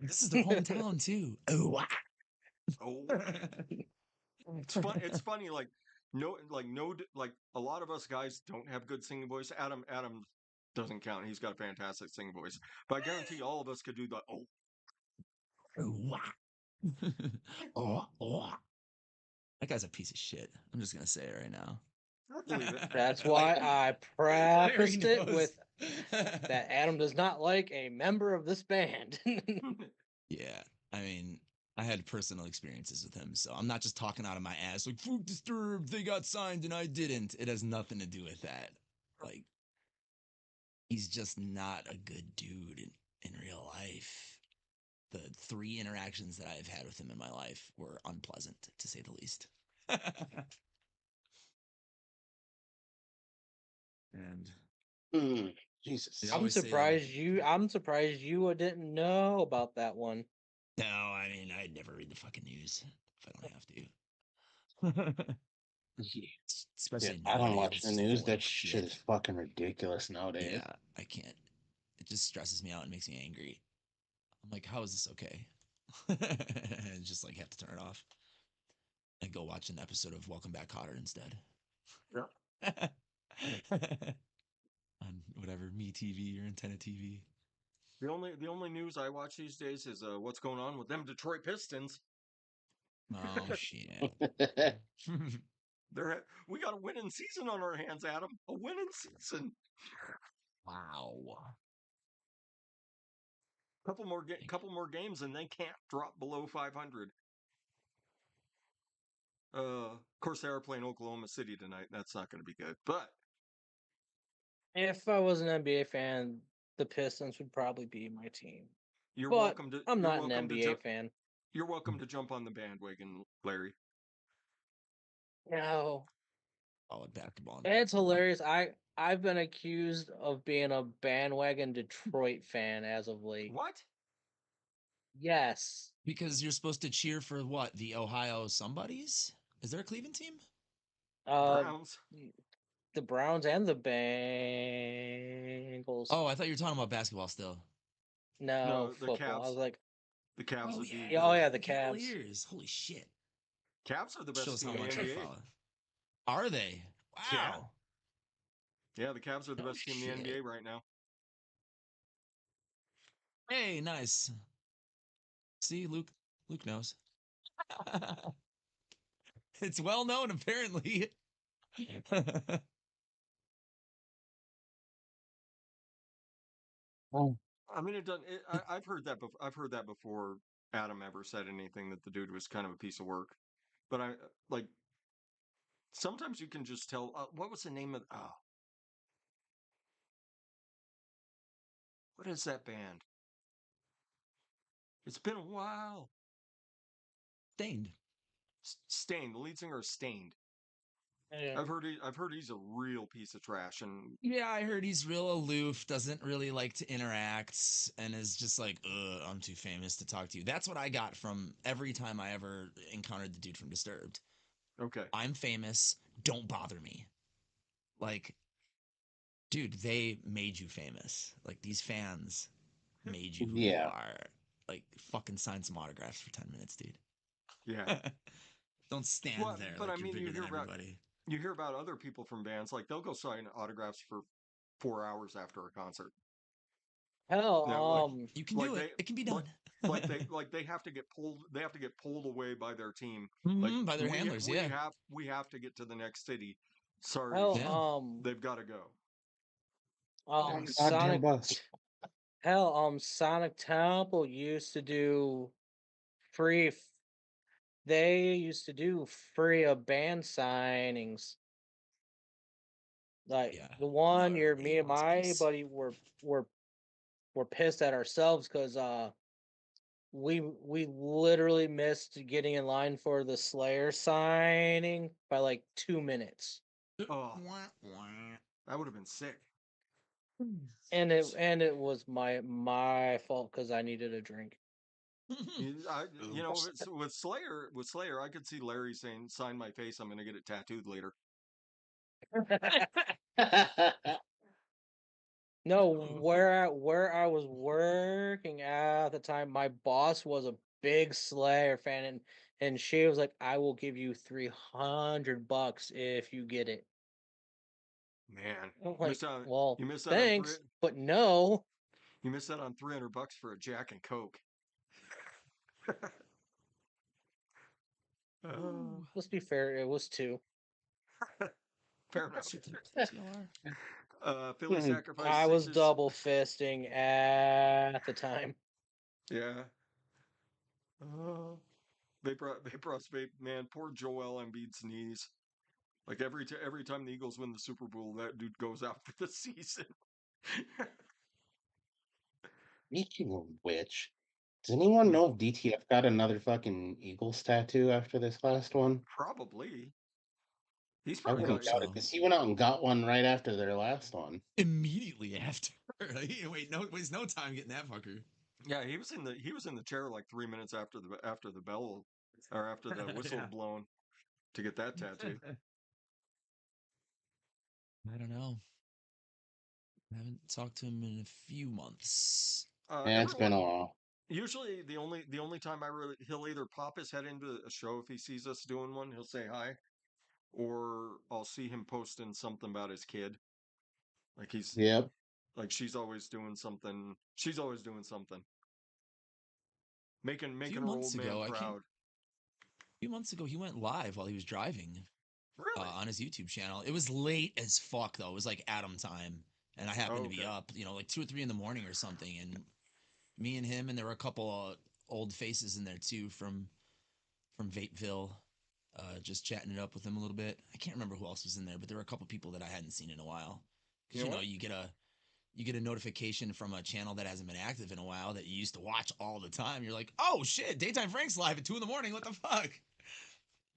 This is their hometown too. Oh, wow. Oh, it's funny. Like like a lot of us guys don't have good singing voice. Adam doesn't count. He's got a fantastic singing voice. But I guarantee all of us could do the oh. Oh, oh. That guy's a piece of shit. I'm just gonna say it right now. I believe it. That's why I Larry prefaced it knows. with that Adam does not like a member of this band. Yeah, I mean, I had personal experiences with him, so I'm not just talking out of my ass like Fruit Disturbed, they got signed and I didn't. It has nothing to do with that. Like, he's just not a good dude in real life. The 3 interactions that I've had with him in my life were unpleasant, to say the least. And Jesus. they I'm always say, surprised you didn't know about that one. no, I mean, I'd never read the fucking news if I don't have to. Yeah, Especially I don't nowadays, watch it's the just news. full of That shit shit. is fucking ridiculous nowadays. Yeah, I can't. It just stresses me out and makes me angry. I'm like, how is this okay? I just like have to turn it off and go watch an episode of Welcome Back Kotter instead. Yeah. On whatever Me TV or Antenna TV. The only news I watch these days is what's going on with them Detroit Pistons. Oh shit. We got a winning season on our hands, Adam. A winning season. Wow. Couple more games and they can't drop below 500. Of course they are playing Oklahoma City tonight. That's not going to be good. But If I was an NBA fan, the Pistons would probably be my team. you're But welcome to I'm not an NBA fan. you're welcome to jump on the bandwagon, Larry. No. Solid basketball. It's hilarious. I've been accused of being a bandwagon Detroit fan as of late. What? Yes. Because you're supposed to cheer for what? The Ohio somebodies? Is there a Cleveland team? Uh Browns. the Browns and the Bengals. Oh, I thought you were talking about basketball still. No, No, the football. I was Cavs. like, The Cavs Oh would yeah, be oh yeah, the the Cavs. Cavaliers. Holy shit! Cavs are the best Shows team how in the much I NBA. follow. Are they? Yeah. Wow. Yeah, the Cavs are the No best team in the shit. NBA right now. Hey, nice. See, Luke knows. It's well known, apparently. Oh, I mean, it doesn't. I've heard that. I've heard that before. Adam ever said anything that the dude was kind of a piece of work, but I like sometimes you can just tell. What was the name of? What is that band? It's been a while. Stained. Stained. The lead singer is Stained. Yeah. I've heard he's a real piece of trash, and Yeah, I heard he's real aloof, doesn't really like to interact, and is just like, ugh, I'm too famous to talk to you. That's what I got from every time I ever encountered the dude from Disturbed. okay. I'm famous, don't bother me. Like, dude, they made you famous. Like, these fans made you who you yeah. are. Like, fucking sign some autographs for 10 minutes, dude. Yeah. Don't stand Well, there but I like you're mean, bigger than everybody. you hear about other people from bands like they'll go sign autographs for 4 hours after a concert. Hell, Yeah, like You can like do it. they It can be like done. they have to get pulled. They have to get pulled away by their team. Like By their handlers, yeah. we have to get to the next city. Sorry, hell, Yeah. they've got to go. Goddamn Sonic. bus. Hell, Sonic Temple used to do free. They used to do free of band signings. Like Yeah. the one No, year, me and what's a my piece? buddy were pissed at ourselves because we literally missed getting in line for the Slayer signing by like 2 minutes, Oh, Wah, wah. that would have been sick. and it was my fault because I needed a drink. You know, it's, with Slayer, I could see Larry saying, "Sign my face. I'm going to get it tattooed later." No, where I was working at the time, my boss was a big Slayer fan, and she was like, "I will give you $300 if you get it." Man, I'm like, missed out. well, You missed out on thanks, but no. You missed out on $300 for a Jack and Coke. Uh, Let's be fair, it was two. fair enough. TLR. Philly Sacrifice I was Sixes. double fisting at the time. Yeah. They brought man. Poor Joel Embiid's knees. Like every time the Eagles win the Super Bowl, that dude goes out for the season. Speaking of which, does anyone Yeah. know if DTF got another fucking Eagles tattoo after this last one? Probably. He's I probably I got. hope wouldn't doubt it so. because he went out and got one right after their last one. Immediately after. Wait, no, waste no time getting that fucker. Yeah, he was in the chair like 3 minutes after the bell or after the whistle Yeah. had blown to get that tattoo. I don't know. I haven't talked to him in a few months. Yeah, it's been Everyone a while. usually the only time he'll either pop his head into a show if he sees us doing one, he'll say hi, or I'll see him posting something about his kid. Like Yep. like she's always doing something. She's always doing something, A few making her months old man ago, proud. a few months ago, he went live while he was driving Really? on his YouTube channel. It was late as fuck though. It was like Adam time, and I happened Oh, to be okay. up, like 2 or 3 in the morning or something. And me and him, and there were a couple of old faces in there too from Vapeville, just chatting it up with him a little bit. I can't remember who else was in there, but there were a couple people that I hadn't seen in a while. You Because know what? you get a notification from a channel that hasn't been active in a while that you used to watch all the time. You're like, oh shit, Daytime Frank's live at 2 in the morning. What the fuck?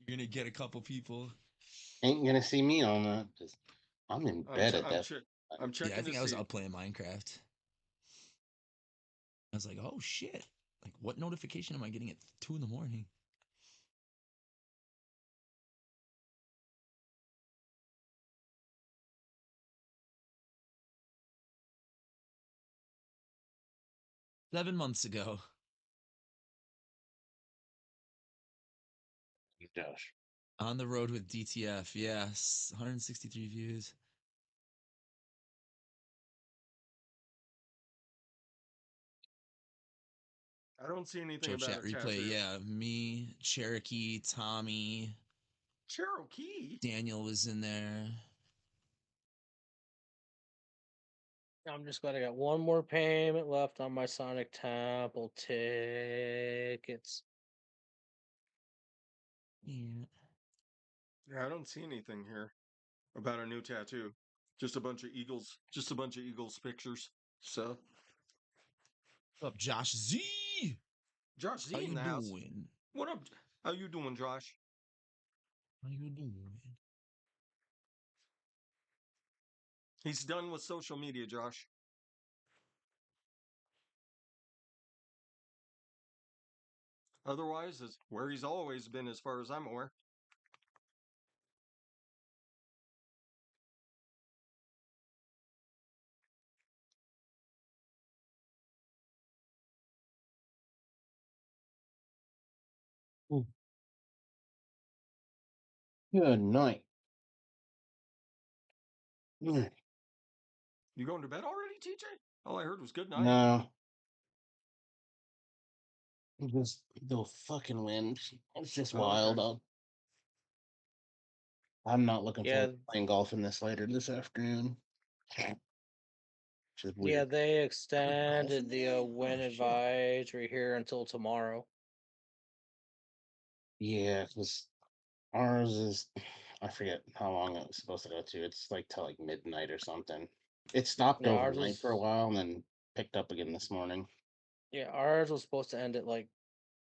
You're gonna get a couple people. Ain't gonna see me on that because I'm in I'm bed ch- at I'm that. ch- Time. I'm Yeah, I checking to think I was see. up playing Minecraft. I was like, oh shit. Like, what notification am I getting at 2 in the morning? 7 months ago. Josh. On the road with DTF. Yes. 163 views. I don't see anything Show about chat a replay. tattoo. Yeah. Me, Cherokee, Tommy, Cherokee. Daniel was in there. I'm just glad I got one more payment left on my Sonic Temple tickets. Yeah. Yeah, I don't see anything here about a new tattoo. Just a bunch of Eagles. Just a bunch of Eagles pictures. So, What's up, Josh Z? Josh Z How in you the house. doing? What up? How you doing, Josh? How you doing? He's done with social media, Josh. Otherwise, is where he's always been, as far as I'm aware. Good night. Mm. You going to bed already, TJ? All I heard was good night. No. Just the fucking wind. It's just Oh, wild okay. up. I'm not looking Yeah, forward to playing golf in this later this afternoon. Which is yeah, weird. they Golfing extended the today? wind Oh, shit. advisory here until tomorrow. Yeah, because ours is, I forget how long it was supposed to go to. It's like till like midnight or something. It stopped Yeah, ours overnight for a was while and then picked up again this morning. ours was supposed to end at like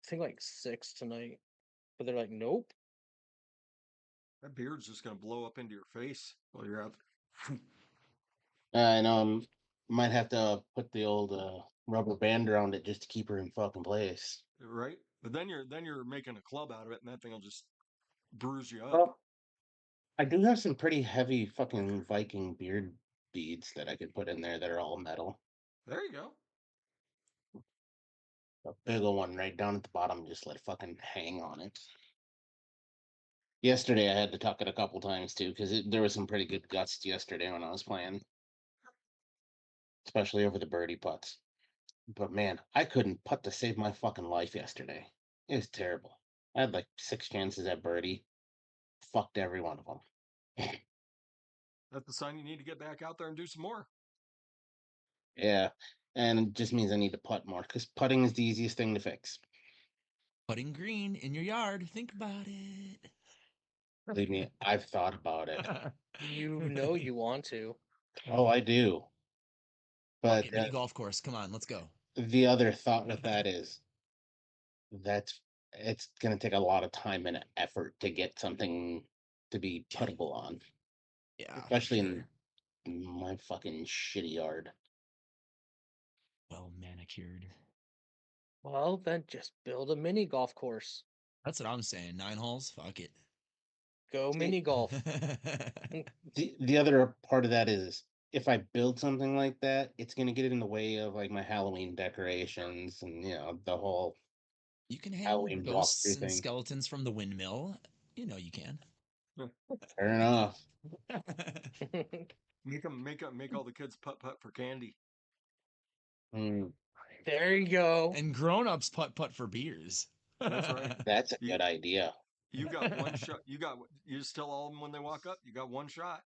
I think like 6 tonight, but they're like, nope. That beard's just gonna blow up into your face while you're out there. I know might have to put the old rubber band around it just to keep her in fucking place. Right? But then you're making a club out of it, and that thing will just bruise you up. Well, I do have some pretty heavy fucking Viking beard beads that I could put in there that are all metal. There you go. A big old one right down at the bottom, just let it fucking hang on it. Yesterday I had to tuck it a couple times too, because there was some pretty good gusts yesterday when I was playing, especially over the birdie putts. But man, I couldn't putt to save my fucking life yesterday. It was terrible. I had like 6 chances at birdie. Fucked every one of them. That's the sign you need to get back out there and do some more. Yeah, and it just means I need to putt more because putting is the easiest thing to fix. Putting green in your yard. Think about it. Believe me, I've thought about it. You know you want to. Oh, I do. Fuck But it, mini golf course. Come on, let's go. the other thought with that is that's it's going to take a lot of time and effort to get something to be puttable on, Yeah, for especially sure. in my fucking shitty yard. Well manicured. Well, then just build a mini golf course. That's what I'm saying. 9 holes. Fuck it. Go See, mini golf. the other part of that is if I build something like that, it's going to get in the way of like my Halloween decorations and the whole You can hang Halloween ghosts walkthrough and thing. skeletons from the windmill. You know you can. Fair enough. Make all the kids putt for candy. Mm, There you go. And grown-ups putt for beers. That's right. that's a You good idea. you got one shot. You just tell all of them when they walk up, you got one shot.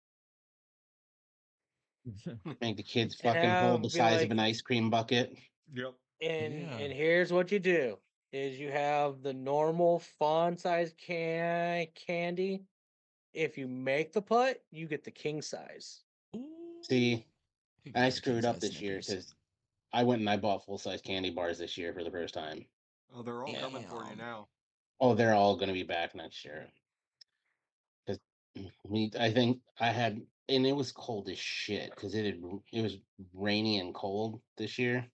Make the kids And fucking hold the have be size of an like, ice cream bucket. Yep. and here's what you do is you have the normal fun size candy. If you make the putt, you get the king size. Ooh. See, Could I grab the king screwed up size this year Snickers. because I went and I bought full size candy bars this year for the first time. Oh, they're all coming for you Damn. now. Oh, they're all going to be back next year. Because I think I had, and it was cold as shit because it was rainy and cold this year,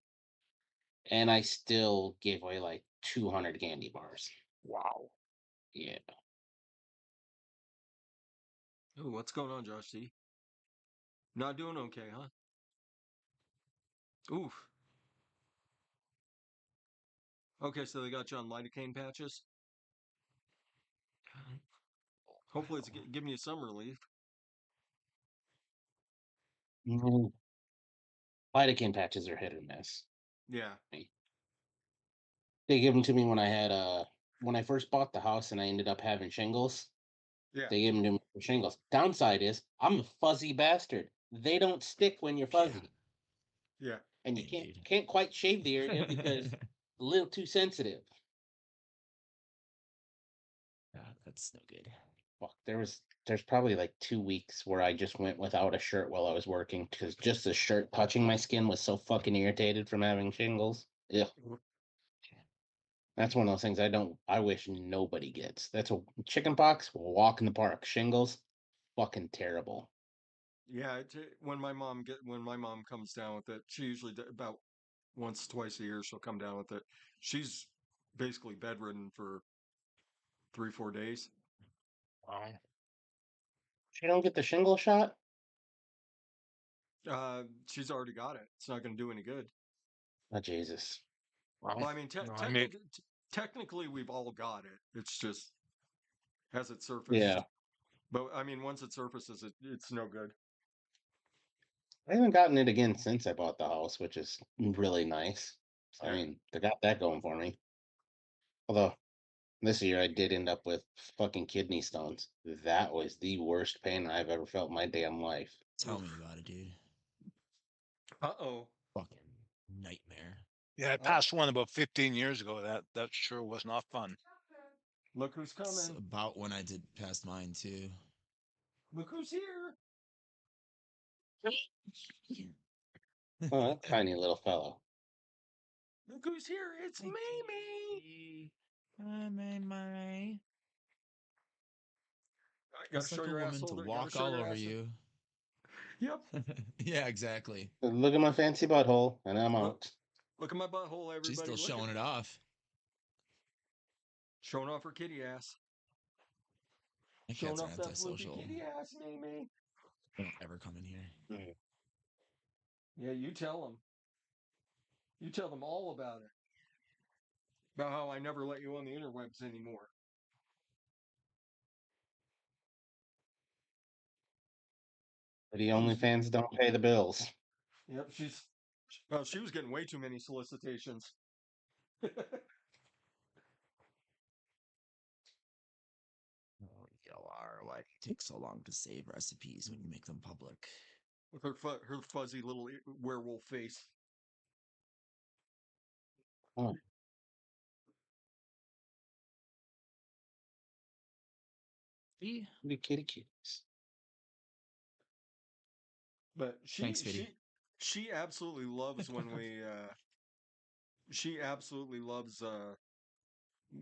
and I still gave away like 200 candy bars. Wow. Yeah, Ooh, what's going on, Josh C? Not doing okay, huh? Oof. Okay, so they got you on lidocaine patches. Hopefully, it's giving you some relief. Lidocaine patches are hit or miss. Yeah. They gave them to me when I had when I first bought the house and I ended up having shingles. Yeah. They gave them to me for shingles. Downside is I'm a fuzzy bastard. They don't stick when you're fuzzy. Yeah. And you Hey, dude. can't quite shave the area because a little too sensitive. That's no good. Fuck, there's probably like 2 weeks where I just went without a shirt while I was working because just the shirt touching my skin was so fucking irritated from having shingles. Yeah. That's one of those things I wish nobody gets. That's a chicken pox, walk in the park. Shingles, fucking terrible. Yeah. When my mom comes down with it, she usually about once, twice a year she'll come down with it. She's basically bedridden for 3, 4 days. Wow. She don't get the shingle shot? She's already got it. It's not going to do any good. Oh Jesus. Well, I mean, No, I mean, technically, we've all got it. It's just has it surfaced. Yeah. But I mean, once it surfaces, it's no good. I haven't gotten it again since I bought the house, which is really nice. So, I Yeah. mean, they got that going for me. Although this year I did end up with fucking kidney stones. That was the worst pain I've ever felt in my damn life. Tell me about it, dude. Uh-oh. Fucking nightmare. yeah, I passed one about 15 years ago. That sure was not fun. Look who's It's coming. about when I did past mine too. Look who's here. Oh, that tiny little fellow. Look who's here. It's Mimi. Hi, Mimi. I gotta It's show like a your woman to asshole. Gotta walk show all your over asshole. you. Yep. Yeah, exactly. Look at my fancy butthole, and I'm Look, out. look at my butthole, everybody. She's still Look showing it off. Showing off her kitty ass. My Showing cats are off that floofy antisocial. kitty ass, Mimi. They don't ever come in here. Yeah, you tell them. You tell them all about it. About how I never let you on the interwebs anymore. But the OnlyFans don't pay the bills. Yep, she was getting way too many solicitations. Oh, YLR, why do you take so long to save recipes when you make them public? With her fuzzy little werewolf face. Oh, See? the kitty kitties. But Thanks, Fiddy. she absolutely loves when we she absolutely loves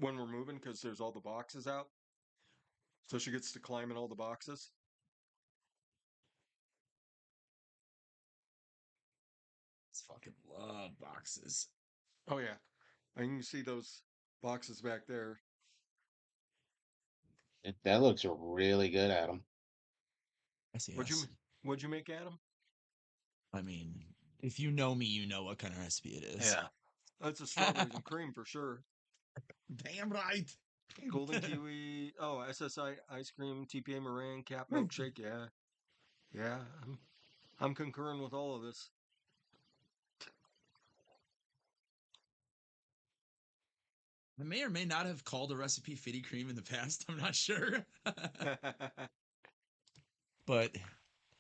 when we're moving because there's all the boxes out. So she gets to climb in all the boxes. I fucking love boxes. Oh yeah. And you can see those boxes back there. That looks really good, Adam. Yes, What'd yes. you make, Adam? I mean, if you know me, you know what kind of recipe it is. Yeah. That's a strawberries and cream for sure. Damn right. Golden kiwi. Oh, SSI ice cream, TPA meringue, cap milkshake. Yeah, yeah. I'm concurring with all of this. I may or may not have called a recipe Fitty Cream in the past. I'm not sure. But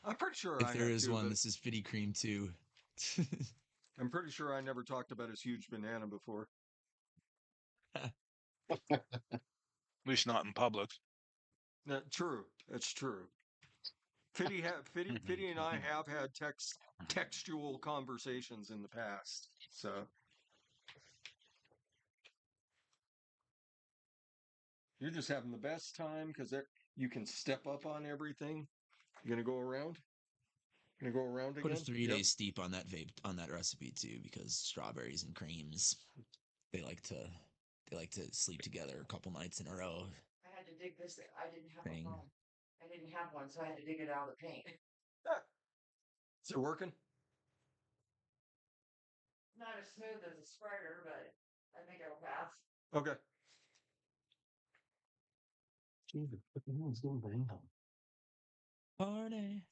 I'm pretty sure if I there have is too, one, but this is Fitty Cream too. I'm pretty sure I never talked about his huge banana before. At least not in public. True. That's true. Fitty and I have had textual conversations in the past. So you're just having the best time because you can step up on everything. You gonna go around? Gonna go around Put a again? 3 Yep. day steep on that vape on that recipe too, because strawberries and creams, they like to sleep together a couple nights in a row. I had to dig this. I didn't have Thing. a phone. I didn't have one, so I had to dig it out of the paint. Is it working? Not as smooth as a spreader, but I think it'll pass. Okay. Jesus, what the hell is going on? Party.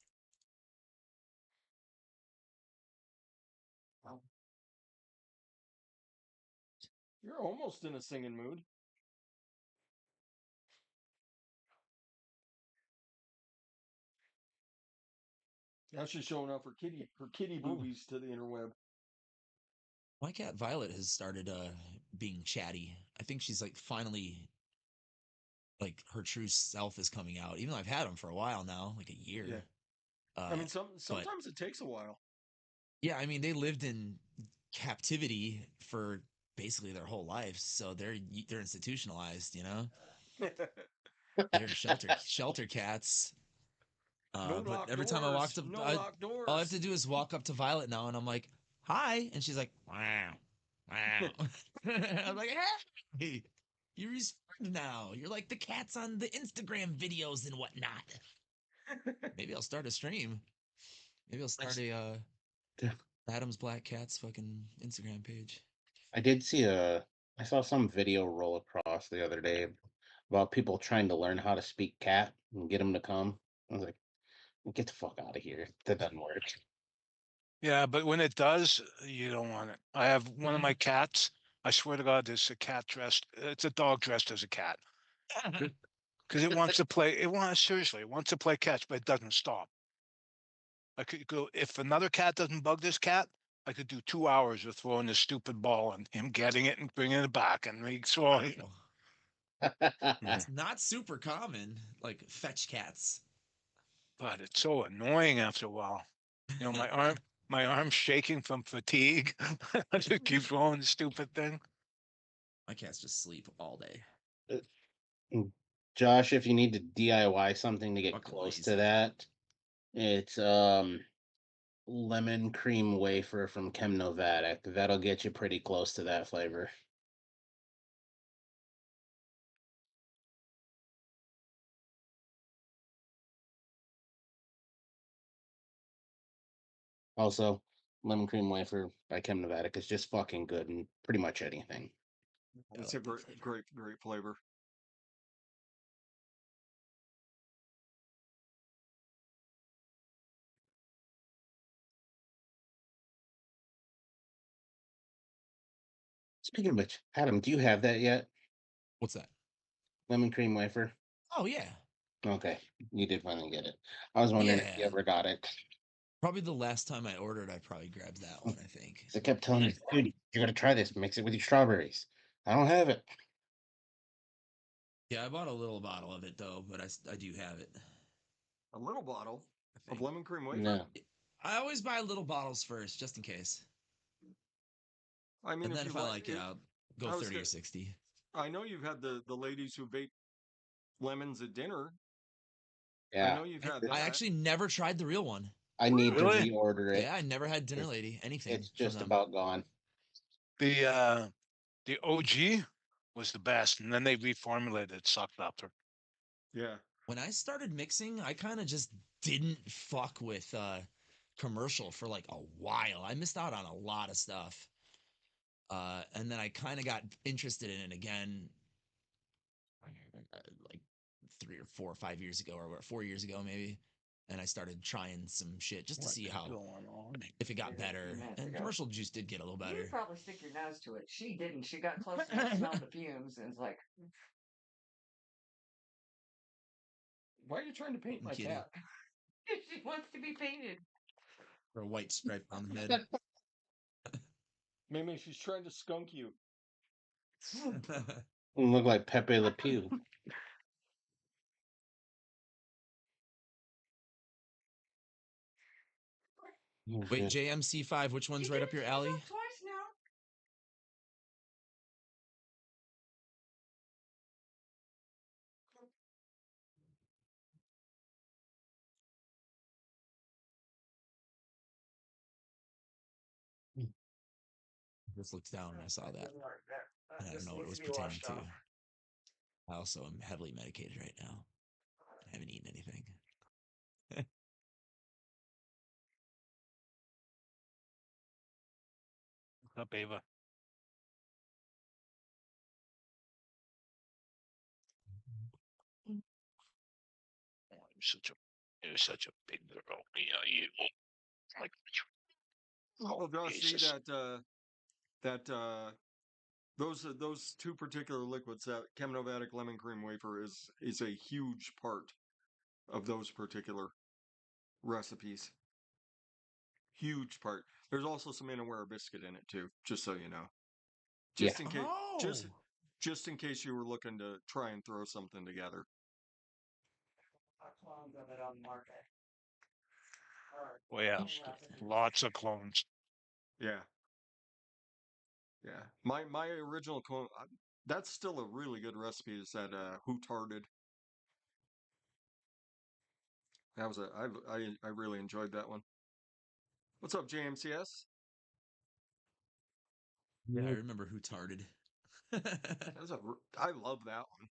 You're almost in a singing mood. Now she's showing off her kitty boobies to the interweb. My cat Violet has started being chatty. I think she's like finally like her true self is coming out. Even though I've had him for a while now, like a year. Yeah. I mean, sometimes it takes a while. Yeah, I mean they lived in captivity for basically their whole lives, so they're institutionalized. You know, they're shelter cats. No But locked every time I walk doors. to, No locked doors. all I have to do is walk up to Violet now, and I'm like, "Hi," and she's like, "Wow, wow." I'm like, "Hey, you're respect now. You're like the cats on the Instagram videos and whatnot." Maybe I'll start a stream. Maybe I'll start a Adam's Black Cats fucking Instagram page. I saw some video roll across the other day about people trying to learn how to speak cat and get them to come. I was like, get the fuck out of here. That doesn't work. Yeah, but when it does, you don't want it. I have one of my cats. I swear to God, there's a cat dressed. It's a dog dressed as a cat because it wants to play. Seriously, it wants to play catch, but it doesn't stop. I could go if another cat doesn't bug this cat. I could do 2 hours of throwing this stupid ball and him getting it and bringing it back and me throwing. It's not super common, like fetch cats. But it's so annoying after a while. You know, my arm's shaking from fatigue. I just keep throwing the stupid thing. My cats just sleep all day. Josh, if you need to DIY something to get Fucking close lazy. to that, it's lemon cream wafer from Chemnovatic. That'll get you pretty close to that flavor. Also, lemon cream wafer by Chemnovatic is just fucking good in pretty much anything. It's a great flavor. Speaking of which, Adam, do you have that yet? What's that? Lemon cream wafer? Oh yeah. Okay, you did finally get it. I was wondering if you Yeah. ever got it. Probably the last time I ordered, I probably grabbed that one, I think. I kept telling you, dude, you gotta try this. Mix it with your strawberries. I don't have it. Yeah, I bought a little bottle of it though, but I do have it. A little bottle I of think. lemon cream wafer. No. I always buy little bottles first, just in case. I mean, And if then you if I like it, I'll go I was 30 gonna, or 60. I know you've had the ladies who vape lemons at dinner. I Yeah. know you've had I that. actually never tried the real one. I need to Really? reorder it. Yeah, I never had dinner It's, lady, anything it's from just them. about gone. The OG was the best, and then they reformulated. It sucked after. Yeah. When I started mixing, I kind of just didn't fuck with commercial for like a while. I missed out on a lot of stuff. And then I kind of got interested in it again like 3 or 4 or 5 years ago, or 4 years ago maybe. And I started trying some shit just to What see is how going on? if it got Did it a better. few minutes And ago. commercial juice did get a little You better. would probably stick your nose to it. She didn't. She got close enough, smelled the fumes, and was like, Why are you trying to paint my Kitty. cat? she wants to be painted. Or a white stripe on the head. Maybe she's trying to skunk you. Look like Pepe Le Pew. Oh, Wait, shit. JMC5, which one's right up your alley? Twice now. Just looked down and I saw that. And I don't know what it was pertaining to. I also am heavily medicated right now. I haven't eaten anything. What's up, Ava? You're such a big girl. You like. Well, Josh, see Jesus. that those two particular liquids, that Cheminovatic lemon cream wafer is a huge part of those particular recipes. Huge part. There's also some Inawera biscuit in it too, just so you know. Yeah. Just in case, Oh, just in case you were looking to try and throw something together. Clones of it on the market. Well, yeah, lots of clones. Yeah, yeah. My original clone. That's still a really good recipe. Is that Who Tarted? That was I really enjoyed that one. What's up, JMCS? yeah, I remember who tarted. That was I love that one.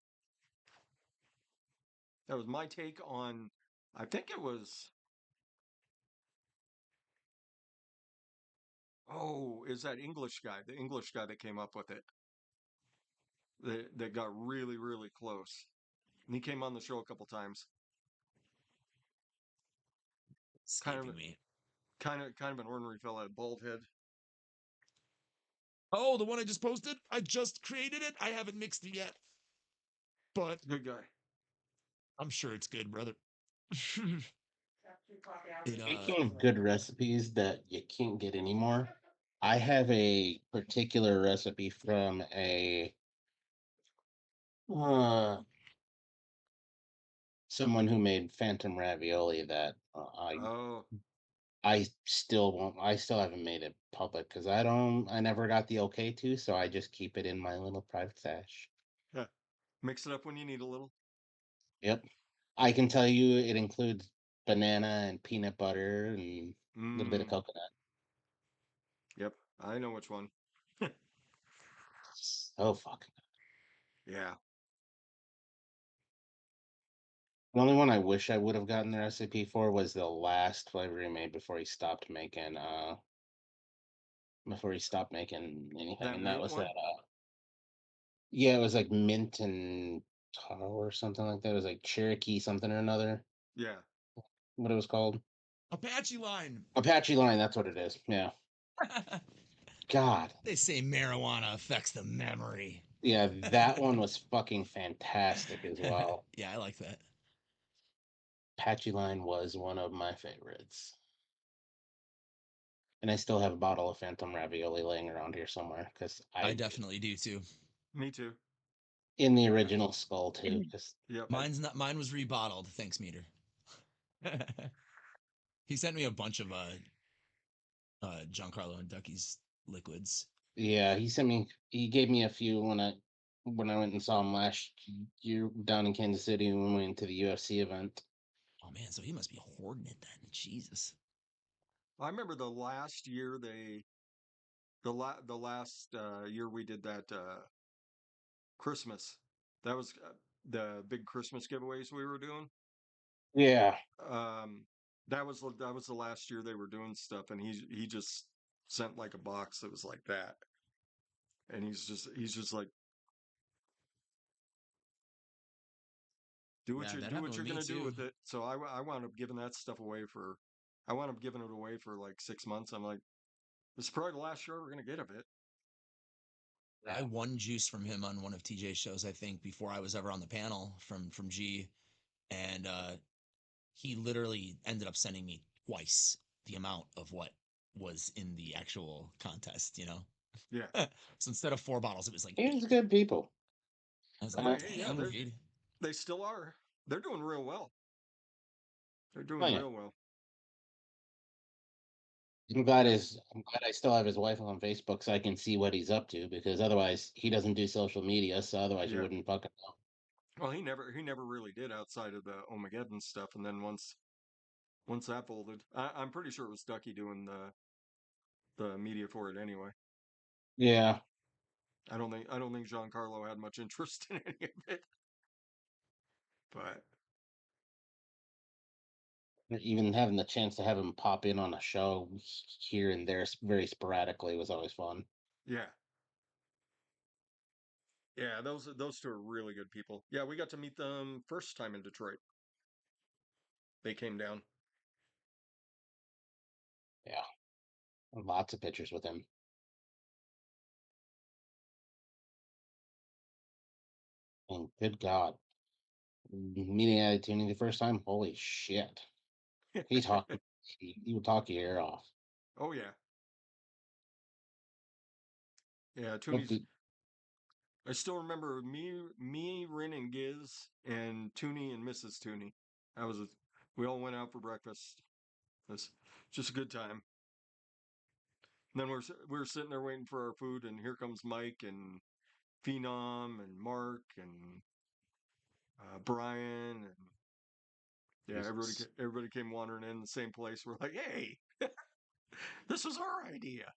That was my take on. I think it was. Oh, is that English guy? The English guy that came up with it. That got really close. And he came on the show a couple times. Kind Escaping of, me. kind of an ornery fella, bald head. Oh, the one I just posted? I just created it. I haven't mixed it yet. But Good guy. I'm sure it's good, brother. Speaking of good recipes that you can't get anymore, I have a particular recipe from a uh, someone who made phantom ravioli that Oh, I still won't. I still haven't made it public because I never got the okay to, so I just keep it in my little private stash. yeah. Mix it up when you need a little. Yep. I can tell you it includes banana and peanut butter and a little bit of Mmm. coconut. Yep. I know which one. So fucking. Yeah. The only one I wish I would have gotten the recipe for was the last flavor he made before he stopped making anything, That and that mint was one. that yeah, it was like mint and taro or something like that. It was like Cherokee something or another. Yeah. What it was called? Apache line. Apache line, that's what it is. Yeah. God. They say marijuana affects the memory. Yeah, that one was fucking fantastic as well. Yeah, I like that. Apache line was one of my favorites. And I still have a bottle of Phantom ravioli laying around here somewhere because I definitely do too. Me too. in the original skull too. Because Yep. Mine was rebottled. Thanks, Meter. He sent me a bunch of Giancarlo and Ducky's liquids. yeah, he gave me a few when I went and saw him last year down in Kansas City when we went to the UFC event. Oh man, so he must be hoarding it then. Jesus. I remember the last year the last year we did that Christmas. That was the big Christmas giveaways we were doing. Yeah, Um, that was the last year they were doing stuff, and he just sent like a box that was like that, and he's just like, Yeah, that do happened what with you're me gonna do too. with it. So I wound up giving that stuff away for, I wound up giving it away for like 6 months. I'm like, this is probably the last show we're gonna get of it. I won juice from him on one of TJ's shows, I think, before I was ever on the panel from G, and he literally ended up sending me twice the amount of what was in the actual contest. Yeah. So instead of 4 bottles, it was like he 8. was good people. I was Oh like, yeah, dang, dude. they still are. They're doing real well. They're Oh doing yeah, real well. I'm glad I still have his wife on Facebook so I can see what he's up to because otherwise he doesn't do social media, so otherwise you Yeah. wouldn't fucking know. Well, he never really did outside of the Omegeddon stuff, and then once that folded, I'm pretty sure it was Ducky doing the media for it anyway. Yeah, I don't think Giancarlo had much interest in any of it. But even having the chance to have him pop in on a show here and there very sporadically was always fun. yeah. Yeah, those two are really good people. Yeah, we got to meet them first time in Detroit. they came down. Yeah. Lots of pictures with him. And good God. Meeting at tuning the first time, holy shit. He talked he would talk your ear off. Oh yeah. Yeah, What Tooney's. the- I still remember me, Rin, and Giz, and Tooney and Mrs. Tooney. We all went out for breakfast. It was just a good time. And then we were sitting there waiting for our food, and here comes Mike and Phenom and Mark and Brian, and yeah, Jesus. everybody came wandering in the same place. We're like, hey, this was our idea.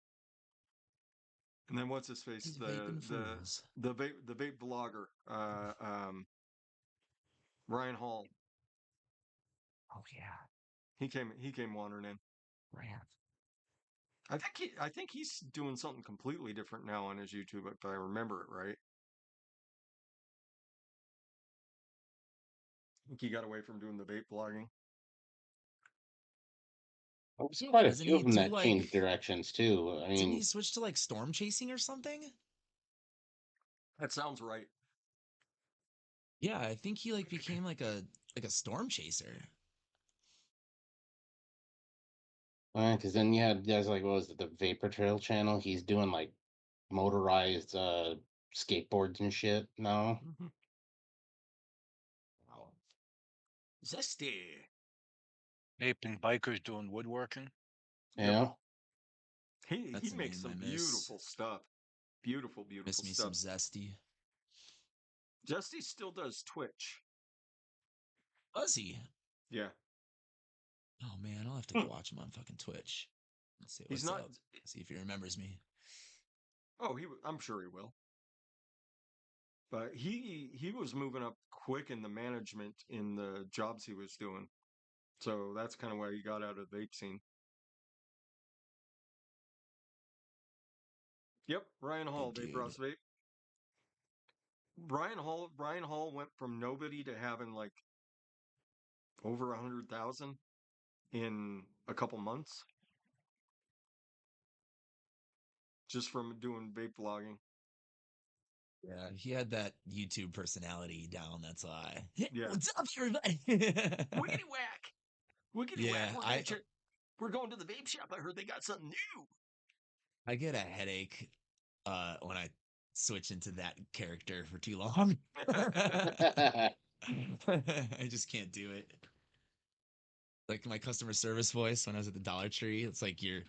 And then what's his face? These vaping fools. The vape vlogger, Ryan Hall. Oh yeah, He came wandering in. rant. I think he's doing something completely different now on his YouTube, if I remember it right. I think he got away from doing the vape vlogging. I've seen quite a Doesn't few he of them do that like? changed directions too. I Didn't he mean, switch to like storm chasing or something? That sounds right. Yeah, I think he like became like a storm chaser. because then you had guys like, what was it, the Vapor Trail channel? He's doing like motorized skateboards and shit now. Wow. Zesty. Vaping bikers doing woodworking. Yep. Yeah. He That's a makes name I some miss. beautiful stuff. Beautiful Miss me stuff. some Zesty. Zesty still does Twitch. Was he? Yeah. Oh man, I'll have to go watch him on fucking Twitch. Let's see He's what's not. up. See if he remembers me. Oh, I'm sure he will. But he was moving up quick in the management in the jobs he was doing. So that's kind of why he got out of the vape scene. Yep, Ryan Hall, Good Vape dude. Ross Vape. Ryan Hall went from nobody to having like over 100,000 in a couple months just from doing vape vlogging. Yeah, he had that YouTube personality down. That's why. Yeah. What's up, everybody? Wiggity whack. Wiggity Yeah, whack. We're going to the vape shop. I heard they got something new. I get a headache when I switch into that character for too long. I just can't do it. Like my customer service voice when I was at the Dollar Tree, it's like your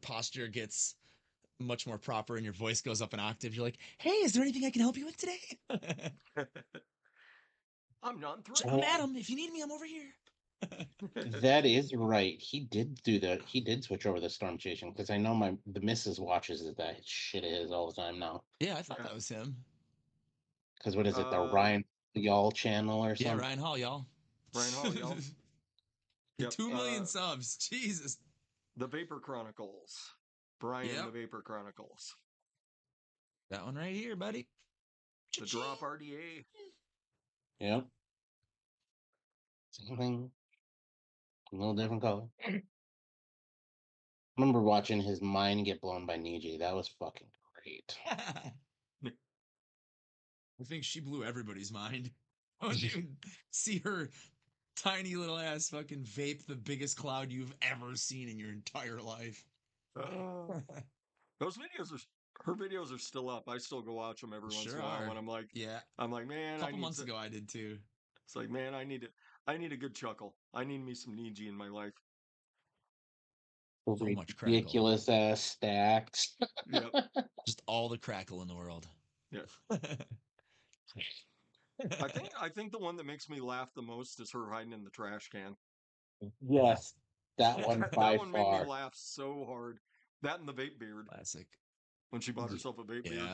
posture gets much more proper and your voice goes up an octave. You're like, "Hey, is there anything I can help you with today?" I'm not I'm threatened. Adam. If you need me, I'm over here. That is right. He did switch over the storm chasing because I know the missus watches that shit of his all the time now. Yeah, I thought Yeah. that was him. Because what is it, the Uh, Ryan Y'all channel or Yeah, something? Ryan Hall, y'all. Ryan Hall, y'all. Yep. 2 million subs. Jesus. The Vapor Chronicles. Brian, Yep. the Vapor Chronicles. That one right here, buddy. The Drop RDA. Yep. Same thing. A little different color. I remember watching his mind get blown by Niji. That was fucking great. I think she blew everybody's mind. When you see her tiny little ass fucking vape the biggest cloud you've ever seen in your entire life. Those videos her videos are still up. I still go watch them every once in Sure a while are. when Yeah. I'm like, man, A couple months ago I did too. It's like, man, I need a good chuckle. I need me some Niji in my life. So much crackle. Ridiculous ass stacks. Yep. Just all the crackle in the world. Yeah. I think the one that makes me laugh the most is her hiding in the trash can. Yes, that one That by one made me far. laugh so hard. That and the vape beard Classic. when she bought herself a vape beard.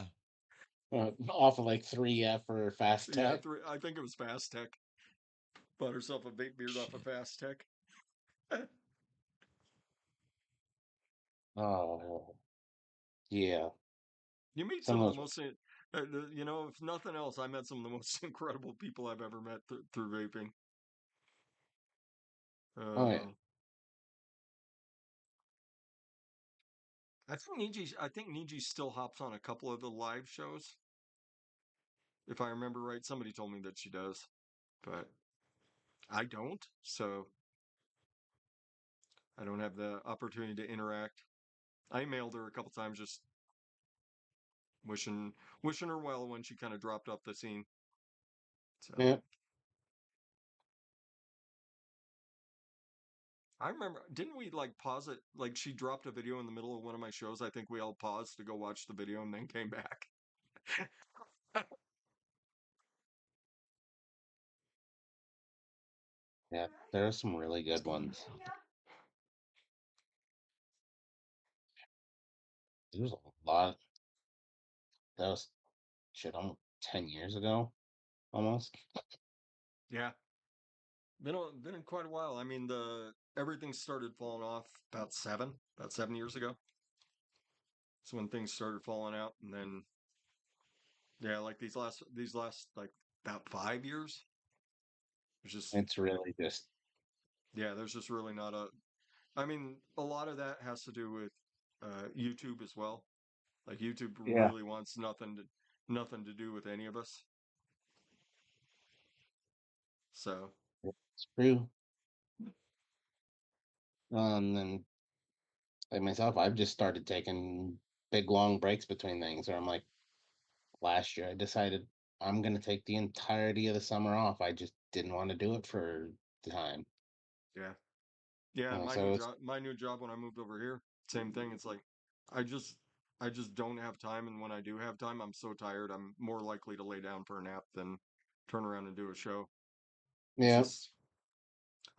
Yeah. Off of like 3F or Fast Yeah, Tech. I think it was Fast Tech. Bought herself a vape beard off of Shit. Fast Tech. Oh, yeah. You meet Some some of of the most, if nothing else, I met some of the most incredible people I've ever met through vaping. Oh yeah. I think Niji still hops on a couple of the live shows. If I remember right, somebody told me that she does, but I don't, so I don't have the opportunity to interact. I emailed her a couple times, just wishing her well when she kind of dropped off the scene. So Yeah. I remember, didn't we like pause it? Like she dropped a video in the middle of one of my shows. I think we all paused to go watch the video and then came back. Yeah. There are some really good ones. There was a lot. That was shit, almost 10 years ago, almost. Yeah, been in quite a while. I mean, the everything started falling off about 7 years ago. So when things started falling out, and then yeah, like these last like about 5 years, there's just It's really just yeah, there's just really not a. I mean, a lot of that has to do with YouTube as well. Like YouTube yeah, really wants nothing to do with any of us. So it's true. And like myself, I've just started taking big long breaks between things. Or I'm like, last year I decided I'm gonna take the entirety of the summer off. I just didn't want to do it for the time. yeah, yeah. My new So it's job when I moved over here, same thing. It's like I just I just don't have time, and when I do have time, I'm so tired. I'm more likely to lay down for a nap than turn around and do a show. It's yeah, just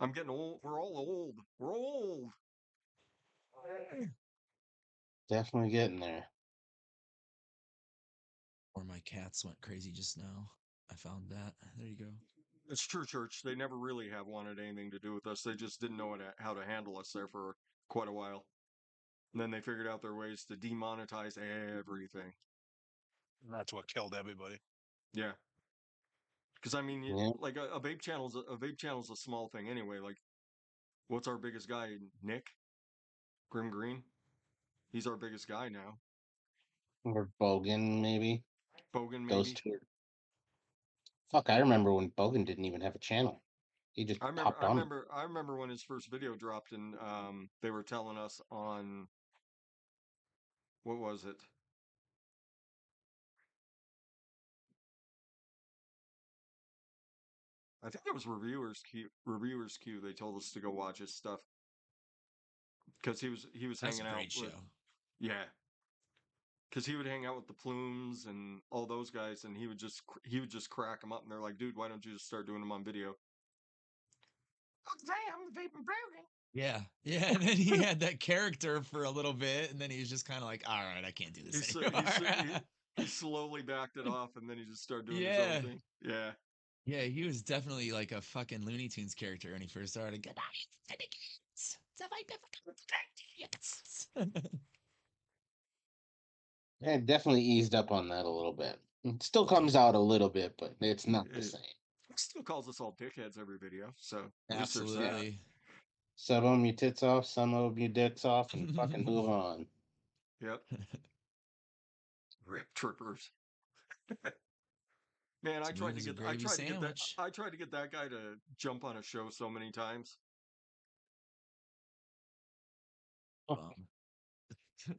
I'm getting old. We're all old. We're old. definitely getting there. Or my cats went crazy just now. I found that. There you go. It's true, church. They never really have wanted anything to do with us. They just didn't know how to handle us there for quite a while. And then they figured out their ways to demonetize everything. That's what killed everybody. Yeah, because I mean, Yeah, like a vape channel's a small thing anyway. Like, what's our biggest guy? Nick Grim Green. He's our biggest guy now. or Bogan maybe. Bogan Those maybe. two. Fuck, I remember when Bogan didn't even have a channel. He just I remember. popped I on. remember. I remember when his first video dropped, and they were telling us on what was it? I think it was Reviewers Q. Reviewers Q. They told us to go watch his stuff because he was That's a hanging out great with show. yeah, because he would hang out with the Plumes and all those guys, and he would just crack them up, and they're like, "Dude, why don't you just start doing them on video?" Oh, damn, vaping broken. Yeah, yeah. And then he had that character for a little bit, and then he was just kind of like, "All right, I can't do He this s- anymore." he s- he he slowly backed it off, and then he just started doing his own Yeah, thing. Yeah, yeah. He was definitely like a fucking Looney Tunes character when he first started. Good night, syndicates. Have I ever yes. Yeah, it definitely eased up on that a little bit. It still Oh comes yeah, out a little bit, but it's not the it same. still calls us all dickheads every video, so at least there's Yeah. that. absolutely. Some of them your tits off, some of them your dicks off, and fucking move on. Yep, rip trippers. Man, Smooth as a gravy sandwich. I tried to get that guy to jump on a show so many times. Oh, Bum.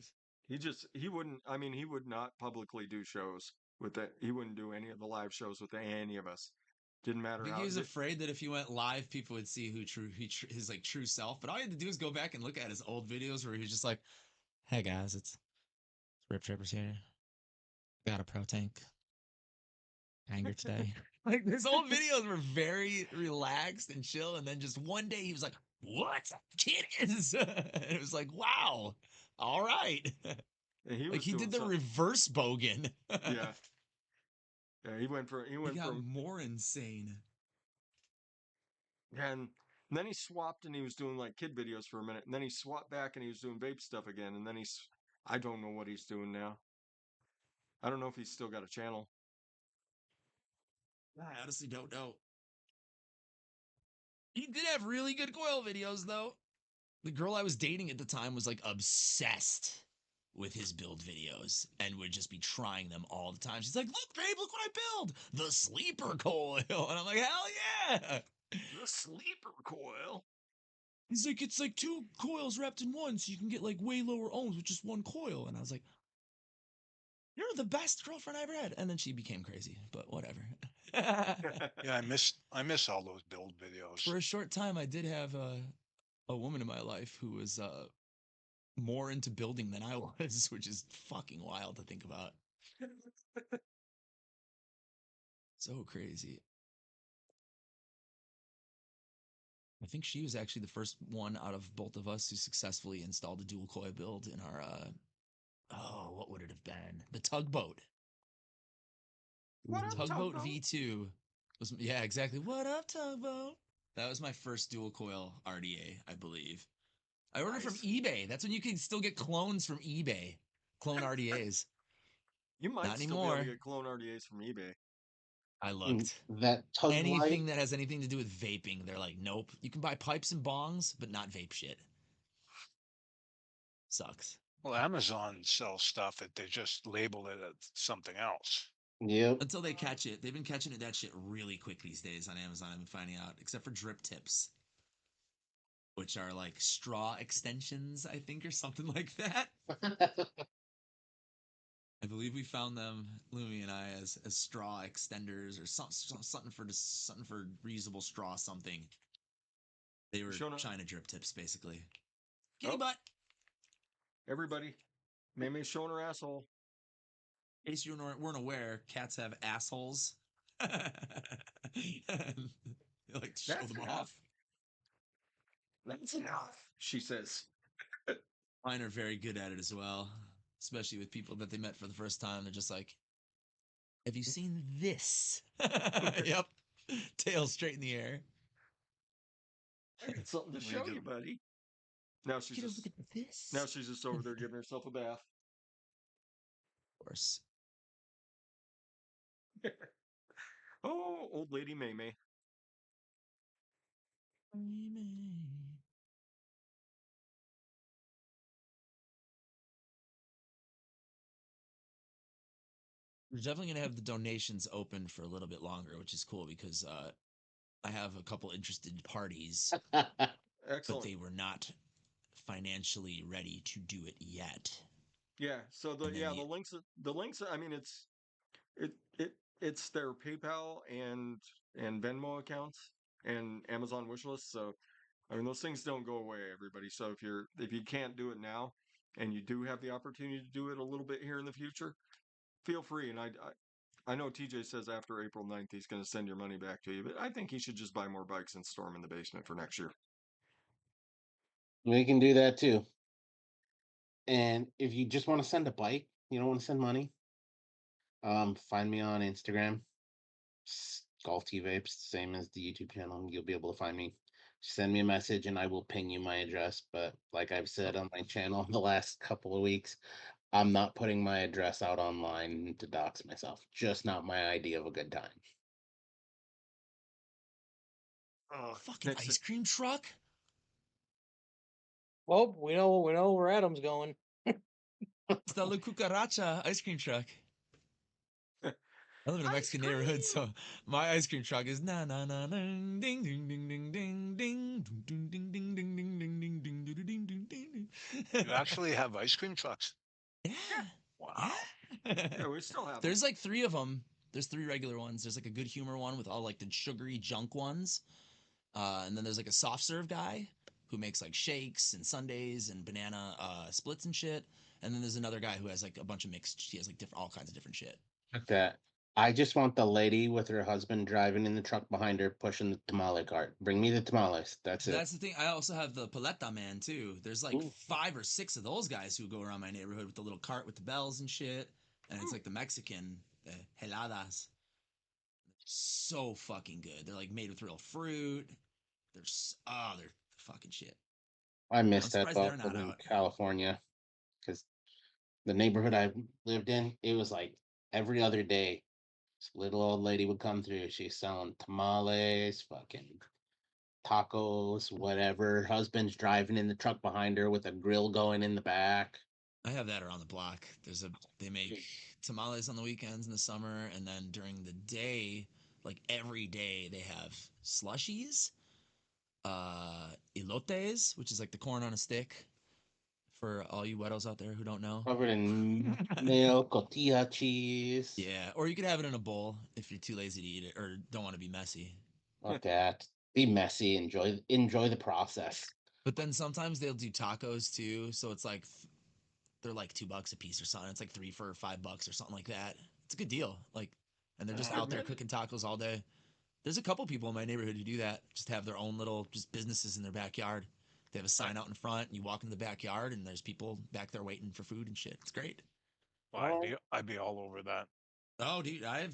He wouldn't. I mean, he would not publicly do shows with that. He wouldn't do any of the live shows with any of us. Didn't I matter think how. he was afraid that if he went live, people would see his like true self. But all he had to do is go back and look at his old videos where he was just like, "Hey guys, it's Rip Trippers here. Got a pro tank. Anger today." Like his old videos were very relaxed and chill, and then just one day he was like, "What's up, kiddies?" And it was like, "Wow, all right." And he Like was he doing did the some. reverse bogan. Yeah, yeah. He He went got from more insane. and then he swapped and he was doing like kid videos for a minute, and then he swapped back and he was doing vape stuff again, and then I don't know what he's doing now. I don't know if he's still got a channel. I honestly don't know. He did have really good coil videos, though. The girl I was dating at the time was like obsessed with his build videos and would just be trying them all the time. She's like, "Look, babe, look what I build! The sleeper coil." And I'm like, "Hell yeah!" The sleeper coil. He's like, "It's like 2 coils wrapped in one, so you can get like way lower ohms with just 1 coil." And I was like, "You're the best girlfriend I ever had." And then she became crazy, but whatever. Yeah, I miss all those build videos. For a short time, I did have a woman in my life who was more into building than I was, which is fucking wild to think about. So crazy. I think she was actually the first one out of both of us who successfully installed a dual coil build in our what would it have been? The tugboat. What up, Tugboat tugboat? V2 was, yeah, exactly. What up, tugboat? That was my first dual coil RDA, I believe. I ordered from Nice. eBay. That's when you can still get clones from eBay. Clone RDAs. You might Not still be able to anymore. get clone RDAs from eBay. I looked. That tug life. Anything that has anything to do with vaping, they're like, nope. You can buy pipes and bongs, but not vape shit. Sucks. Well, Amazon sells stuff that they just label it as something else. Yep. Until they catch it. They've been catching it that shit really quick these days on Amazon, I've been finding out. Except for drip tips, which are like straw extensions, I think, or something like that. I believe we found them, Lumi and I, as straw extenders or something for reusable straw something. They were Showing up. China drip tips, basically. Kitty Oh. butt. Everybody, Maymay's showing her asshole. In case you weren't aware, cats have assholes. They like to show That's them enough. off. That's enough, she says. Mine are very good at it as well, especially with people that they met for the first time. They're just like, "Have you seen this?" Yep. Tail straight in the air. I got something to show you, buddy. Now she's Get a just look at this. now she's just over there giving herself a bath. Of course. Oh, old lady Maymay. We're definitely gonna have the donations open for a little bit longer, which is cool because I have a couple interested parties, but Excellent. they were not financially ready to do it yet. Yeah. So the links. I mean, it's their PayPal and Venmo accounts and Amazon wish list. So I mean, those things don't go away, everybody. So if you can't do it now, and you do have the opportunity to do it a little bit here in the future, feel free. And I know TJ says after April 9th he's going to send your money back to you, but I think he should just buy more bikes and store them in the basement for next year. We can do that too. And if you just want to send a bike, you don't want to send money, find me on Instagram. Golf T Vapes, same as the YouTube channel. You'll be able to find me. Send me a message and I will ping you my address. But like I've said on my channel the last couple of weeks, I'm not putting my address out online to dox myself. Just not my idea of a good time. Fucking ice cream truck. Well, we know where Adam's going. It's the La Cucaracha ice cream truck. I live in a Mexican neighborhood, so my ice cream truck is na na na ding ding ding ding ding ding ding ding ding ding ding ding ding ding ding ding ding ding. You actually have ice cream trucks? Yeah. Wow. Yeah, we still have them. There's like 3 of them. There's 3 regular ones. There's like a good humor one with all like the sugary junk ones. And then there's like a soft serve guy who makes like shakes and sundaes and banana splits and shit. And then there's another guy who has like a bunch of mixed. He has like all kinds of different shit. That I just want the lady with her husband driving in the truck behind her, pushing the tamale cart. Bring me the tamales. That's it. That's the thing. I also have the paleta man too. There's like Ooh. 5 or 6 of those guys who go around my neighborhood with the little cart with the bells and shit. And it's like the Mexican heladas. So fucking good. They're like made with real fruit. They're fucking shit. I I'm missed that surprised though. they're not In out. California, because the neighborhood I lived in, it was like every other day, this little old lady would come through. She's selling tamales, fucking tacos, whatever. Husband's driving in the truck behind her with a grill going in the back. I have that around the block. They make tamales on the weekends in the summer, and then during the day, like every day, they have slushies, elotes, which is like the corn on a stick. For all you weddles out there who don't know, Covered in milk, tortilla cheese. yeah, or you could have it in a bowl if you're too lazy to eat it or don't want to be messy. Fuck that. Be messy. Enjoy the process. But then sometimes they'll do tacos too, so it's like they're like $2 a piece or something. It's like 3 for $5 or something like that. It's a good deal. Like, and they're just out there cooking tacos all day. There's a couple people in my neighborhood who do that. Just have their own little just businesses in their backyard. They have a sign out in front, and you walk into the backyard, and there's people back there waiting for food and shit. It's great. Well, I'd be all over that. Oh, dude, I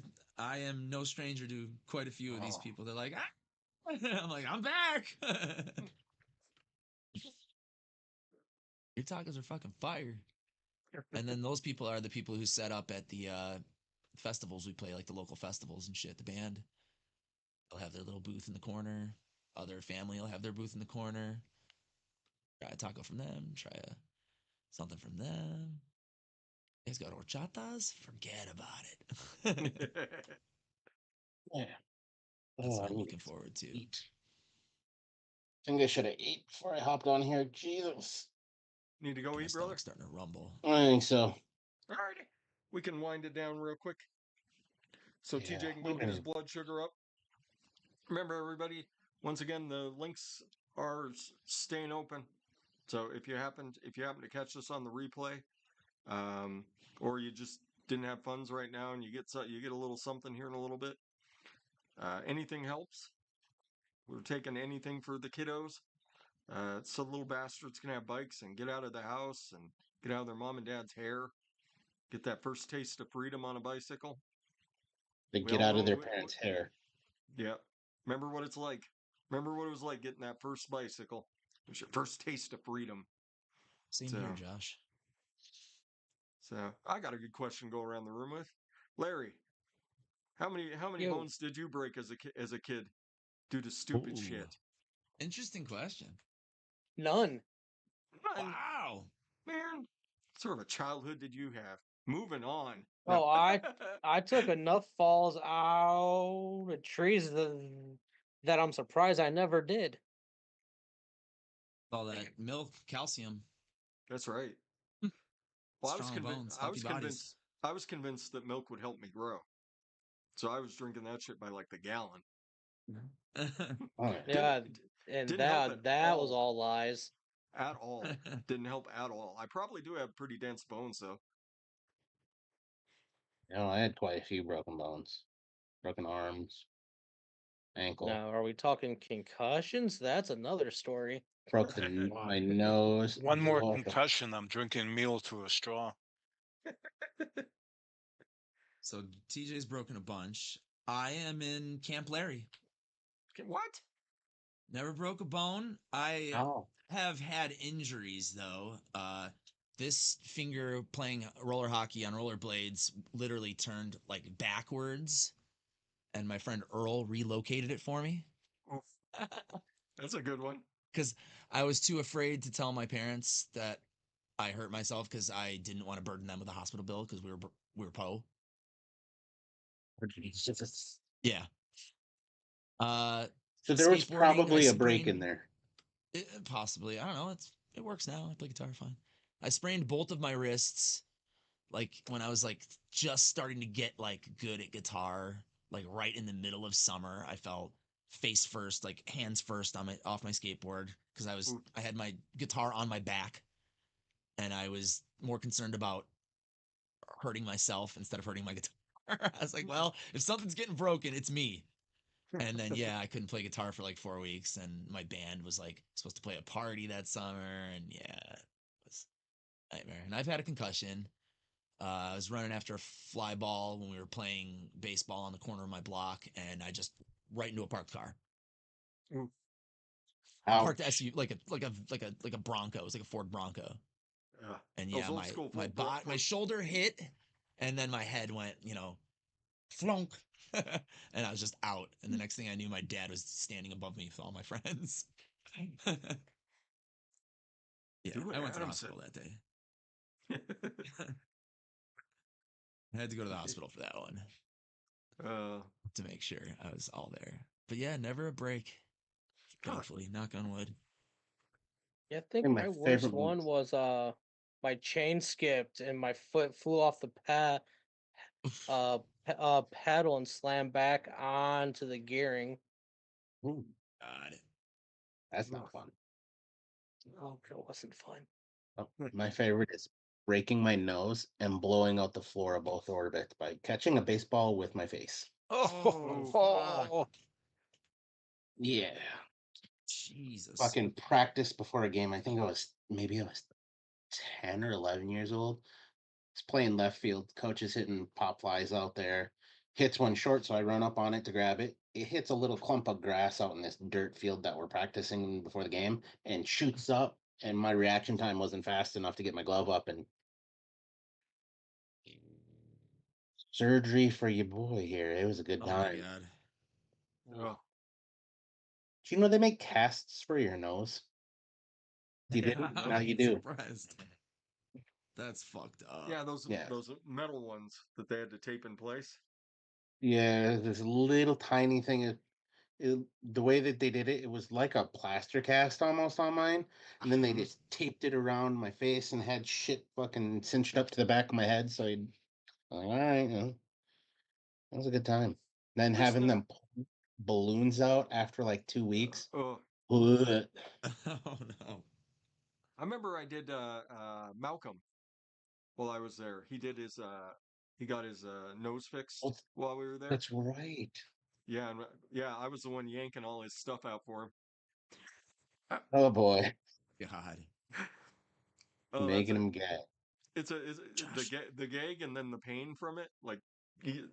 am no stranger to quite a few of these people. They're like, ah! I'm like, I'm back. Your tacos are fucking fire. And then those people are the people who set up at the festivals we play, like the local festivals and shit. The band, they'll have their little booth in the corner. Other family will have their booth in the corner. Try a taco from them. Try something from them. You guys got horchatas? Forget about it. Yeah. That's what I I'm need looking to forward to. eat. I think I should have ate before I hopped on here. Jesus. Need to go My eat, brother? stomach's starting to rumble. I think so. All right. We can wind it down real quick. So Yeah, TJ can go get his blood sugar up. Remember, everybody, once again, the links are staying open. So if you happen to catch this on the replay, or you just didn't have funds right now and you get a little something here in a little bit, anything helps. We're taking anything for the kiddos. So the little bastards can have bikes and get out of the house and get out of their mom and dad's hair. Get that first taste of freedom on a bicycle. They We get all out of know their parents' hair. Yeah. Remember what it's like. Remember what it was like getting that first bicycle. It was your first taste of freedom. Same here, Josh. So I got a good question to go around the room with. Larry, how many Yo. bones did you break as a kid due to stupid Ooh. shit? Interesting question. None. Wow. Man, what sort of a childhood did you have? Moving on. Oh, I took enough falls out of trees that I'm surprised I never did. All that milk, calcium, That's right. Well, strong bones, I healthy was bodies. convinced that milk would help me grow. So I was drinking that shit by like the gallon. Oh, Yeah, and Didn't help at that was all. all lies. At all. Didn't help at all. I probably do have pretty dense bones though. no, I had quite a few broken bones, broken arms, ankle, Now, are we talking concussions? That's another story. broke my nose. One more Oh, concussion. I'm drinking meal through a straw. So TJ's broken a bunch. I am in Camp Larry. What? Never broke a bone. I Oh. have had injuries though. This finger playing roller hockey on rollerblades literally turned like backwards, and my friend Earl relocated it for me. That's a good one. Because I was too afraid to tell my parents that I hurt myself because I didn't want to burden them with a hospital bill because we were po. Yeah. So there was Skateboarding, I probably a break in sprained- there. Possibly. I don't know. It works now. I play guitar fine. I sprained both of my wrists like when I was like just starting to get like good at guitar, like right in the middle of summer. I felt face first, like hands first on my off my skateboard because I had my guitar on my back and I was more concerned about hurting myself instead of hurting my guitar. I was like, well, if something's getting broken, it's me. And then yeah, I couldn't play guitar for like 4 weeks, and my band was like supposed to play a party that summer, and yeah, it was a nightmare. And I've had a concussion. I was running after a fly ball when we were playing baseball on the corner of my block, and I just right into a parked car. A parked SUV, like a Bronco. It was like a Ford Bronco. And yeah, my shoulder hit, and then my head went, flunk. And I was just out. And the next thing I knew, my dad was standing above me with all my friends. Yeah, Do what I went to the Adam said. hospital that day. I had to go to the hospital for that one to make sure I was all there. But yeah, never a break. God. Thankfully, knock on wood. Yeah, I think think my my worst favorite one ones. was my chain skipped and my foot flew off the pedal and slammed back onto the gearing. Ooh, God. that's not fun. Oh, it wasn't fun. Oh, my favorite is breaking my nose and blowing out the floor of both orbits by catching a baseball with my face. Oh, Yeah. Jesus. Fucking practice before a game. I think I was 10 or 11 years old. It's playing left field. Coach is hitting pop flies out there. Hits one short, so I run up on it to grab it. It hits a little clump of grass out in this dirt field that we're practicing before the game and shoots up. And my reaction time wasn't fast enough to get my glove up, and surgery for your boy here. It was a good Oh my time. God. Oh. Do you know they make casts for your nose? You Yeah, didn't? I'm Now you do. surprised. That's fucked up. Yeah, those Yeah. metal ones that they had to tape in place. Yeah, this little tiny thing. The way that they did it, it was like a plaster cast almost on mine. And then they Mhm. just taped it around my face and had shit fucking cinched up to the back of my head. So I'm like, all right, that was a good time. Then There's having no. them pull balloons out after like 2 weeks. Oh, Ugh. Oh no. I remember I did Malcolm while I was there. He got his nose fixed Oh, while we were there. that's right. Yeah, and yeah, I was the one yanking all his stuff out for him. Oh boy, God. Oh, that's making him gag. Josh. the gag and then the pain from it. Like you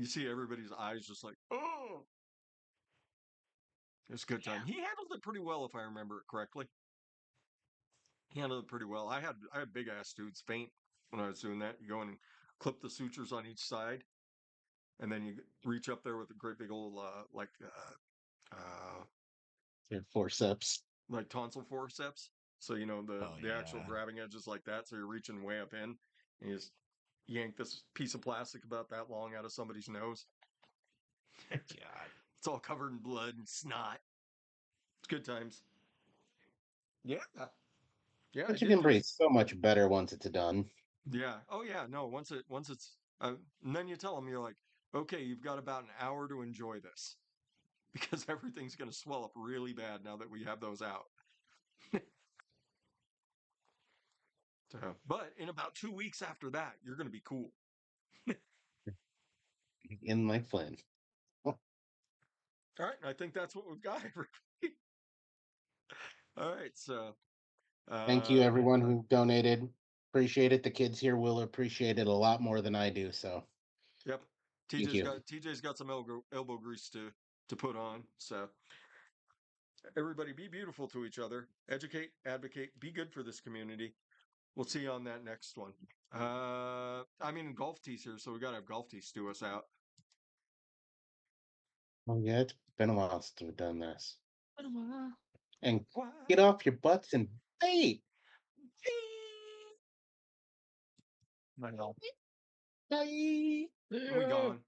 see everybody's eyes just like, oh, it's a good time. He handled it pretty well if I remember it correctly. He handled it pretty well. I had big ass dudes faint when I was doing that. You go in and clip the sutures on each side, and then you reach up there with a great big old Forceps. like tonsil forceps. So you know Oh the actual yeah. grabbing edges like that. So you're reaching way up in, and you just yank this piece of plastic about that long out of somebody's nose. God. It's all covered in blood and snot. It's good times. Yeah, yeah, I But you did can do. breathe so much better once it's done. Yeah. Oh yeah. No. Once it's and then you tell them you're like, okay, you've got about an hour to enjoy this because everything's going to swell up really bad now that we have those out. So, but in about 2 weeks after that, you're going to be cool. In like Flynn. All right. I think that's what we've got. All right. So, Thank you, uh, everyone who donated. Appreciate it. The kids here will appreciate it a lot more than I do. So yep. thank you. TJ's got some elbow grease to put on. So, everybody be beautiful to each other. Educate, advocate, be good for this community. We'll see you on that next one. I mean, golf tee's here, so we got to have golf tee stew us out. Oh yeah, it's been a while since we've done this. And What? get off your butts and bait. I know. Bye. We gone.